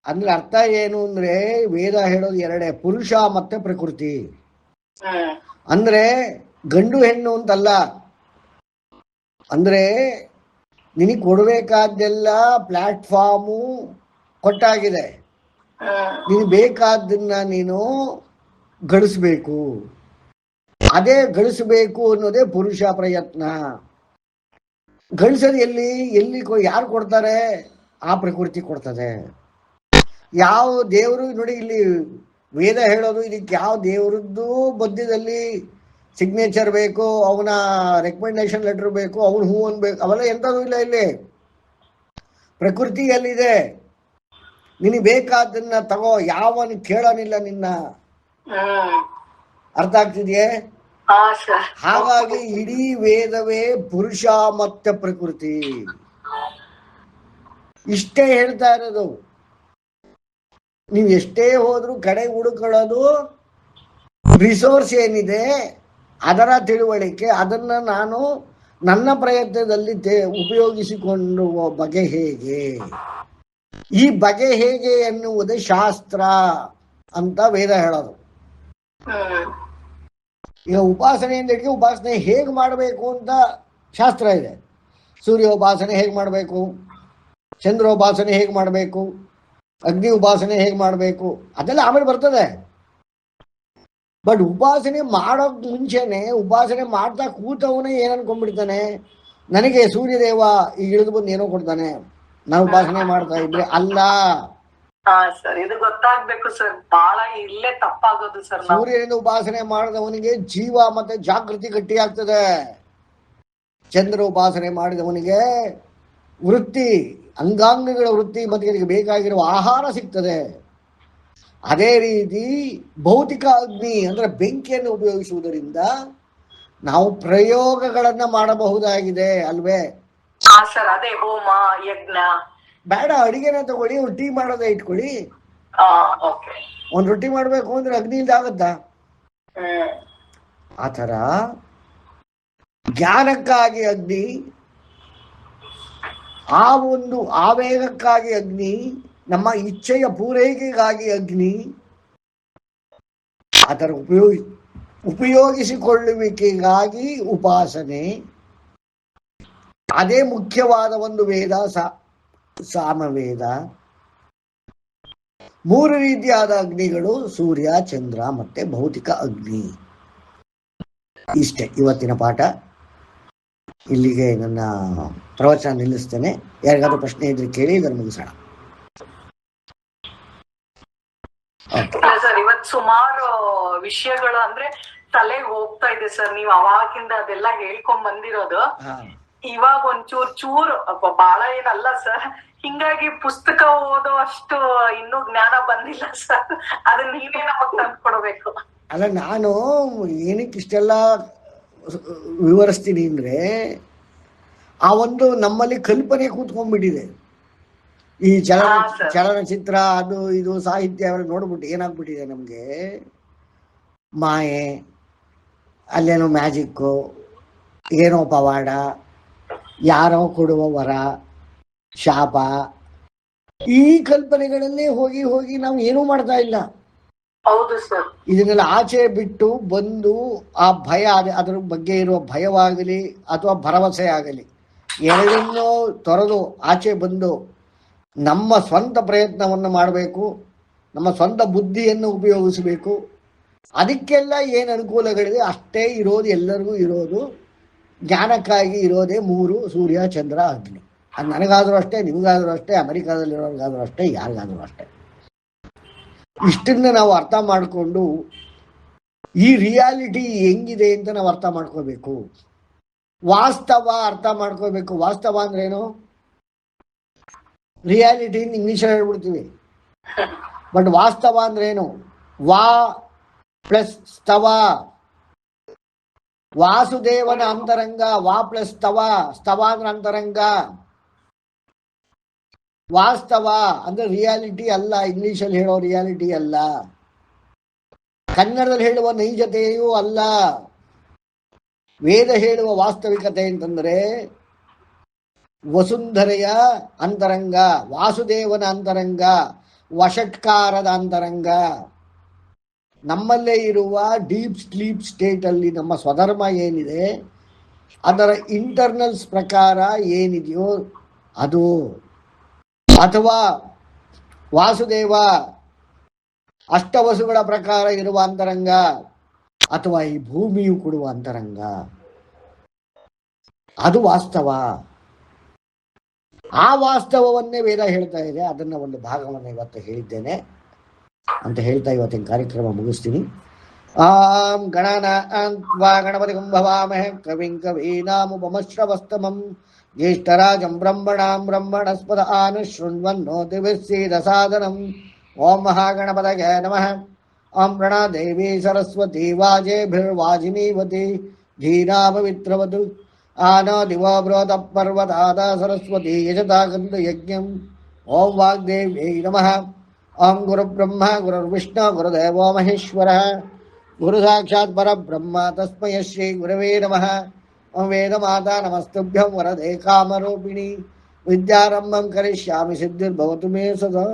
Speaker 1: ಅಂದ್ರೆ ಅರ್ಥ ಏನು ಅಂದ್ರೆ, ವೇದ ಹೇಳೋದು ಎರಡೇ, ಪುರುಷ ಮತ್ತೆ ಪ್ರಕೃತಿ. ಅಂದ್ರೆ ಗಂಡು ಹೆಣ್ಣು ಅಂತಲ್ಲ. ಅಂದ್ರೆ ನಿನಗೆ ಕೊಡಬೇಕಾದ್ದೆಲ್ಲ ಪ್ಲಾಟ್ಫಾರ್ಮು ಕೊಟ್ಟಾಗಿದೆ, ನೀನು ಬೇಕಾದ್ದನ್ನ ನೀನು ಗಳಿಸ್ಬೇಕು. ಅದೇ ಗಳಿಸ್ಬೇಕು ಅನ್ನೋದೇ ಪುರುಷ ಪ್ರಯತ್ನ. ಗಳಿಸೋದು ಎಲ್ಲಿ ಎಲ್ಲಿ ಯಾರು ಕೊಡ್ತಾರೆ? ಆ ಪ್ರಕೃತಿ ಕೊಡ್ತದೆ. ಯಾವ ದೇವರು ನೋಡಿ, ಇಲ್ಲಿ ವೇದ ಹೇಳೋದು ಇದಕ್ಕೆ ಯಾವ ದೇವರದ್ದು ಮಧ್ಯದಲ್ಲಿ ಸಿಗ್ನೇಚರ್ ಬೇಕು, ಅವನ ರೆಕಮೆಂಡೇಶನ್ ಲೆಟರ್ ಬೇಕು, ಅವನು ಹೂ ಅನ್ಬೇಕು, ಅವೆಲ್ಲ ಎಂಥದ್ದು ಇಲ್ಲ. ಇಲ್ಲಿ ಪ್ರಕೃತಿಯಲ್ಲಿದೆ, ನಿನಗೆ ಬೇಕಾದನ್ನ ತಗೋ, ಯಾವನು ಕೇಳೋನಿಲ್ಲ ನಿನ್ನ. ಅರ್ಥ ಆಗ್ತಿದೆಯೇ? ಹಾಗಾಗಿ ಇಡೀ ವೇದವೇ ಪುರುಷ ಮತ್ತೆ ಪ್ರಕೃತಿ, ಇಷ್ಟೇ ಹೇಳ್ತಾ ಇರೋದು. ನೀವು ಎಷ್ಟೇ ಹೋದ್ರೂ ಕಡೆ ಹುಡುಕೊಳ್ಳೋದು ರಿಸೋರ್ಸ್ ಏನಿದೆ ಅದರ ತಿಳುವಳಿಕೆ, ಅದನ್ನ ನಾನು ನನ್ನ ಪ್ರಯತ್ನದಲ್ಲಿ ಉಪಯೋಗಿಸಿಕೊಳ್ಳುವ ಬಗೆ ಹೇಗೆ, ಈ ಬಗೆ ಹೇಗೆ ಎನ್ನುವುದೇ ಶಾಸ್ತ್ರ ಅಂತ ವೇದ ಹೇಳೋದು. ಈಗ ಉಪಾಸನೆಯಿಂದ ಹಿಡಿದು ಉಪಾಸನೆ ಹೇಗೆ ಮಾಡಬೇಕು ಅಂತ ಶಾಸ್ತ್ರ ಇದೆ. ಸೂರ್ಯೋಪಾಸನೆ ಹೇಗೆ ಮಾಡಬೇಕು, ಚಂದ್ರೋಪಾಸನೆ ಹೇಗೆ ಮಾಡಬೇಕು, ಅಗ್ನಿ ಉಪಾಸನೆ ಹೇಗೆ ಮಾಡಬೇಕು, ಅದೆಲ್ಲ ಆಮೇಲೆ ಬರ್ತದೆ. ಬಟ್ ಉಪಾಸನೆ ಮಾಡೋಕ್ ಮುಂಚೆನೆ, ಉಪಾಸನೆ ಮಾಡ್ತಾ ಕೂತವನೇ ಏನ್ ಅನ್ಕೊಂಡ್ಬಿಡ್ತಾನೆ, ನನಗೆ ಸೂರ್ಯದೇವ ಈಗ ಇಳಿದು ಬಂದು ಏನೋ ಕೊಡ್ತಾನೆ, ನಾನು ಉಪಾಸನೆ ಮಾಡ್ತಾ ಇದ್ರೆ ಅಲ್ಲ.
Speaker 3: ಸರ್ ಇದು ಗೊತ್ತಾಗ್ಬೇಕು ಸರ್, ಬಹಳ ಇಲ್ಲೇ ತಪ್ಪಾಗೋದು ಸರ್.
Speaker 1: ಸೂರ್ಯನಿಂದ ಉಪಾಸನೆ ಮಾಡಿದವನಿಗೆ ಜೀವ ಮತ್ತೆ ಜಾಗೃತಿ ಗಟ್ಟಿ ಆಗ್ತದೆ. ಚಂದ್ರ ಉಪಾಸನೆ ಮಾಡಿದವನಿಗೆ ವೃತ್ತಿ, ಅಂಗಾಂಗಗಳ ವೃತ್ತಿ ಮತ್ತೆ ಬೇಕಾಗಿರುವ ಆಹಾರ ಸಿಗ್ತದೆ. ಅದೇ ರೀತಿ ಭೌತಿಕ ಅಗ್ನಿ ಅಂದ್ರೆ ಬೆಂಕಿಯನ್ನು ಉಪಯೋಗಿಸುವುದರಿಂದ ನಾವು ಪ್ರಯೋಗಗಳನ್ನ ಮಾಡಬಹುದಾಗಿದೆ ಅಲ್ವೇ?
Speaker 3: ಸರ್ ಅದೇ ಹೋಮ ಯಜ್ಞ.
Speaker 1: ಬೇಡ, ಅಡಿಗೆನ ತಗೊಳ್ಳಿ, ಒಂದು ಟೀ ಮಾಡೋದೇ ಇಟ್ಕೊಳ್ಳಿ. ಒಂದ್ ರೊಟ್ಟಿ ಮಾಡ್ಬೇಕು ಅಂದ್ರೆ ಅಗ್ನಿಯಿಂದ ಆಗತ್ತಾ? ಆ ಥರ ಜ್ಞಾನಕ್ಕಾಗಿ ಅಗ್ನಿ, ಆ ಒಂದು ಆವೇಗಕ್ಕಾಗಿ ಅಗ್ನಿ, ನಮ್ಮ ಇಚ್ಛೆಯ ಪೂರೈಕೆಗಾಗಿ ಅಗ್ನಿ, ಅದರ ಉಪಯೋಗಿಸಿಕೊಳ್ಳುವಿಕೆಗಾಗಿ ಉಪಾಸನೆ. ಅದೇ ಮುಖ್ಯವಾದ ಒಂದು ವೇದ, ಸಾಮವೇದ. 3 ರೀತಿಯಾದ ಅಗ್ನಿಗಳು, ಸೂರ್ಯ, ಚಂದ್ರ ಮತ್ತೆ ಭೌತಿಕ ಅಗ್ನಿ. ಇಷ್ಟೇ ಇವತ್ತಿನ ಪಾಠ. ಇಲ್ಲಿಗೆ ನನ್ನ ಪ್ರವಚನ ನಿಲ್ಲಿಸ್ತೇನೆ. ಯಾರಿಗಾದ್ರೂ ಪ್ರಶ್ನೆ ಇದ್ರೆ ಕೇಳಿ, ಇದನ್ನು ಮುಗಿಸೋಣ.
Speaker 3: ಸರ್ ಇವತ್ ಸುಮಾರು ವಿಷಯಗಳು ಅಂದ್ರೆ ತಲೆಗೆ ಹೋಗ್ತಾ ಇದೆ ಸರ್. ನೀವು ಅವಾಗಿಂದ ಅದೆಲ್ಲ ಹೇಳ್ಕೊಂಡ್ ಬಂದಿರೋದು ಇವಾಗ ಚೂರ್ ಬಾಳ ಏನಲ್ಲ ಸರ್. ಹಿಂಗಾಗಿ ಪುಸ್ತಕ ಓದೋ ಅಷ್ಟು ಇನ್ನೂ ಜ್ಞಾನ ಬಂದಿಲ್ಲ ಸರ್. ಅದನ್ನ ನೀವೇ ನಮಗ್ ತಂದ್ಕೊಡ್ಬೇಕು.
Speaker 1: ಅಲ್ಲ, ನಾನು ಏನಕ್ಕೆ ಇಷ್ಟೆಲ್ಲ ವಿವರಿಸ್ತೀನಿ ಅಂದ್ರೆ, ಆ ಒಂದು ನಮ್ಮಲ್ಲಿ ಕಲ್ಪನೆ ಕೂತ್ಕೊಂಡ್ಬಿಟ್ಟಿದೆ. ಈ ಚಲನಚಿತ್ರ ಅದು ಇದು ಸಾಹಿತ್ಯ ಅವೆಲ್ಲ ನೋಡ್ಬಿಟ್ಟು ಏನಾಗ್ಬಿಟ್ಟಿದೆ ನಮ್ಗೆ, ಮಾಯೆ, ಅಲ್ಲೇನೋ ಮ್ಯಾಜಿಕ್ಕು, ಏನೋ ಪವಾಡ, ಯಾರೋ ಕೊಡುವ ವರ, ಶಾಪ, ಈ ಕಲ್ಪನೆಗಳಲ್ಲೇ ಹೋಗಿ ಹೋಗಿ ನಾವು ಏನೂ ಮಾಡ್ತಾ ಇಲ್ಲ.
Speaker 3: ಹೌದು ಸರ್.
Speaker 1: ಇದನ್ನೆಲ್ಲ ಆಚೆ ಬಿಟ್ಟು ಬಂದು ಆ ಭಯ, ಅದ್ರ ಬಗ್ಗೆ ಇರುವ ಭಯವಾಗಲಿ ಅಥವಾ ಭರವಸೆ ಆಗಲಿ, ಎರಡನ್ನೂ ತೊರೆದು ಆಚೆ ಬಂದು ನಮ್ಮ ಸ್ವಂತ ಪ್ರಯತ್ನವನ್ನು ಮಾಡಬೇಕು, ನಮ್ಮ ಸ್ವಂತ ಬುದ್ಧಿಯನ್ನು ಉಪಯೋಗಿಸಬೇಕು. ಅದಕ್ಕೆಲ್ಲ ಏನು ಅನುಕೂಲಗಳಿದೆ ಅಷ್ಟೇ ಇರೋದು, ಎಲ್ಲರಿಗೂ ಇರೋದು. ಜ್ಞಾನಕ್ಕಾಗಿ ಇರೋದೇ 3: ಸೂರ್ಯ, ಚಂದ್ರ, ಅಗ್ನಿ. ಅದು ನನಗಾದರೂ ಅಷ್ಟೇ, ನಿಮಗಾದರೂ ಅಷ್ಟೇ, ಅಮೆರಿಕಾದಲ್ಲಿರೋರಿಗಾದರೂ ಅಷ್ಟೇ, ಯಾರಿಗಾದರೂ ಅಷ್ಟೇ. ಇಷ್ಟನ್ನ ನಾವು ಅರ್ಥ ಮಾಡಿಕೊಂಡು ಈ ರಿಯಾಲಿಟಿ ಹೆಂಗಿದೆ ಅಂತ ನಾವು ಅರ್ಥ ಮಾಡ್ಕೋಬೇಕು. ವಾಸ್ತವ ಅರ್ಥ ಮಾಡ್ಕೋಬೇಕು. ವಾಸ್ತವ ಅಂದ್ರೆ ಏನು? ರಿಯಾಲಿಟಿ ಇಂಗ್ಲಿಷ್ ಹೇಳ್ಬಿಡ್ತೀವಿ, ಬಟ್ ವಾಸ್ತವ ಅಂದ್ರೆ ಏನು? ವಾ ಪ್ಲಸ್ ಸ್ತವ. ವಾಸುದೇವನ ಅಂತರಂಗ. ವಾ ಪ್ಲಸ್ ಸ್ತವ, ಸ್ತವ ಅಂದ್ರೆ ಅಂತರಂಗ. ವಾಸ್ತವ ಅಂದ್ರೆ ರಿಯಾಲಿಟಿ ಅಲ್ಲ, ಇಂಗ್ಲಿಷಲ್ಲಿ ಹೇಳೋ ರಿಯಾಲಿಟಿ ಅಲ್ಲ, ಕನ್ನಡದಲ್ಲಿ ಹೇಳುವ ನೈಜತೆಯೂ ಅಲ್ಲ. ವೇದ ಹೇಳುವ ವಾಸ್ತವಿಕತೆ ಅಂತಂದ್ರೆ ವಸುಂಧರೆಯ ಅಂತರಂಗ, ವಾಸುದೇವನ ಅಂತರಂಗ, ವಷಟ್ಕಾರದ ಅಂತರಂಗ. ನಮ್ಮಲ್ಲೇ ಇರುವ ಡೀಪ್ ಸ್ಲೀಪ್ ಸ್ಟೇಟ್ ಅಲ್ಲಿ ನಮ್ಮ ಸ್ವಧರ್ಮ ಏನಿದೆ ಅದರ ಇಂಟರ್ನಲ್ಸ್ ಪ್ರಕಾರ ಏನಿದೆಯೋ ಅದು. ಅಥವಾ ವಾಸುದೇವ ಅಷ್ಟವಸುಗಳ ಪ್ರಕಾರ ಇರುವ ಅಂತರಂಗ, ಅಥವಾ ಈ ಭೂಮಿಯು ಕೊಡುವ ಅಂತರಂಗ, ಅದು ವಾಸ್ತವ. ಆ ವಾಸ್ತವವನ್ನೇ ವೇದ ಹೇಳ್ತಾ ಇದೆ. ಅದನ್ನ ಒಂದು ಭಾಗವನ್ನು ಇವತ್ತು ಹೇಳಿದ್ದೇನೆ ಅಂತ ಹೇಳ್ತಾ ಇವತ್ತಿನ ಕಾರ್ಯಕ್ರಮ ಮುಗಿಸ್ತೀನಿ. ಗಣನಾನ್ವಾ ಗಣಪತಿ ಕುಂಭವಾಮಹೇ ಕವಿಂ ಕವೀನಾಮುಪಮಶ್ರವಸ್ತಮಂ ಜ್ಯೇಷ್ಠರಾಜಂ ಬ್ರಹ್ಮಣಾಂ ಬ್ರಹ್ಮಣಸ್ಪದ ಆನುಶೃಣ್ವನ್ನೋತಿಭಿಸ್ಸೀದಸಾದನಂ. ಓಂ ಮಹಾಗಣಪತಯೇ ನಮಃ. ಓಂ ಪ್ರಣಾದೇವಿ ಸರಸ್ವತಿ ವಾಜೇಭಿರ್ವಾಜಿನೀವತಿ ಧೀನಾಪವಿತ್ರವತು ಆನೋ ದಿವೋ ಬೃಹತ ಪರ್ವತಾದ ಸರಸ್ವತಿ ಯಜತಾಗಂತು ಯಜ್ಞಂ. ಓಂ ವಾಗ್ದೇವ್ಯೈ ನಮಃ. ಓಂ ಗುರುಬ್ರಹ್ಮ ಗುರುರ್ವಿಷ್ಣು ಗುರುದೇವೋ ಮಹೇಶ್ವರ ಗುರು ಸಾಕ್ಷಾತ್ ಪರಬ್ರಹ್ಮ ತಸ್ಮೈ ಶ್ರೀ ಗುರವೇ ನಮಃ. ಓಂ ವೇದಮಾತಾ ನಮಸ್ತುಭ್ಯಂ ವರದೆ ಕಾಮರೂಪಿಣಿ ವಿದ್ಯಾರಂಭಂ ಕರಿಷ್ಯಾಮಿ ಸಿದ್ಧಿರ್ಭವತು ಮೇ ಸದಾ.